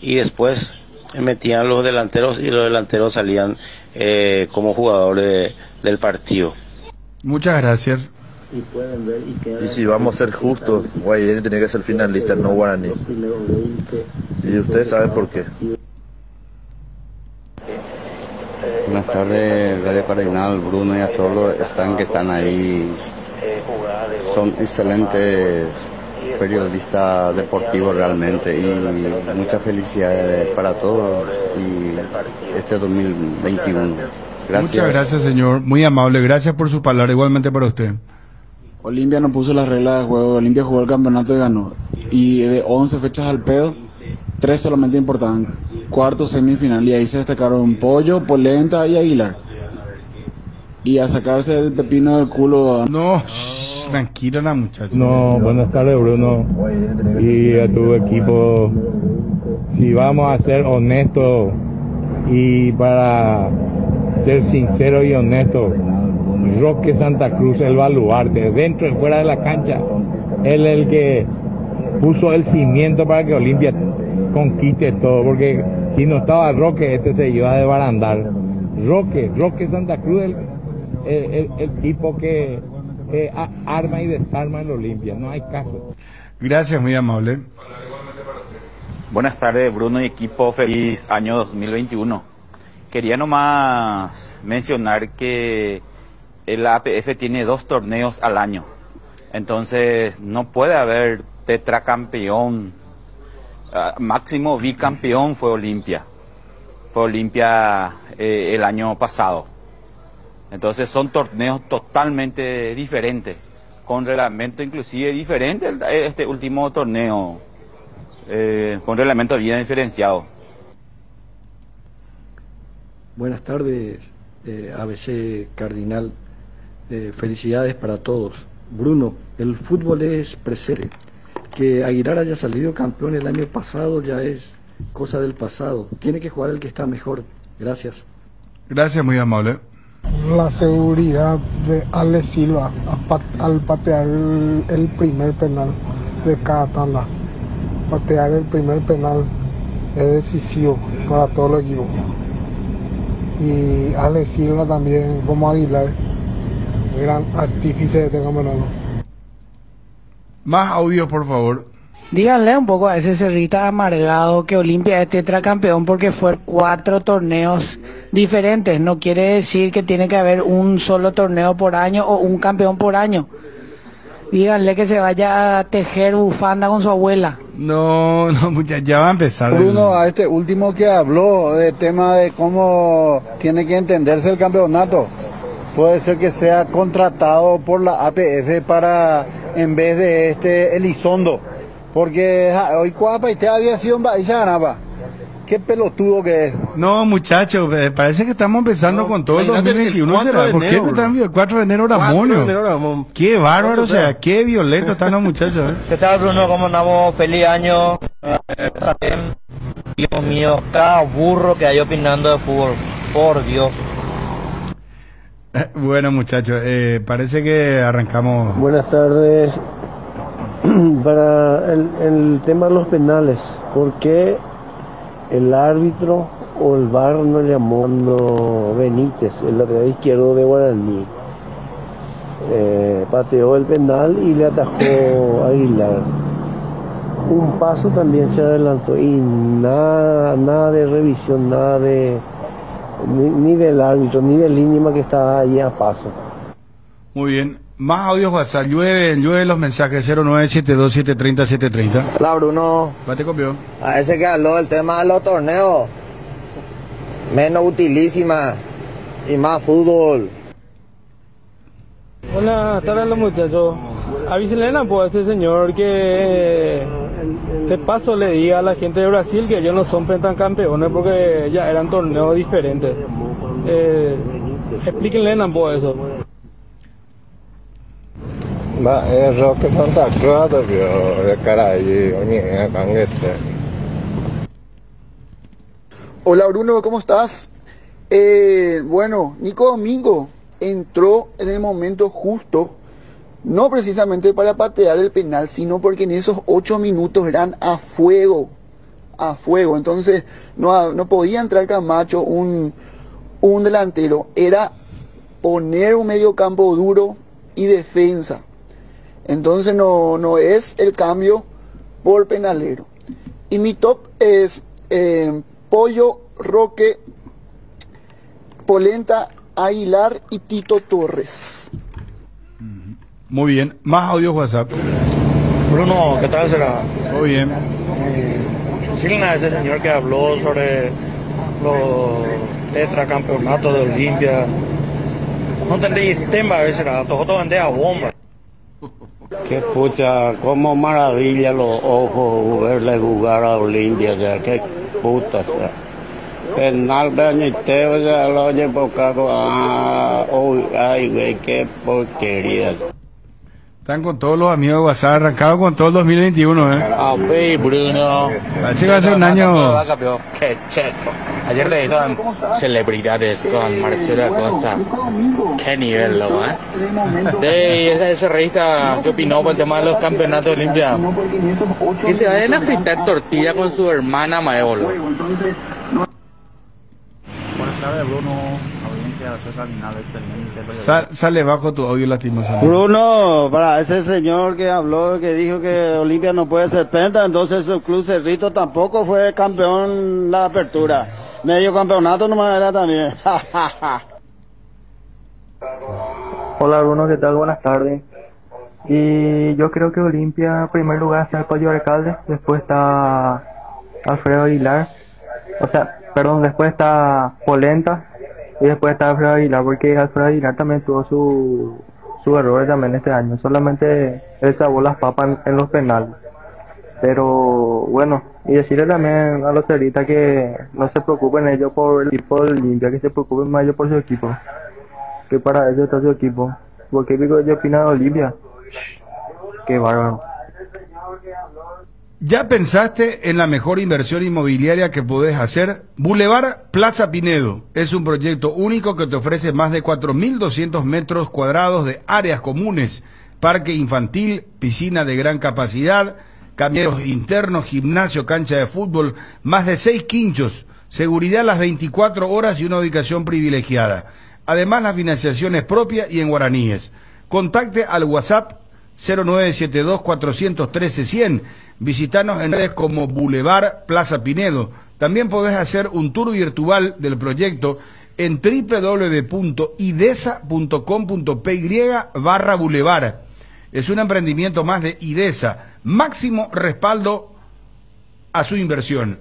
y después metían los delanteros y los delanteros salían como jugadores del partido. Muchas gracias. Y si vamos a ser justos, Guayaquil tiene que ser finalista, no Guaraní. Y ustedes saben por qué. Buenas tardes, Radio Cardinal, Bruno y a todos los que están ahí. Son excelentes periodistas deportivos realmente y muchas felicidades para todos y este 2021. Gracias. Muchas gracias, señor. Muy amable. Gracias por su palabra. Igualmente para usted. Olimpia no puso las reglas de juego. Olimpia jugó el campeonato y ganó. Y de 11 fechas al pedo, 3 solamente importaban. Cuarto, semifinal. Y ahí se destacaron Pollo, Polenta y Aguilar. Y a sacarse el pepino del culo. No, tranquilo la muchacha. No, buenas tardes, Bruno. Y a tu equipo. Si vamos a ser honestos y para ser sincero y honesto, Roque Santa Cruz, el baluarte, dentro y fuera de la cancha, él es el que puso el cimiento para que Olimpia conquiste todo, porque si no estaba Roque, se iba a desbarandar. Roque Santa Cruz, el tipo que arma y desarma en Olimpia, no hay caso. Gracias, muy amable. Buenas tardes, Bruno y equipo, feliz año 2021. Quería nomás mencionar que el APF tiene 2 torneos al año, entonces no puede haber tetracampeón, máximo bicampeón fue Olimpia el año pasado. Entonces son torneos totalmente diferentes, con reglamento inclusive diferente este último torneo, con reglamento bien diferenciado. Buenas tardes, ABC Cardinal. Felicidades para todos. Bruno, el fútbol es presente. Que Aguilar haya salido campeón el año pasado ya es cosa del pasado. Tiene que jugar el que está mejor. Gracias. Gracias, muy amable. La seguridad de Ale Silva al patear el primer penal de cada tanda. Patear el primer penal es decisivo para todos los equipos. Y Ale Silva también, como Aguilar, gran artífice de este campeonato. Más audio, por favor. Díganle un poco a ese cerrita amargado que Olimpia es tetracampeón porque fue 4 torneos diferentes. No quiere decir que tiene que haber un solo torneo por año o un campeón por año. Díganle que se vaya a tejer bufanda con su abuela. No, ya va a empezar. Bruno, a este último que habló del tema de cómo tiene que entenderse el campeonato, puede ser que sea contratado por la APF para, en vez de Elizondo, porque hoy Cuapa y te había sido y ya ganaba. Qué pelotudo que es. No, muchachos, parece que estamos empezando con todo el 2021. ¿Será? ¿Por qué están el 4 de enero Ramón? Qué bárbaro, o sea, qué violento están los muchachos. ¿Qué tal, Bruno? ¿Cómo andamos? Feliz año. Dios mío, cada burro que hay opinando de fútbol. Por Dios. Bueno, muchachos, parece que arrancamos. Buenas tardes. Para el tema de los penales, ¿por qué el árbitro o el VAR no llamó Benítez, el lateral izquierdo de Guaraní? Pateó el penal y le atajó a Aguilar. Un paso también se adelantó y nada de revisión, nada de ni del árbitro ni del Línima que estaba ahí a paso. Muy bien. Más audios WhatsApp, llueve los mensajes 0972730730. Hola Bruno. ¿Cuál te copió? A ese que habló del tema de los torneos. Menos utilísima y más fútbol. Buenas tardes los muchachos. Avísenle pues a este señor que de paso le diga a la gente de Brasil que ellos no son pentacampeones porque ya eran torneos diferentes. Explíquenle pues eso. Roque Santa Cruz, de caray, Hola Bruno, ¿cómo estás? Bueno, Nico Domingo entró en el momento justo, no precisamente para patear el penal, sino porque en esos 8 minutos eran a fuego, entonces no podía entrar Camacho, un delantero, era poner un medio campo duro y defensa. Entonces no es el cambio por penalero. Y mi top es Pollo, Roque, Polenta, Aguilar y Tito Torres. Muy bien. Más audio WhatsApp. Bruno, ¿qué tal será? Todo bien. Decirle a ese señor que habló sobre los tetracampeonatos de Olimpia. No tendréis tema a veces, todo vendés a bomba. Qué pucha, como maravilla los ojos verle jugar a Olimpia, o sea, qué puta, o sea. Penal Benítez, o sea, lo oye por cago, ay, güey, qué porquería. Están con todos los amigos de WhatsApp, arrancado con todo el 2021, Bruno. Parece que va a ser un año. Qué checo. Ayer le dijeron celebridades con Marcelo Acosta. Qué nivel, loco, ese revista, ¿qué opinó por el tema de los campeonatos de Olimpia? Que se vayan a fritar tortilla con su hermana Maebolo. Buenas tardes, Bruno. Sale bajo tu audio lastimosamente. Bruno, para ese señor que habló, que dijo que Olimpia no puede ser penta, entonces su club Cerrito tampoco fue campeón en la apertura. Medio campeonato nomás era también. Hola Bruno, ¿qué tal? Buenas tardes. Y yo creo que Olimpia en primer lugar está el Pollo Alcalde, después está Alfredo Aguilar, después está Polenta y después está Alfredo Aguilar, porque Alfredo Aguilar también tuvo su error también este año, solamente él salvó las papas en los penales. Pero bueno, y decirle también a los ceritas que no se preocupen ellos por el equipo de Olimpia, que se preocupen más ellos por su equipo, que para ellos está su equipo. Porque digo, yo opino de Olimpia. Qué bárbaro. ¿Ya pensaste en la mejor inversión inmobiliaria que podés hacer? Boulevard Plaza Pinedo es un proyecto único que te ofrece más de 4.200 metros cuadrados de áreas comunes, parque infantil, piscina de gran capacidad, camioneros internos, gimnasio, cancha de fútbol, más de 6 quinchos, seguridad las 24 horas y una ubicación privilegiada. Además, la financiación es propia y en guaraníes. Contacte al WhatsApp 0972-413-100. Visítanos en redes como Boulevard Plaza Pinedo. También podés hacer un tour virtual del proyecto en www.idesa.com.py/Boulevard. Es un emprendimiento más de IDESA. Máximo respaldo a su inversión.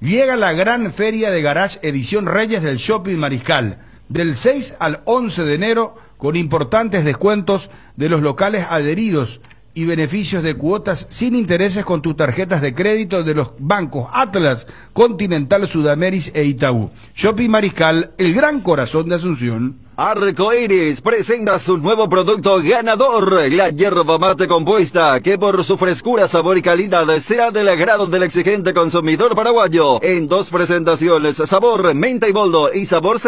Llega la gran feria de Garage edición Reyes del Shopping Mariscal, del 6 al 11 de enero, con importantes descuentos de los locales adheridos y beneficios de cuotas sin intereses con tus tarjetas de crédito de los bancos Atlas, Continental, Sudameris e Itaú. Shopping Mariscal, el gran corazón de Asunción. Arcoiris presenta su nuevo producto ganador, la yerba mate compuesta, que por su frescura, sabor y calidad será del agrado del exigente consumidor paraguayo. En 2 presentaciones, sabor menta y boldo y sabor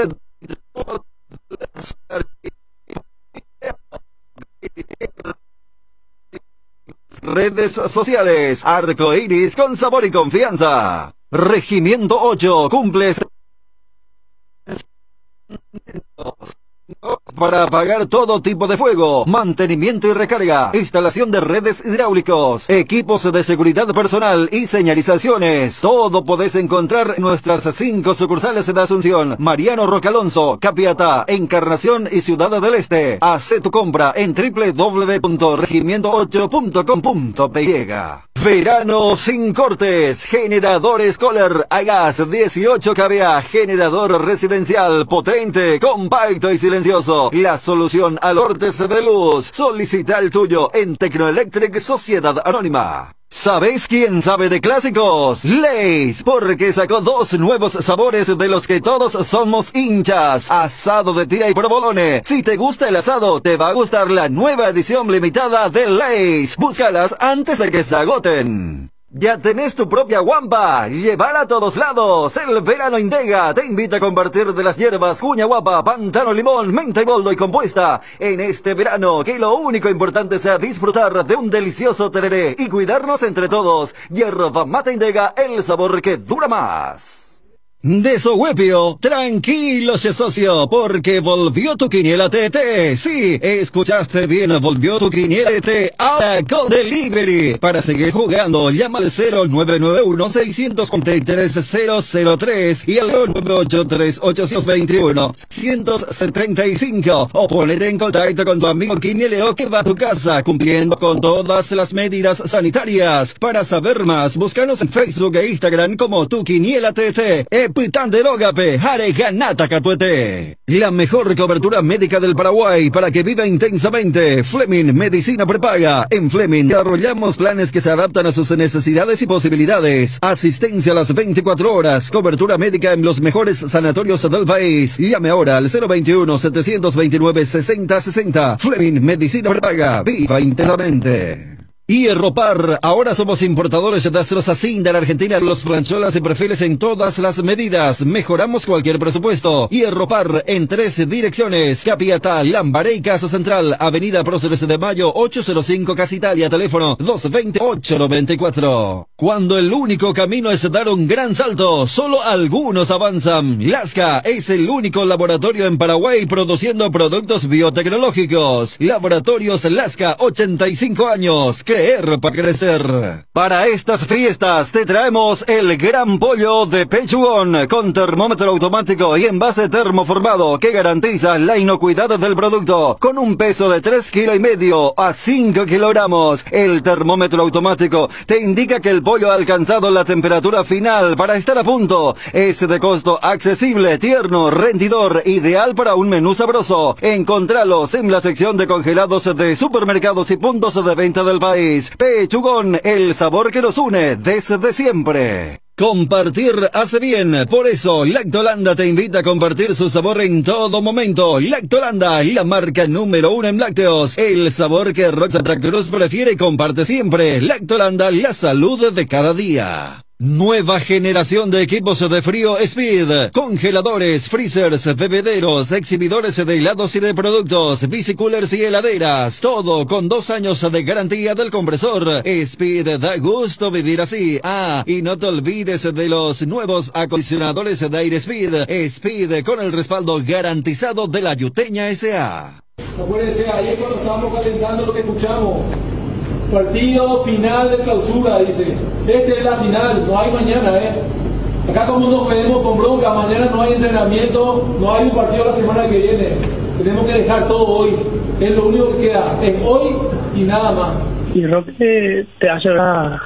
redes sociales. Arcoiris con sabor y confianza. Regimiento 8 cumple para apagar todo tipo de fuego, mantenimiento y recarga, instalación de redes hidráulicos, equipos de seguridad personal y señalizaciones. Todo podés encontrar en nuestras 5 sucursales de Asunción, Mariano Roque Alonso, Capiatá, Encarnación y Ciudad del Este. Haz tu compra en www.regimiento8.com.py. Verano sin cortes, generadores Kohler a gas 18 kVA, generador residencial potente, compacto y silencioso. La solución a los cortes de luz. Solicita el tuyo en Tecnoelectric Sociedad Anónima. ¿Sabéis quién sabe de clásicos? Lay's, porque sacó 2 nuevos sabores de los que todos somos hinchas. Asado de tira y provolone. Si te gusta el asado, te va a gustar la nueva edición limitada de Lay's. Búscalas antes de que se agoten. Ya tenés tu propia guampa, llévala a todos lados. El verano Indega te invita a compartir de las hierbas cuña guapa, pantano, limón, menta y boldo y compuesta en este verano, que lo único importante sea disfrutar de un delicioso tereré y cuidarnos entre todos. Hierba mate Indega, el sabor que dura más. De Sohuepio, tranquilo, che socio, porque volvió tu quiniela TT. Sí, escuchaste bien, volvió tu quiniela TT ahora con delivery. Para seguir jugando, llama al 0991-643-003 y al 983-821-175 o ponete en contacto con tu amigo quinieleo que va a tu casa cumpliendo con todas las medidas sanitarias. Para saber más, búscanos en Facebook e Instagram como tu quiniela TT. Pitanderógape, Areganata Catuete. La mejor cobertura médica del Paraguay para que viva intensamente. Fleming Medicina Prepaga. En Fleming desarrollamos planes que se adaptan a sus necesidades y posibilidades. Asistencia a las 24 horas. Cobertura médica en los mejores sanatorios del país. Llame ahora al 021-729-6060. Fleming Medicina Prepaga. Viva intensamente. Hierropar, ahora somos importadores de acero Sacin de la Argentina, los plancholas y perfiles en todas las medidas. Mejoramos cualquier presupuesto. Hierropar en 3 direcciones: Capiatá, Lambaré y Casa Central, Avenida Próceres de Mayo 805 Casa Italia, teléfono 220-894. Cuando el único camino es dar un gran salto, solo algunos avanzan. Lasca es el único laboratorio en Paraguay produciendo productos biotecnológicos. Laboratorios Lasca, 85 años. Creer para crecer. Para estas fiestas te traemos el gran pollo de Pechugón con termómetro automático y envase termoformado que garantiza la inocuidad del producto con un peso de 3,5 kg a 5 kilogramos. El termómetro automático te indica que el pollo ha alcanzado la temperatura final para estar a punto. Es de costo accesible, tierno, rendidor, ideal para un menú sabroso. Encontralos en la sección de congelados de supermercados y puntos de venta del país. Pechugón, el sabor que nos une desde siempre. Compartir hace bien, por eso Lactolanda te invita a compartir su sabor en todo momento. Lactolanda, la marca número 1 en lácteos, el sabor que Rox Santa Cruz prefiere y comparte siempre. Lactolanda, la salud de cada día. Nueva generación de equipos de frío Speed, congeladores, freezers, bebederos, exhibidores de helados y de productos, bicicoolers y heladeras, todo con 2 años de garantía del compresor. Speed, da gusto vivir así. Ah, y no te olvides de los nuevos acondicionadores de aire Speed, Speed con el respaldo garantizado de la Yuteña S.A. Acuérdense, ayer cuando estábamos calentando lo que escuchamos, partido final de clausura, dice, esta es la final, no hay mañana, Acá como nos pedimos con bronca, mañana no hay entrenamiento, no hay un partido la semana que viene, tenemos que dejar todo hoy, es lo único que queda, es hoy y nada más. Y creo que te hace ver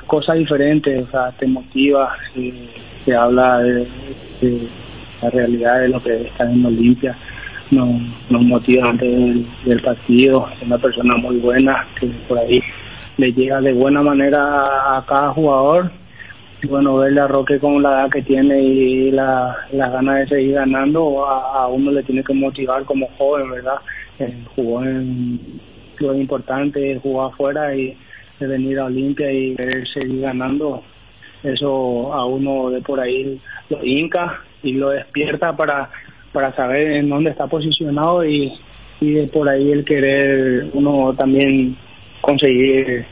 cosas diferentes, o sea, te motiva, te habla de la realidad de lo que está en Olimpia, nos motiva antes del partido, es una persona muy buena, que por ahí le llega de buena manera a cada jugador, y bueno, verle a Roque con la edad que tiene y las ganas de seguir ganando, a uno le tiene que motivar como joven, ¿verdad? Jugó en clubes importantes, jugó afuera y de venir a Olimpia y querer seguir ganando, eso a uno de por ahí lo hinca y lo despierta para saber en dónde está posicionado y de por ahí el querer uno también conseguir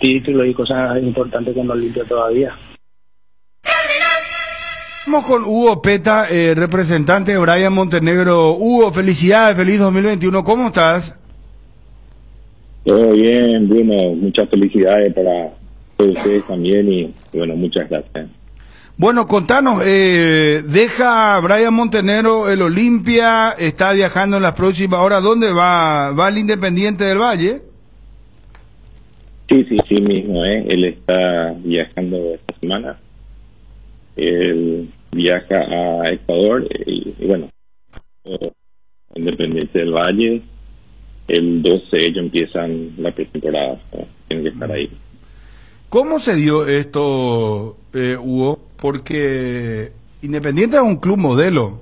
títulos y cosas importantes con Olimpia todavía. Vamos con Hugo Peta, representante de Brian Montenegro. Hugo, felicidades, feliz 2021, ¿cómo estás? Todo bien, Bruno, muchas felicidades para todos ustedes también y bueno, muchas gracias. Bueno, contanos, deja Brian Montenegro el Olimpia, está viajando en las próximas horas, ¿dónde va? ¿Va al Independiente del Valle? Sí mismo, él está viajando esta semana, él viaja a Ecuador y bueno, Independiente del Valle, el 12 ellos empiezan la pretemporada, ¿no? Tienen que estar ahí. ¿Cómo se dio esto, Hugo? Porque Independiente es un club modelo,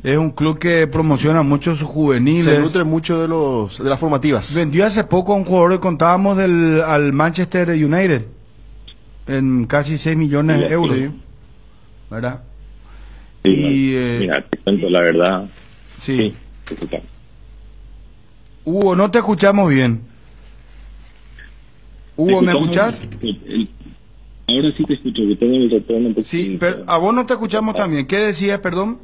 es un club que promociona mucho sus juveniles. Se nutre mucho de las formativas. Vendió hace poco a un jugador que contábamos al Manchester United en casi 6 millones de euros, sí. ¿Verdad? Sí, mira, te cuento la verdad. Sí. Hugo, no te escuchamos bien. Hugo, ¿me escuchás? Ahora sí te escucho, que tengo el retorno. Sí, pero a vos no te escuchamos también. ¿Qué decías, perdón?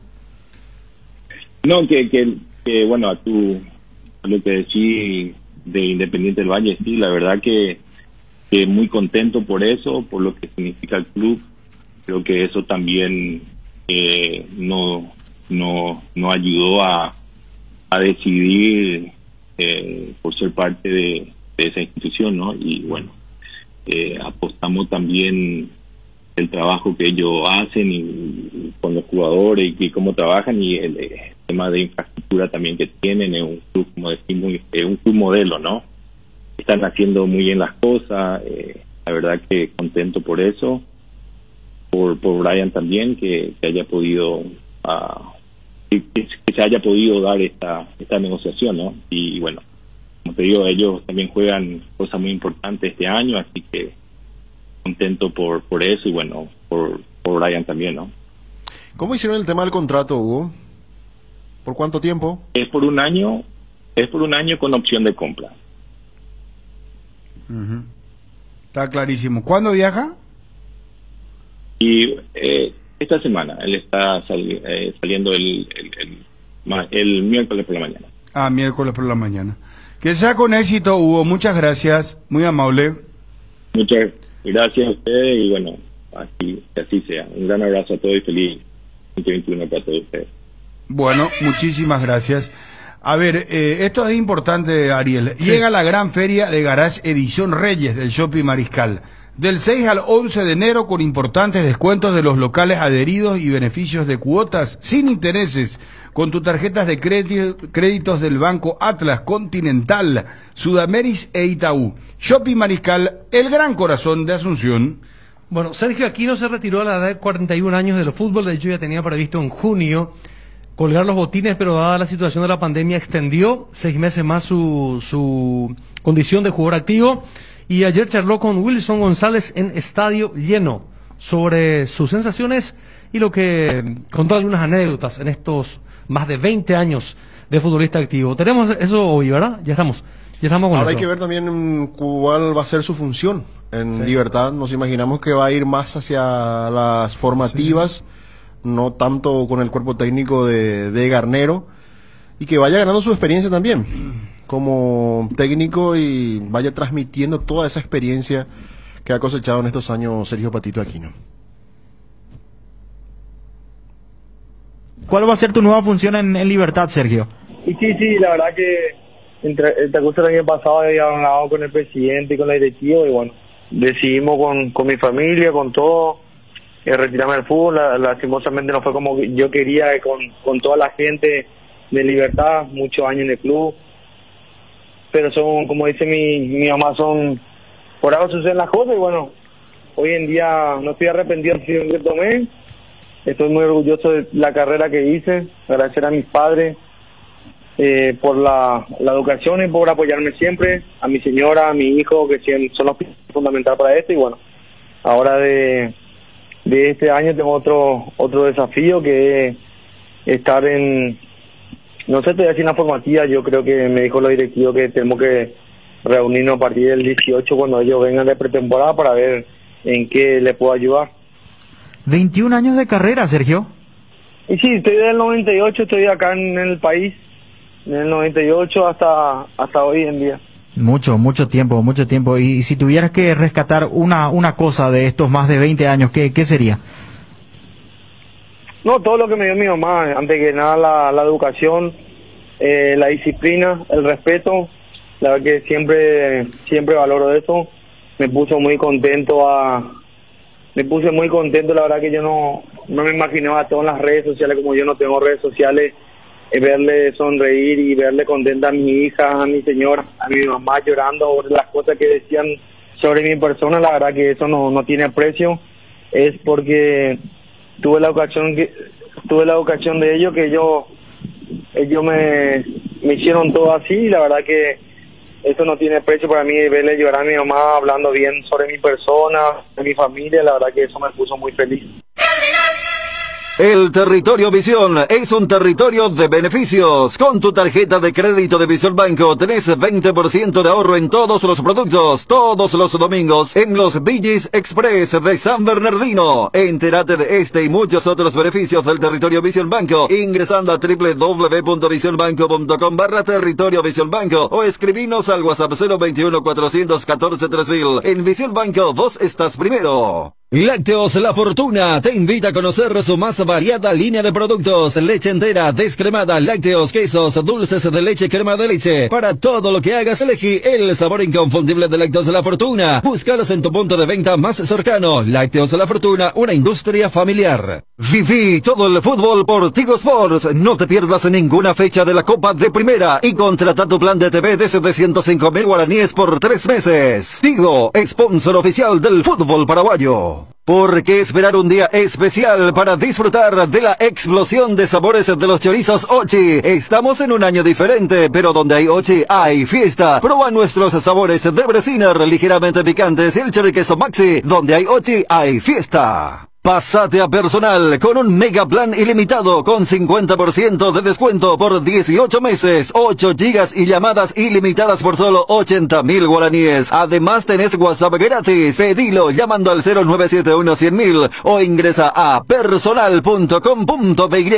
No, que bueno, a lo que decís de Independiente del Valle, sí, la verdad que muy contento por eso, por lo que significa el club. Creo que eso también no ayudó a decidir por ser parte de esa institución, ¿no? Y bueno, apostamos también el trabajo que ellos hacen y con los jugadores y cómo trabajan y el tema de infraestructura también que tienen. Es un club, como decimos, un club modelo, ¿no? Están haciendo muy bien las cosas, la verdad que contento por eso, por Brian también, que haya podido que se haya podido dar esta negociación, ¿no? Y bueno, como te digo, ellos también juegan cosas muy importantes este año, así que contento por eso y bueno, por Brian también, ¿no? ¿Cómo hicieron el tema del contrato, Hugo? ¿Por cuánto tiempo? Es por un año con opción de compra. Está clarísimo. ¿Cuándo viaja? Y esta semana, él está saliendo el miércoles por la mañana. Miércoles por la mañana. Que sea con éxito, Hugo. Muchas gracias. Muy amable. Muchas gracias a ustedes y bueno, que así sea. Un gran abrazo a todos y feliz 2021 para todos ustedes. Bueno, muchísimas gracias. A ver, esto es importante, Ariel. Sí. Llega la gran feria de Garage Edición Reyes del Shopping Mariscal. Del 6 al 11 de enero con importantes descuentos de los locales adheridos y beneficios de cuotas sin intereses con tus tarjetas de créditos del Banco Atlas, Continental, Sudameris e Itaú. Shopping Mariscal, el gran corazón de Asunción. Bueno, Sergio Aquino se retiró a la edad de 41 años del fútbol. De hecho, ya tenía previsto en junio colgar los botines, pero dada la situación de la pandemia extendió 6 meses más su condición de jugador activo. Y ayer charló con Wilson González en Estadio Lleno sobre sus sensaciones y lo que contó algunas anécdotas en estos más de 20 años de futbolista activo. Tenemos eso hoy, ¿verdad? Ya estamos con Ahora eso. Hay que ver también cuál va a ser su función en Libertad. Nos imaginamos que va a ir más hacia las formativas, no tanto con el cuerpo técnico de Garnero. y que vaya ganando su experiencia también como técnico y vaya transmitiendo toda esa experiencia que ha cosechado en estos años Sergio Patito Aquino. ¿Cuál va a ser tu nueva función en Libertad, Sergio? Y sí, la verdad que el transcurso del año pasado había hablado con el presidente y con la directiva y bueno, decidimos con mi familia, con todo, retirarme del fútbol. Lastimosamente no fue como yo quería, con toda la gente de Libertad, muchos años en el club, pero son, como dice mi mamá, son por algo suceden las cosas y bueno, hoy en día no estoy arrepentido de la decisión que tomé. Estoy muy orgulloso de la carrera que hice, agradecer a mis padres por la educación y por apoyarme siempre, a mi señora, a mi hijo, que son los fundamentales para esto. Y bueno, ahora de este año tengo otro desafío, que es estar no sé, todavía sin la formativa. Yo creo que me dijo los directivos que tenemos que reunirnos a partir del 18 cuando ellos vengan de pretemporada para ver en qué les puedo ayudar. 21 años de carrera, Sergio. Y sí, estoy del 98, estoy acá en el país, en el 98 hasta hoy en día. Mucho tiempo. Y si tuvieras que rescatar una cosa de estos más de 20 años, ¿qué sería? No, todo lo que me dio mi mamá, antes que nada la educación, la disciplina, el respeto. La verdad que siempre valoro eso. Me puse muy contento, la verdad que yo no me imaginaba todo en las redes sociales, como yo no tengo redes sociales, verle sonreír y verle contenta a mi hija, a mi señora, a mi mamá llorando por las cosas que decían sobre mi persona. La verdad que eso no tiene precio. Es porque tuve la educación de ellos, que ellos me hicieron todo así, y la verdad que eso no tiene precio para mí. Verle llorar a mi mamá hablando bien sobre mi persona, de mi familia, la verdad que eso me puso muy feliz. El Territorio Visión es un territorio de beneficios. Con tu tarjeta de crédito de Visión Banco tenés 20% de ahorro en todos los productos, todos los domingos, en los Villis Express de San Bernardino. Entérate de este y muchos otros beneficios del Territorio Visión Banco ingresando a www.visionbanco.com/Territorio Visión Banco o escribinos al WhatsApp 021 414 3000. En Visión Banco vos estás primero. Lácteos La Fortuna te invita a conocer su más variada línea de productos: leche entera, descremada, lácteos, quesos, dulces de leche, crema de leche. Para todo lo que hagas, elegí el sabor inconfundible de Lácteos La Fortuna. Búscalos en tu punto de venta más cercano. Lácteos La Fortuna, una industria familiar. Viví todo el fútbol por Tigo Sports. No te pierdas ninguna fecha de la Copa de Primera y contrata tu plan de TV desde 105.000 guaraníes por 3 meses. Tigo, sponsor oficial del fútbol paraguayo. ¿Por qué esperar un día especial para disfrutar de la explosión de sabores de los chorizos Ochi? Estamos en un año diferente, pero donde hay Ochi hay fiesta. Proba nuestros sabores de Bresiner ligeramente picantes y el choriqueso Maxi. Donde hay Ochi hay fiesta. Pásate a Personal con un mega plan ilimitado con 50% de descuento por 18 meses, 8 gigas y llamadas ilimitadas por solo 80.000 guaraníes. Además tenés WhatsApp gratis. Pedilo llamando al 0971-100.000 o ingresa a personal.com.py.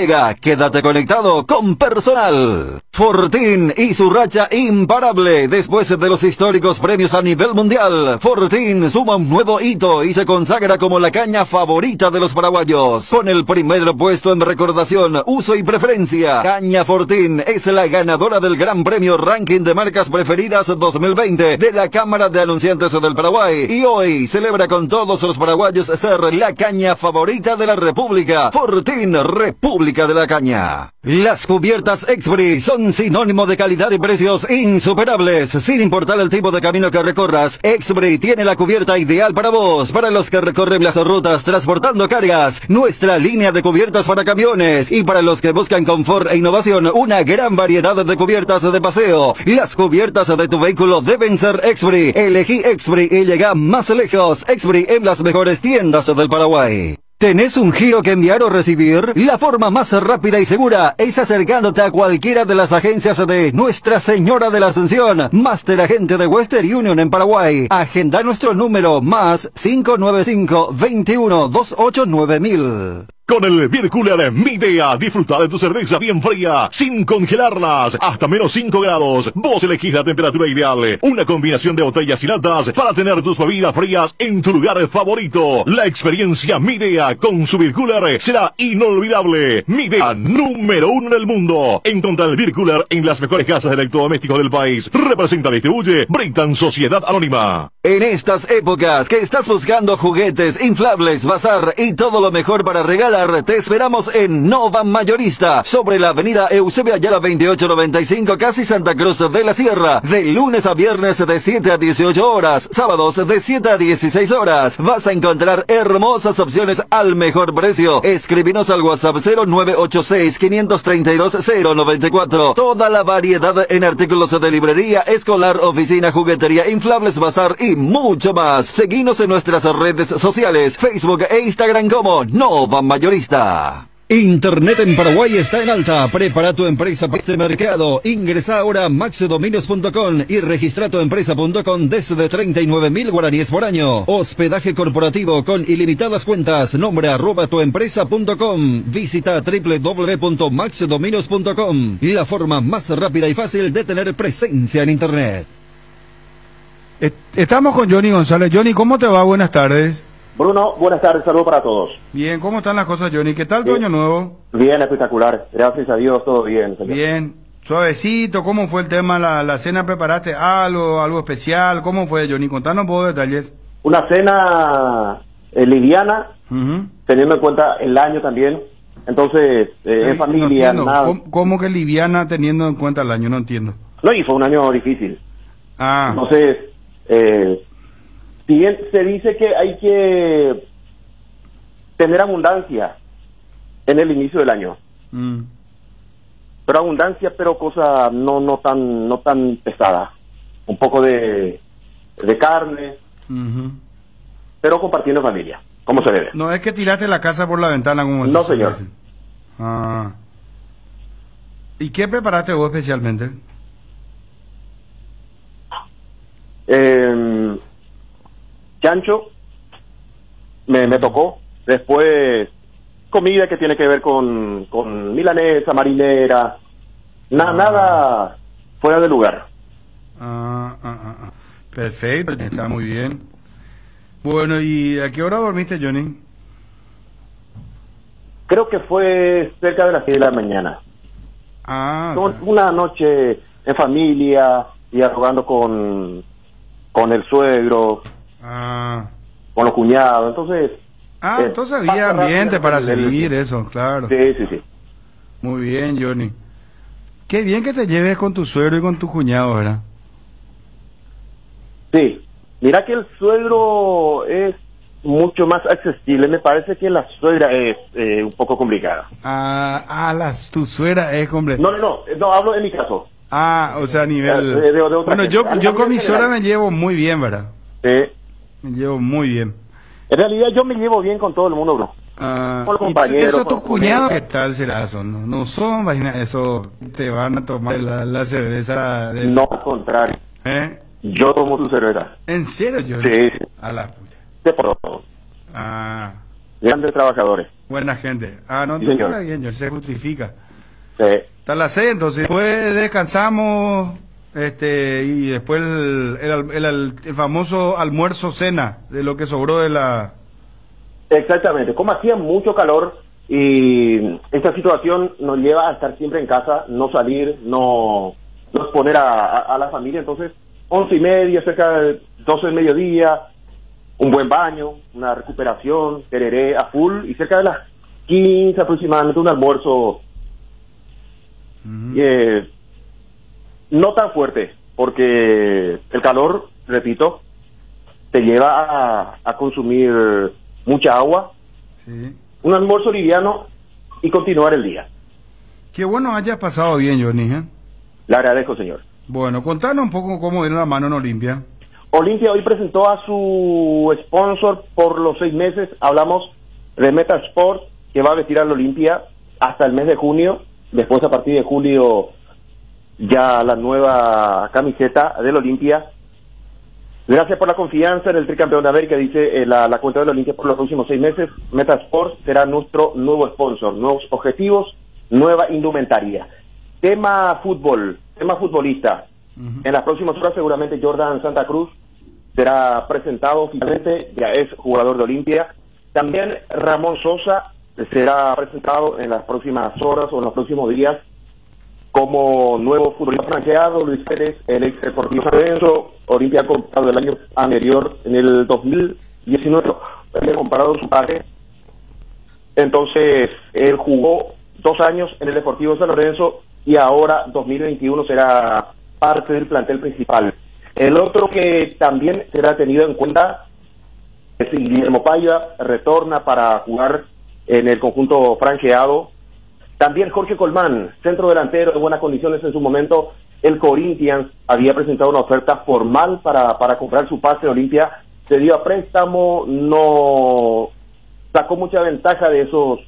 Quédate conectado con Personal. Fortín y su racha imparable. Después de los históricos premios a nivel mundial, Fortín suma un nuevo hito y se consagra como la caña favorita de los paraguayos. Con el primer puesto en recordación, uso y preferencia, Caña Fortín es la ganadora del Gran Premio Ranking de Marcas Preferidas 2020 de la Cámara de Anunciantes del Paraguay y hoy celebra con todos los paraguayos ser la caña favorita de la República. Fortín, República de la Caña. Las cubiertas Expri son sinónimo de calidad y precios insuperables. Sin importar el tipo de camino que recorras, Expri tiene la cubierta ideal para vos, para los que recorren las rutas transportando cargas, nuestra línea de cubiertas para camiones, y para los que buscan confort e innovación, una gran variedad de cubiertas de paseo. Las cubiertas de tu vehículo deben ser Expri. Elegí Expri y llega más lejos. Expri en las mejores tiendas del Paraguay. ¿Tenés un giro que enviar o recibir? La forma más rápida y segura es acercándote a cualquiera de las agencias de Nuestra Señora de la Ascensión, Master Agente de Western Union en Paraguay. Agenda nuestro número más 595 21 28 9000. Con el Beer Cooler Midea, disfruta de tu cerveza bien fría, sin congelarlas, hasta menos 5 grados. Vos elegís la temperatura ideal. Una combinación de botellas y latas para tener tus bebidas frías en tu lugar favorito. La experiencia Midea con su Beer Cooler será inolvidable. Midea, número 1 en el mundo. Encontra el Beer Cooler en las mejores casas de electrodomésticos del país. Representa y distribuye Britan Sociedad Anónima. En estas épocas que estás buscando juguetes, inflables, bazar y todo lo mejor para regalar, te esperamos en Nova Mayorista, sobre la avenida Eusebio Ayala 2895, casi Santa Cruz de la Sierra, de lunes a viernes de 7 a 18 horas, sábados de 7 a 16 horas. Vas a encontrar hermosas opciones al mejor precio. Escríbenos al WhatsApp 0986-532-094. Toda la variedad en artículos de librería, escolar, oficina, juguetería, inflables, bazar y mucho más. Seguinos en nuestras redes sociales, Facebook e Instagram como Nova Mayorista. Internet en Paraguay está en alta. Prepara tu empresa para este mercado. Ingresa ahora a maxdominios.com y registra tu empresa.com desde 39.000 guaraníes por año. Hospedaje corporativo con ilimitadas cuentas. Nombre @tuempresa.com. Visita www.maxdominios.com. La forma más rápida y fácil de tener presencia en Internet. Estamos con Johnny González. Johnny, ¿cómo te va? Buenas tardes. Bruno, buenas tardes, saludos para todos. Bien, ¿cómo están las cosas, Johnny? ¿Qué tal tu año nuevo? Bien, espectacular, gracias a Dios, todo bien. Señor. Bien, suavecito, ¿cómo fue el tema? ¿La cena preparaste algo especial? ¿Cómo fue, Johnny? Contanos un poco de detalles. Una cena liviana, teniendo en cuenta el año también. Entonces, en familia, no nada. ¿Cómo que liviana teniendo en cuenta el año? No entiendo. No, y fue un año difícil. Ah. Entonces, si bien se dice que hay que tener abundancia en el inicio del año, pero abundancia, pero cosa no tan pesada, un poco de carne, pero compartiendo en familia, como se debe. No es que tiraste la casa por la ventana como no, señor. Ah. ¿Y qué preparaste vos especialmente? Chancho me tocó, después comida que tiene que ver con milanesa, marinera, nada fuera de lugar. Perfecto, está muy bien. Bueno, ¿y a qué hora dormiste, Johnny? Creo que fue cerca de las 6 de la mañana. Una noche en familia, dialogando con el suegro, con los cuñados, entonces... entonces había ambiente para seguir eso, claro. Sí. Muy bien, Johnny. Qué bien que te lleves con tu suegro y con tu cuñado, ¿verdad? Sí. Mira que el suegro es mucho más accesible, me parece que la suegra es un poco complicada. Tu suegra es complicada. No, hablo en mi caso. O sea, a nivel... bueno, yo con mi suegra me llevo muy bien, ¿verdad? Sí. Me llevo muy bien. En realidad yo me llevo bien con todo el mundo, bro. Con los compañeros. ¿Eso tus cuñados qué tal será eso? No son, imagina, eso te van a tomar la cerveza. No, al contrario. Yo tomo tu cerveza. ¿En serio, yo? Sí. A la puta. De por todo. Grandes trabajadores. Buena gente. No, sí, está bien, yo se justifica. Sí. Está las 6, entonces después descansamos, y después el famoso almuerzo cena de lo que sobró de la... Exactamente, como hacía mucho calor y esta situación nos lleva a estar siempre en casa, no salir, no exponer a la familia, entonces 11:30, cerca de 12 del mediodía, un buen baño, una recuperación, tereré a full y cerca de las 15 aproximadamente un almuerzo no tan fuerte, porque el calor, repito, te lleva a consumir mucha agua, un almuerzo liviano y continuar el día. Qué bueno hayas pasado bien, Johnny. Le agradezco, señor. Bueno, contanos un poco cómo viene la mano en Olimpia. Olimpia hoy presentó a su sponsor por los 6 meses. Hablamos de Meta Sport, que va a vestir al Olimpia hasta el mes de junio. Después, a partir de julio, ya la nueva camiseta del Olimpia. Gracias por la confianza en el tricampeón de América, dice la cuenta de la Olimpia por los próximos 6 meses. Metasport será nuestro nuevo sponsor, nuevos objetivos, nueva indumentaria. Tema fútbol, tema futbolista. En las próximas horas seguramente Jordan Santa Cruz será presentado finalmente, ya es jugador de Olimpia. También Ramón Sosa será presentado en las próximas horas o en los próximos días como nuevo futbolista franqueado. Luis Pérez, el ex Deportivo San Lorenzo, Olimpia comprado el año anterior, en el 2019, había comparado su padre. Entonces, él jugó 2 años en el Deportivo San Lorenzo y ahora 2021 será parte del plantel principal. El otro que también será tenido en cuenta es Guillermo Paiva, retorna para jugar en el conjunto franqueado. También Jorge Colmán, centro delantero de buenas condiciones en su momento. El Corinthians había presentado una oferta formal para comprar su pase en Olimpia. Se dio a préstamo, no sacó mucha ventaja de su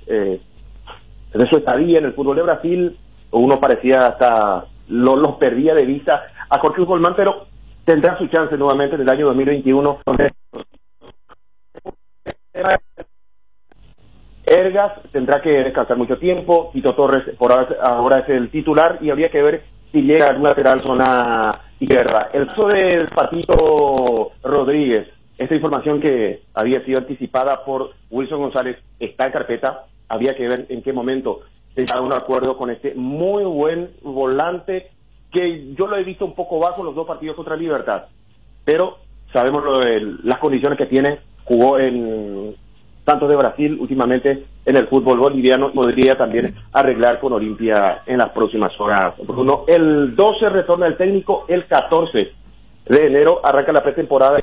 estadía en el fútbol de Brasil. Uno parecía hasta los perdía de vista a Jorge Colmán, pero tendrá su chance nuevamente en el año 2021. Ergas tendrá que descansar mucho tiempo. Tito Torres por ahora es el titular y habría que ver si llega a un lateral zona izquierda. El caso del Patito Rodríguez, esta información que había sido anticipada por Wilson González está en carpeta. Había que ver en qué momento se llega a un acuerdo con este muy buen volante que yo lo he visto un poco bajo en los 2 partidos contra Libertad, pero sabemos las condiciones que tiene. Jugó en Santos de Brasil últimamente en el fútbol boliviano y podría también arreglar con Olimpia en las próximas horas. Bruno, el 12 retorna el técnico, el 14 de enero arranca la pretemporada.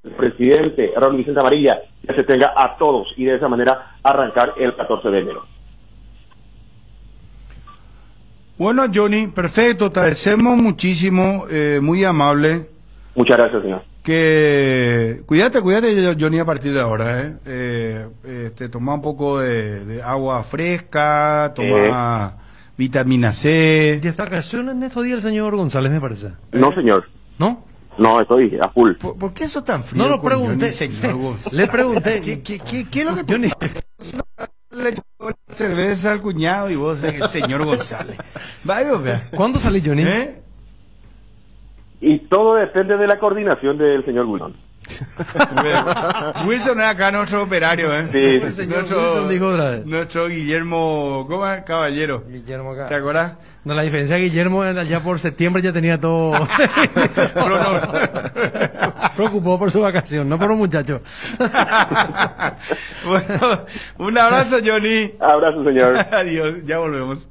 El presidente Raúl Vicente Amarilla que se tenga a todos y de esa manera arrancar el 14 de enero. Bueno, Johnny, perfecto, te agradecemos muchísimo, muy amable. Muchas gracias, señor. Que cuídate, Johnny, a partir de ahora, toma un poco de agua fresca, toma vitamina C. ¿Y vacaciones en estos días el señor González, me parece? No, señor. ¿No? No, estoy a full. ¿Por qué eso tan frío? No lo pregunté. Señor González? Le pregunté. ¿Qué es lo que Johnny le echó cerveza al cuñado y vos el señor González? Vaya, ¿Cuándo salí, Johnny? Y todo depende de la coordinación del señor Wilson. Wilson es acá nuestro operario, Sí. El señor Wilson dijo otra vez. Nuestro Guillermo, ¿cómo es? Caballero. Guillermo acá. ¿Te acuerdas? No, la diferencia es que Guillermo ya por septiembre ya tenía todo preocupado por su vacación, no por un muchacho. Bueno, un abrazo, Johnny. Abrazo, señor. Adiós, ya volvemos.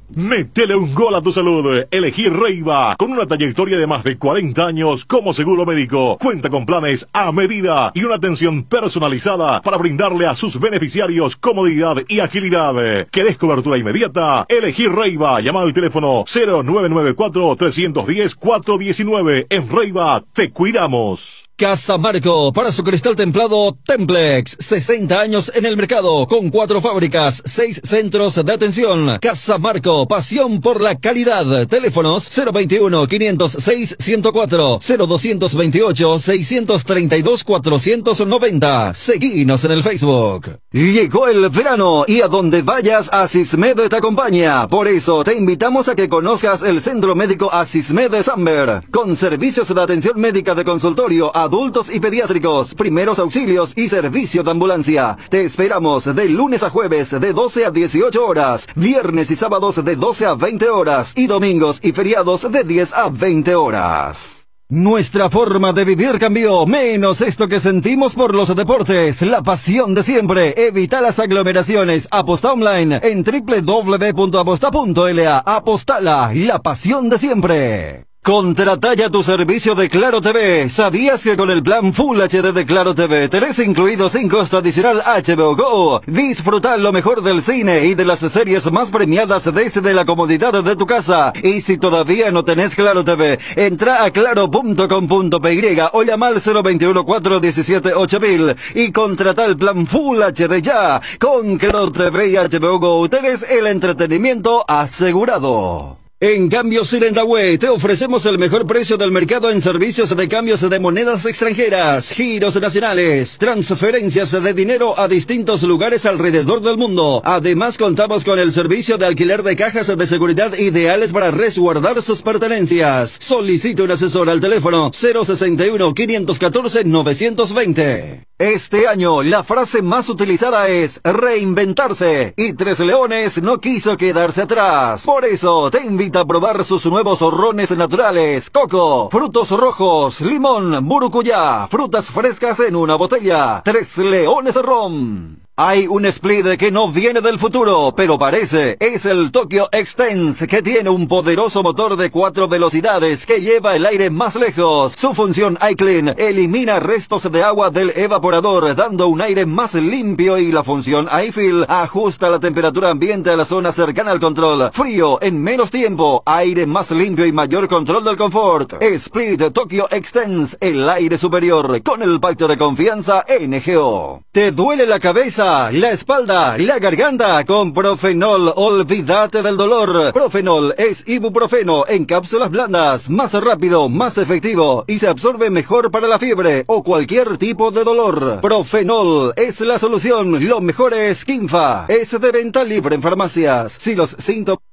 Métele un gol a tu salud. Elegir Reiva, con una trayectoria de más de 40 años como seguro médico. Cuenta con planes a medida y una atención personalizada para brindarle a sus beneficiarios comodidad y agilidad. ¿Querés cobertura inmediata? Elegir Reiva. Llama al teléfono 0994-310-419. En Reiva te cuidamos. Casa Marco, para su cristal templado Templex, 60 años en el mercado, con 4 fábricas, 6 centros de atención. Casa Marco, pasión por la calidad. Teléfonos 021-506-104, 0228-632-490. Seguinos en el Facebook. Llegó el verano y a donde vayas, Asismed te acompaña. Por eso te invitamos a que conozcas el Centro Médico Asismed de Samber, con servicios de atención médica de consultorio, adultos y pediátricos, primeros auxilios y servicio de ambulancia. Te esperamos de lunes a jueves de 12 a 18 horas, viernes y sábados de 12 a 20 horas y domingos y feriados de 10 a 20 horas. Nuestra forma de vivir cambió, menos esto que sentimos por los deportes, la pasión de siempre. Evita las aglomeraciones. Aposta online en www.aposta.la. Apostala, la pasión de siempre. Contrata ya tu servicio de Claro TV. ¿Sabías que con el plan Full HD de Claro TV tenés incluido sin costo adicional HBO Go? Disfruta lo mejor del cine y de las series más premiadas desde la comodidad de tu casa. Y si todavía no tenés Claro TV, entra a claro.com.py o llama al 021-417-8000 y contrata el plan Full HD ya. Con Claro TV y HBO Go tenés el entretenimiento asegurado. En Cambios Irendahue te ofrecemos el mejor precio del mercado en servicios de cambios de monedas extranjeras, giros nacionales, transferencias de dinero a distintos lugares alrededor del mundo. Además contamos con el servicio de alquiler de cajas de seguridad ideales para resguardar sus pertenencias. Solicite un asesor al teléfono 061-514-920. Este año la frase más utilizada es reinventarse y Tres Leones no quiso quedarse atrás. Por eso te invita a probar sus nuevos rones naturales, coco, frutos rojos, limón, burucuyá, frutas frescas en una botella. Tres Leones Rom. Hay un split que no viene del futuro, pero parece. Es el Tokyo Extense, que tiene un poderoso motor de 4 velocidades que lleva el aire más lejos. Su función iClean elimina restos de agua del evaporador, dando un aire más limpio, y la función iFill ajusta la temperatura ambiente a la zona cercana al control. Frío en menos tiempo, aire más limpio y mayor control del confort. Split Tokyo Extense, el aire superior, con el pacto de confianza NGO. ¿Te duele la cabeza, la espalda, la garganta? Con Profenol, olvídate del dolor. Profenol es ibuprofeno en cápsulas blandas, más rápido, más efectivo y se absorbe mejor para la fiebre o cualquier tipo de dolor. Profenol es la solución. Lo mejor es Kinfa. Es de venta libre en farmacias. Si los síntomas,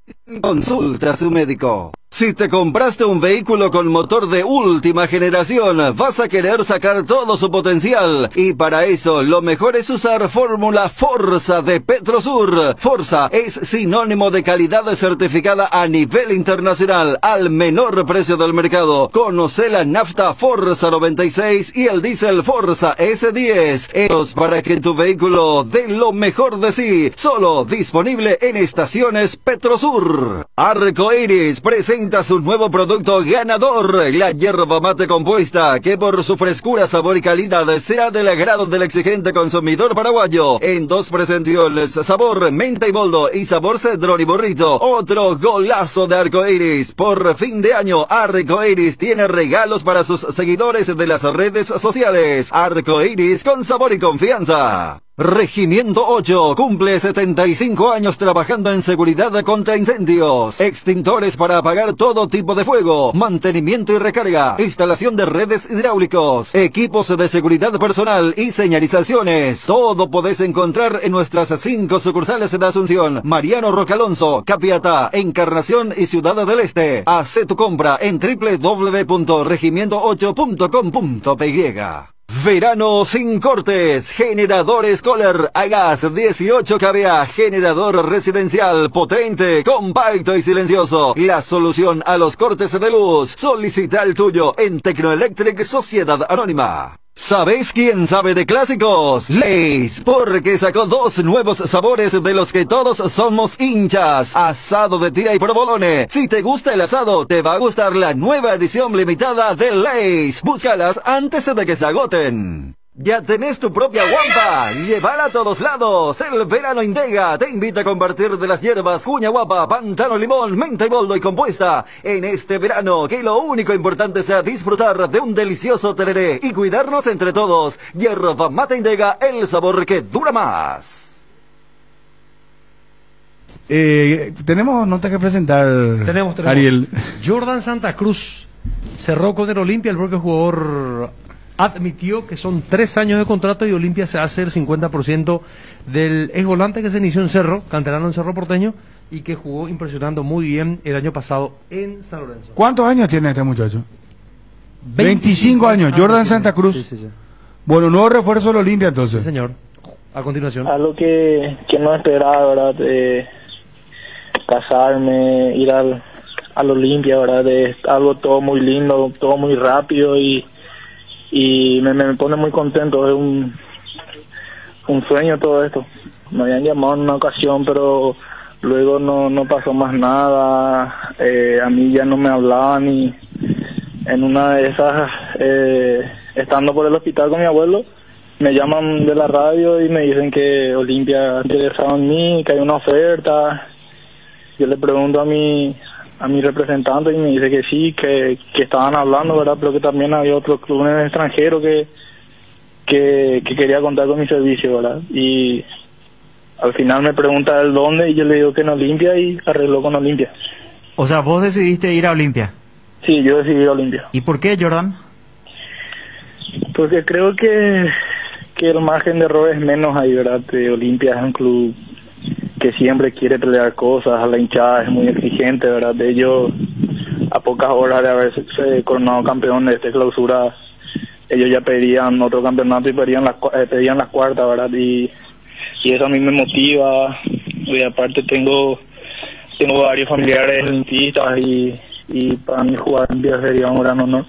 consulta a su médico. Si te compraste un vehículo con motor de última generación, vas a querer sacar todo su potencial. Y para eso, lo mejor es usar Fórmula Forza de Petrosur. Forza es sinónimo de calidad certificada a nivel internacional, al menor precio del mercado. Conoce la nafta Forza 96 y el diésel Forza S10. Ellos para que tu vehículo dé lo mejor de sí. Solo disponible en estaciones Petrosur. Arcoiris presenta su nuevo producto ganador, la yerba mate compuesta, que por su frescura, sabor y calidad será del agrado del exigente consumidor paraguayo. En 2 presentaciones, sabor menta y boldo y sabor cedrón y burrito. Otro golazo de Arcoiris. Por fin de año, Arcoiris tiene regalos para sus seguidores de las redes sociales. Arcoiris con sabor y confianza. Regimiento 8 cumple 75 años trabajando en seguridad contra incendios, extintores para apagar todo tipo de fuego, mantenimiento y recarga, instalación de redes hidráulicos, equipos de seguridad personal y señalizaciones. Todo podés encontrar en nuestras 5 sucursales de Asunción, Mariano Roque Alonso, Capiatá, Encarnación y Ciudad del Este. Haz tu compra en www.regimiento8.com.py. Verano sin cortes. Generadores Kohler a gas 18 kVA. Generador residencial potente, compacto y silencioso. La solución a los cortes de luz. Solicita el tuyo en Tecnoelectric Sociedad Anónima. ¿Sabes quién sabe de clásicos? Lay's, porque sacó 2 nuevos sabores de los que todos somos hinchas. Asado de tira y provolone. Si te gusta el asado, te va a gustar la nueva edición limitada de Lay's. Búscalas antes de que se agoten. Ya tenés tu propia guampa, llévala a todos lados. El verano Indega te invita a compartir de las hierbas cuña guapa, pantano, limón, menta y boldo y compuesta en este verano. Que lo único importante sea disfrutar de un delicioso tereré y cuidarnos entre todos. Hierba mate Indega, el sabor que dura más. Tenemos notas que presentar. Tenemos. Ariel. Jordan Santa Cruz cerró con el Olimpia, el propio jugador admitió que son 3 años de contrato y Olimpia se hace el 50% del ex volante que se inició en Cerro, canterano en Cerro Porteño, y que jugó impresionando muy bien el año pasado en San Lorenzo. ¿Cuántos años tiene este muchacho? 25 años. Jordan Santa Cruz. Sí. Bueno, nuevo refuerzo de Olimpia entonces. Sí, señor. A continuación. Algo que no esperaba, ¿verdad? Casarme, ir al Olimpia, ¿verdad? Es algo todo muy lindo, todo muy rápido y me pone muy contento. Es un sueño todo esto. Me habían llamado en una ocasión, pero luego no pasó más nada. A mí ya no me hablaban y en una de esas, estando por el hospital con mi abuelo, me llaman de la radio y me dicen que Olimpia ha interesado en mí, que hay una oferta. Yo le pregunto a mi representante y me dice que sí, que estaban hablando, ¿verdad? Pero que también había otro club en el extranjero que quería contar con mi servicio, ¿verdad? Y al final me pregunta él dónde y yo le digo que en Olimpia y arregló con Olimpia. O sea, vos decidiste ir a Olimpia. Sí, yo decidí ir a Olimpia. ¿Y por qué, Jordan? Porque creo que el margen de error es menos ahí, ¿verdad? Olimpia es un club que siempre quiere pelear cosas, a la hinchada es muy exigente, ¿verdad? De ellos, a pocas horas de haberse coronado campeón de esta clausura, ellos ya pedían otro campeonato y pedían las cuartas, ¿verdad? Y eso a mí me motiva, y aparte tengo varios familiares dentistas y para mí jugar en Olimpia sería un gran honor.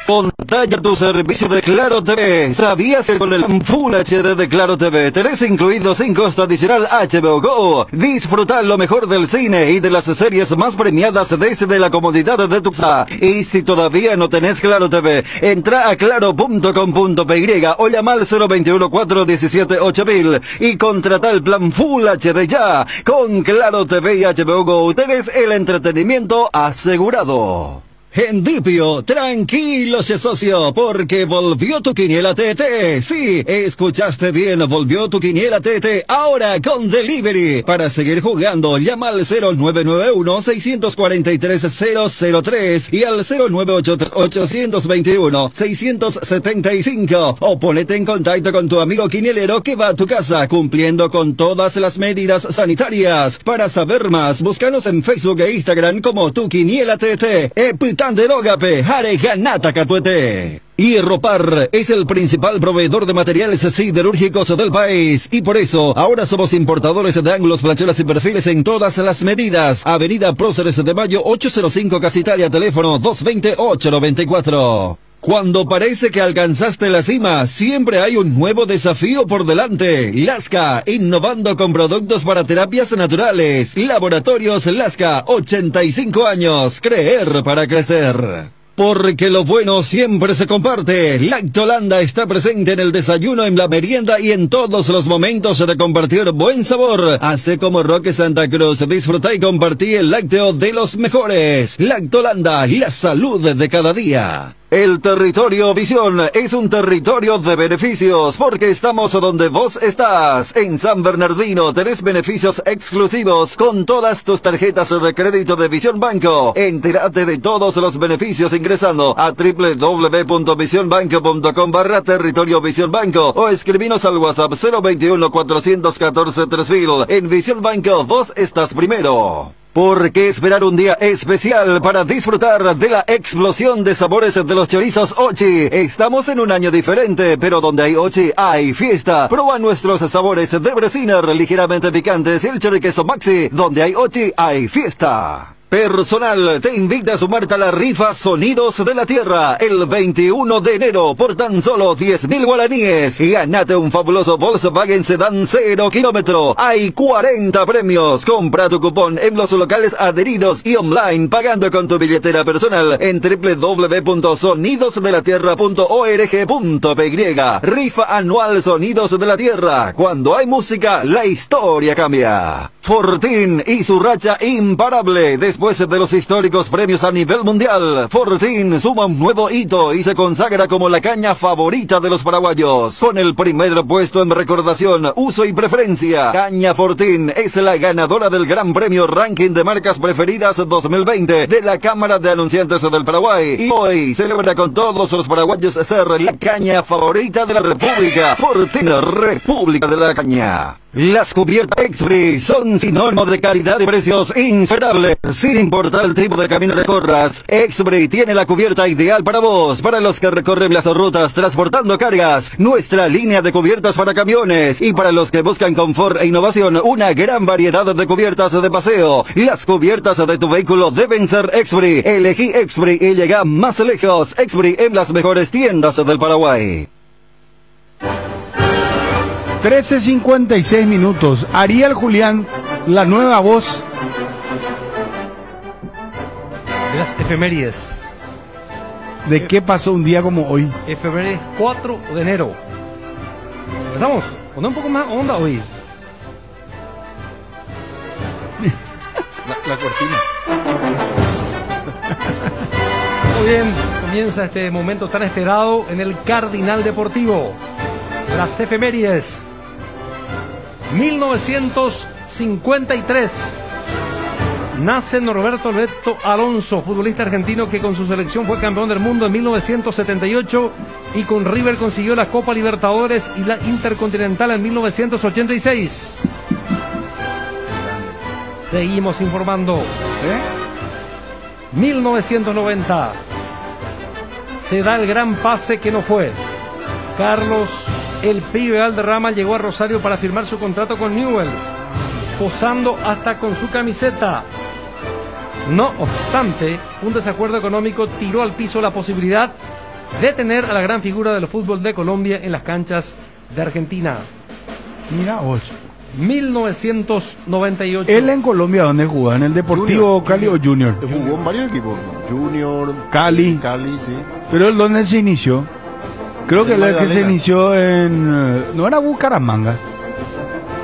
Pantalla tu servicio de Claro TV. ¿Sabías que con el Full HD de Claro TV tenés incluido sin costo adicional HBO Go? Disfrutar lo mejor del cine y de las series más premiadas desde la comodidad de tu casa. Y si todavía no tenés Claro TV, entra a claro.com.py o llama al 021-417-8000 y contrata el plan Full HD ya. Con Claro TV y HBO Go tenés el entretenimiento asegurado. En Dipio, tranquilo, socio, porque volvió tu quiniela TT. Sí, escuchaste bien, volvió tu quiniela TT, ahora con delivery. Para seguir jugando, llama al 0991-643-003 y al 098-821-675. O ponete en contacto con tu amigo quinielero que va a tu casa, cumpliendo con todas las medidas sanitarias. Para saber más, búscanos en Facebook e Instagram como tu quiniela TT. Tanderogape, Jare Ganata Catuete. Hierropar es el principal proveedor de materiales siderúrgicos del país y por eso ahora somos importadores de ángulos, plachuelas y perfiles en todas las medidas. Avenida Próceres de Mayo 805 Casa Italia, teléfono 220-894. Cuando parece que alcanzaste la cima, siempre hay un nuevo desafío por delante. Lasca, innovando con productos para terapias naturales. Laboratorios Lasca, 85 años. Creer para crecer. Porque lo bueno siempre se comparte. Lactolanda está presente en el desayuno, en la merienda y en todos los momentos de compartir buen sabor. Hace como Roque Santa Cruz, disfruta y compartí el lácteo de los mejores. Lactolanda, la salud de cada día. El territorio Visión es un territorio de beneficios porque estamos donde vos estás. En San Bernardino tenés beneficios exclusivos con todas tus tarjetas de crédito de Visión Banco. Entérate de todos los beneficios ingresando a www.visionbanco.com/territorio Visión Banco o escribinos al WhatsApp 021-414-3000. En Visión Banco vos estás primero. ¿Por qué esperar un día especial para disfrutar de la explosión de sabores de los chorizos Ochi? Estamos en un año diferente, pero donde hay Ochi hay fiesta. Proba nuestros sabores de Bresiner ligeramente picantes y el choriqueso Maxi. Donde hay Ochi hay fiesta. Personal te invita a sumarte a la rifa Sonidos de la Tierra el 21 de enero por tan solo 10.000 guaraníes y ganate un fabuloso Volkswagen Sedán 0 kilómetro. Hay 40 premios. Compra tu cupón en los locales adheridos y online pagando con tu billetera personal en www.sonidosdelatierra.org.py. Rifa anual Sonidos de la Tierra. Cuando hay música, la historia cambia. Fortín y su racha imparable. Después de los históricos premios a nivel mundial, Fortín suma un nuevo hito y se consagra como la caña favorita de los paraguayos. Con el primer puesto en recordación, uso y preferencia, Caña Fortín es la ganadora del Gran Premio Ranking de Marcas Preferidas 2020 de la Cámara de Anunciantes del Paraguay. Y hoy celebra con todos los paraguayos ser la caña favorita de la República. Fortín, República de la Caña. Las cubiertas Exbri son sinónimo de calidad y precios insuperables. Sin importar el tipo de camino que recorras, Exbri tiene la cubierta ideal para vos, para los que recorren las rutas transportando cargas, nuestra línea de cubiertas para camiones y para los que buscan confort e innovación, una gran variedad de cubiertas de paseo. Las cubiertas de tu vehículo deben ser Exbri. Elegí Exbri y llega más lejos. Exbri en las mejores tiendas del Paraguay. 13:56 minutos. Ariel Julián, la nueva voz de las efemérides. ¿De qué pasó un día como hoy? Efemérides 4 de enero. Empezamos. Poné un poco más onda hoy. La cortina. Muy bien, comienza este momento tan esperado en el Cardinal Deportivo. Las efemérides. 1953. Nace Norberto Alberto Alonso, futbolista argentino que con su selección fue campeón del mundo en 1978 y con River consiguió la Copa Libertadores y la Intercontinental en 1986. Seguimos informando. 1990. Se da el gran pase que no fue. Carlos El Pibe Valderrama llegó a Rosario para firmar su contrato con Newell's, posando hasta con su camiseta. No obstante, un desacuerdo económico tiró al piso la posibilidad de tener a la gran figura del fútbol de Colombia en las canchas de Argentina. Mira vos. 1998. ¿Él en Colombia dónde jugaba? ¿En el Deportivo Cali o Junior? Jugó en varios equipos. Junior, Cali. Sí. Pero él dónde se inició. Creo que él que se inició en... ¿No era Bucaramanga?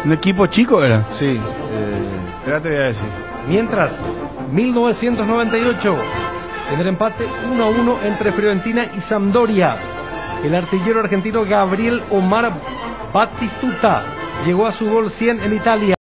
¿Un equipo chico era? Sí. Espérate, voy a decir. Mientras, 1998, en el empate 1-1 entre Fiorentina y Sampdoria, el artillero argentino Gabriel Omar Batistuta llegó a su gol 100 en Italia.